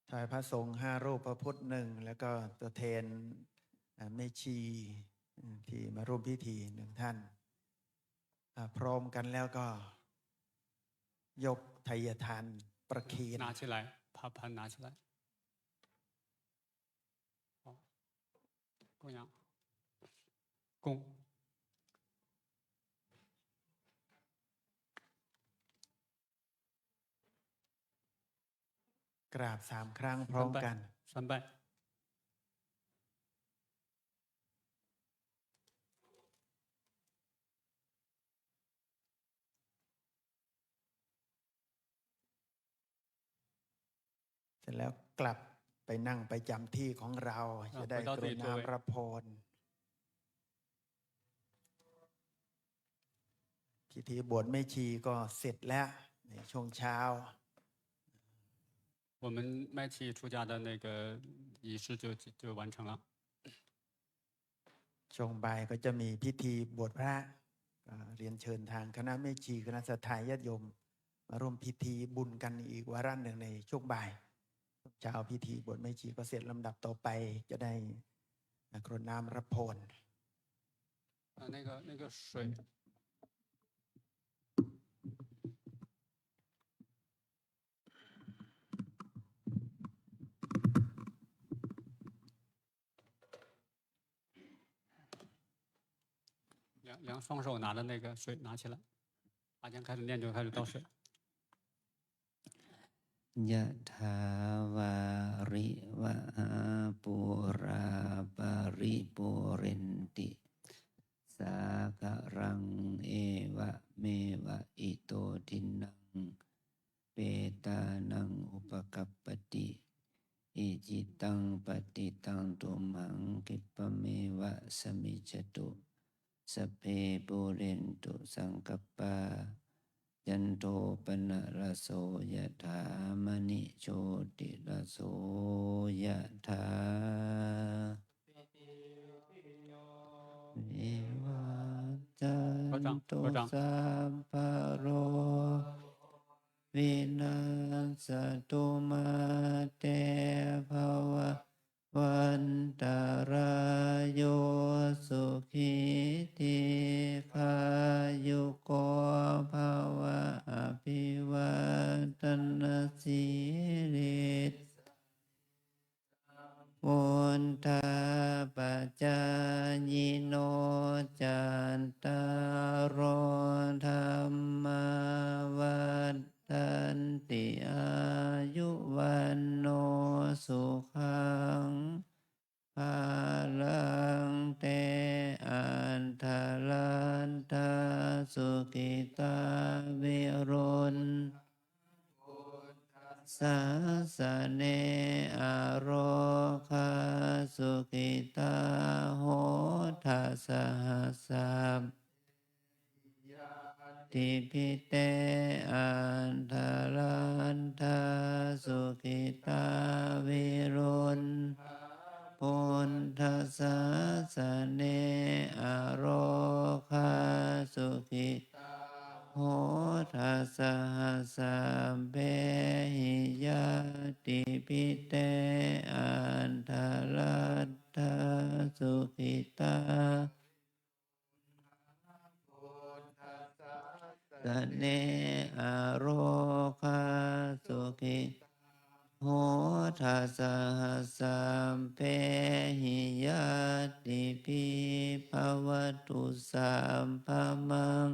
F: ถวายพระสงฆ์5 รูปพระพุทธ1แล้วก็ตัวแทนแม่ชีที่มาร่วมพิธี1 ท่านพร้อมกันแล้วก็ยกไทยทานประเคน
C: 拿起来，把盘拿起来。好，供养，供。
F: กราบ3 ครั้งพร้อมกัน
C: 3拜。
F: เสร็จแล้วกลับไปนั่งไปจำที่ของเราจะได้กรวดน้ำรับพรพิธีบวชแม่ชีก็เสร็จแล้วในช่วงเช้า
C: 我们麦琪出家的那个仪式就完成了。
F: ช่วงบ่ายก็จะมีพิธีบวชพระเรียนเชิญทางคณะแม่ชีคณะศรัทธาญาติโยมมาร่วมพิธีบุญกันอีกวาระหนึ่งในช่วงบ่ายเช้าพิธีบวชแม่ชีก็เสร็จลำดับต่อไปจะได้กรวดน้ำรับพร
C: 那个水。 双手拿着那个水拿起来，阿江开始念就开始倒水。
D: ยะถาวาริวะหาปุราปาริปุเรนติสาครังเอวะเมวะอิโตทินังเปตานังอุปกัปปติอิจิตังปฏิตังตุมังคิปะเมวะสมิจจตุสัพเพปุเรนตุสังกัปปายันโตปนะระโสยะถามณิโชติระโสยะถาเอวะจันโตสัพพะโรวินาศตุมาเตภวะวันตารายโยสุขิติพายุโกภวะอภิวัตนาสิริวุนทาปัจจายโนจันตารโรธร กิตาวิรุณสาสเนอโรคาสุขิตาโหทัสหัสสะติพิเตอันทรันทาสุขิตาวิรุณพุนทัสสะสเนอโรคาสุขิโหทัสสะหัสสะเปหิยาติพิเตอันทรัตถาสุขิตาสเนอโรคาสุขิโหทัสสะหัสสะเปหิยาติปิภวตุสัมภมัง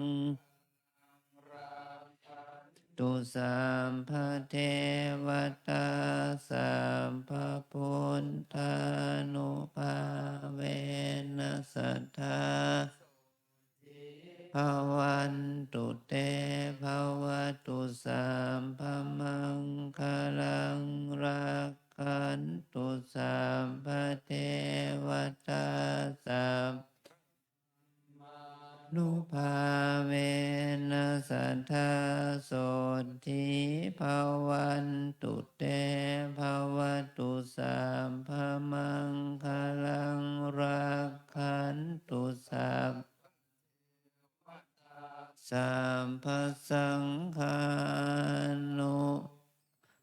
D: ตุสัมภเทวตาสัมภพุทธานุภาเวนัสสัทธาภวันตุเตภวตุสัมภมังคลังรักขันตุสัมภเทวตาสัมนุภาเวนัสสัทธาโสทิภวันตุเตภวตุสัมภมังคลังรักขันตุสัมภสังฆานุ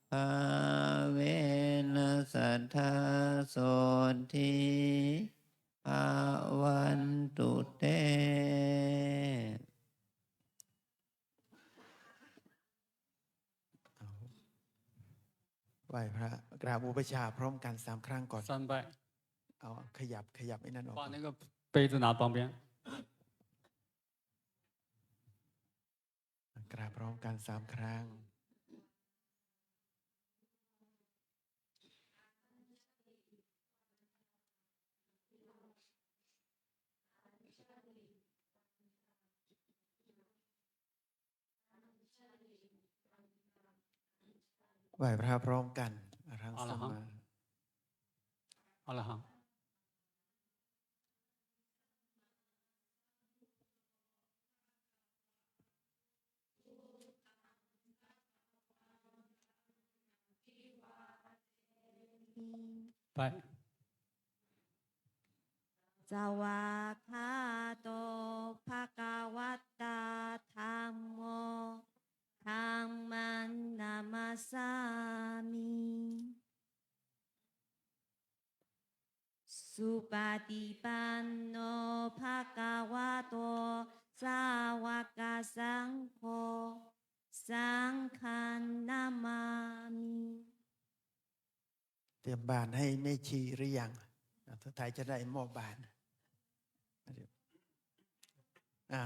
D: ภาเวนัสสัทธาโสทิภวันตุเต
F: ไหว้พระกราบอุปชฌาย์พร้อมกัน3 ครั้งก่อน
C: 三拜，
F: เอาขยับไอ้นั่นออก
C: 把那个杯子拿旁边。
F: กราบพร้อมกัน3 ครั้งไหว้พระพร้อมกันอรหังสัมมา
C: 好了哈，拜。
H: สวากขาโตภะคะวะตาธัมโมธัมมังนามัสสามิสุปฏิปันโนภะคะวะโตสาวกสังโฆสังฆังนามามิ
F: เตรียมบานให้แม่ชีหรือยังทุกทายจะได้มอบบาน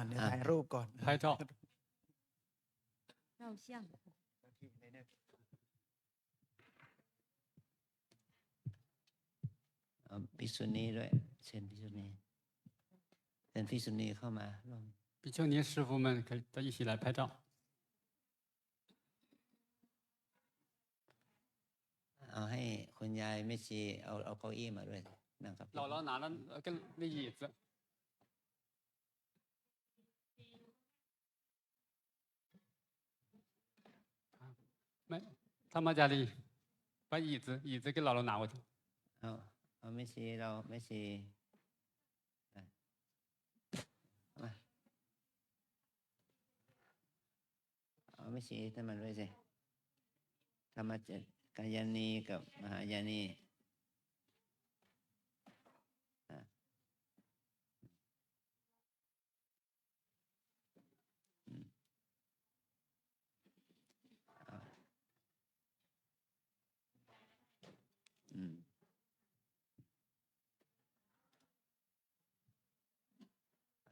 F: เดี๋ยวถ่ายรูปก่อน
C: 拍照，
H: 照相
D: เอาภิกษุณีด้วยเชิญภิกษุณีเชิญภิกษุณีเข้ามาร่วม
C: 比丘尼师傅们可以一起来拍照。
D: เอาให้คุณยายแม่ชีเอาเก้าอี้มาด้วยนั่งครับ
C: 姥姥拿了跟那椅子，没，他们家里把椅子给姥姥拿过去。
D: เอาแม่ชีเราแม่ชีมาเอาแม่ชีท่านมาด้วยสิธรรมจักรกายานีกับมหายานี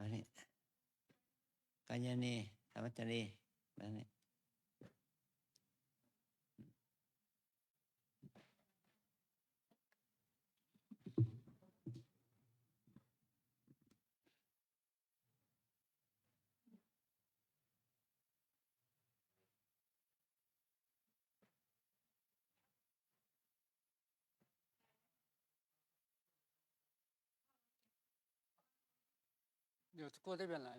D: อันนี้กายานีธรรมจารีแบบนี้
C: 有过这边来，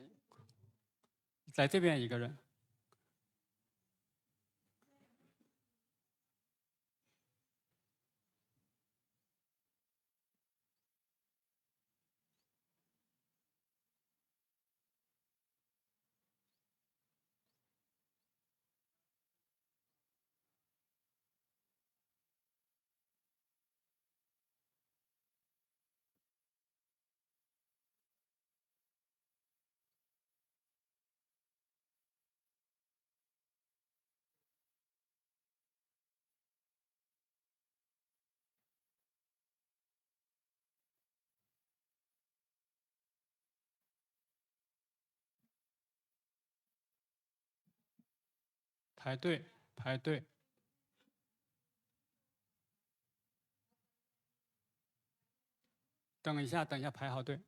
C: 在这边一个人。排队，排队。等一下，等一下，排好队。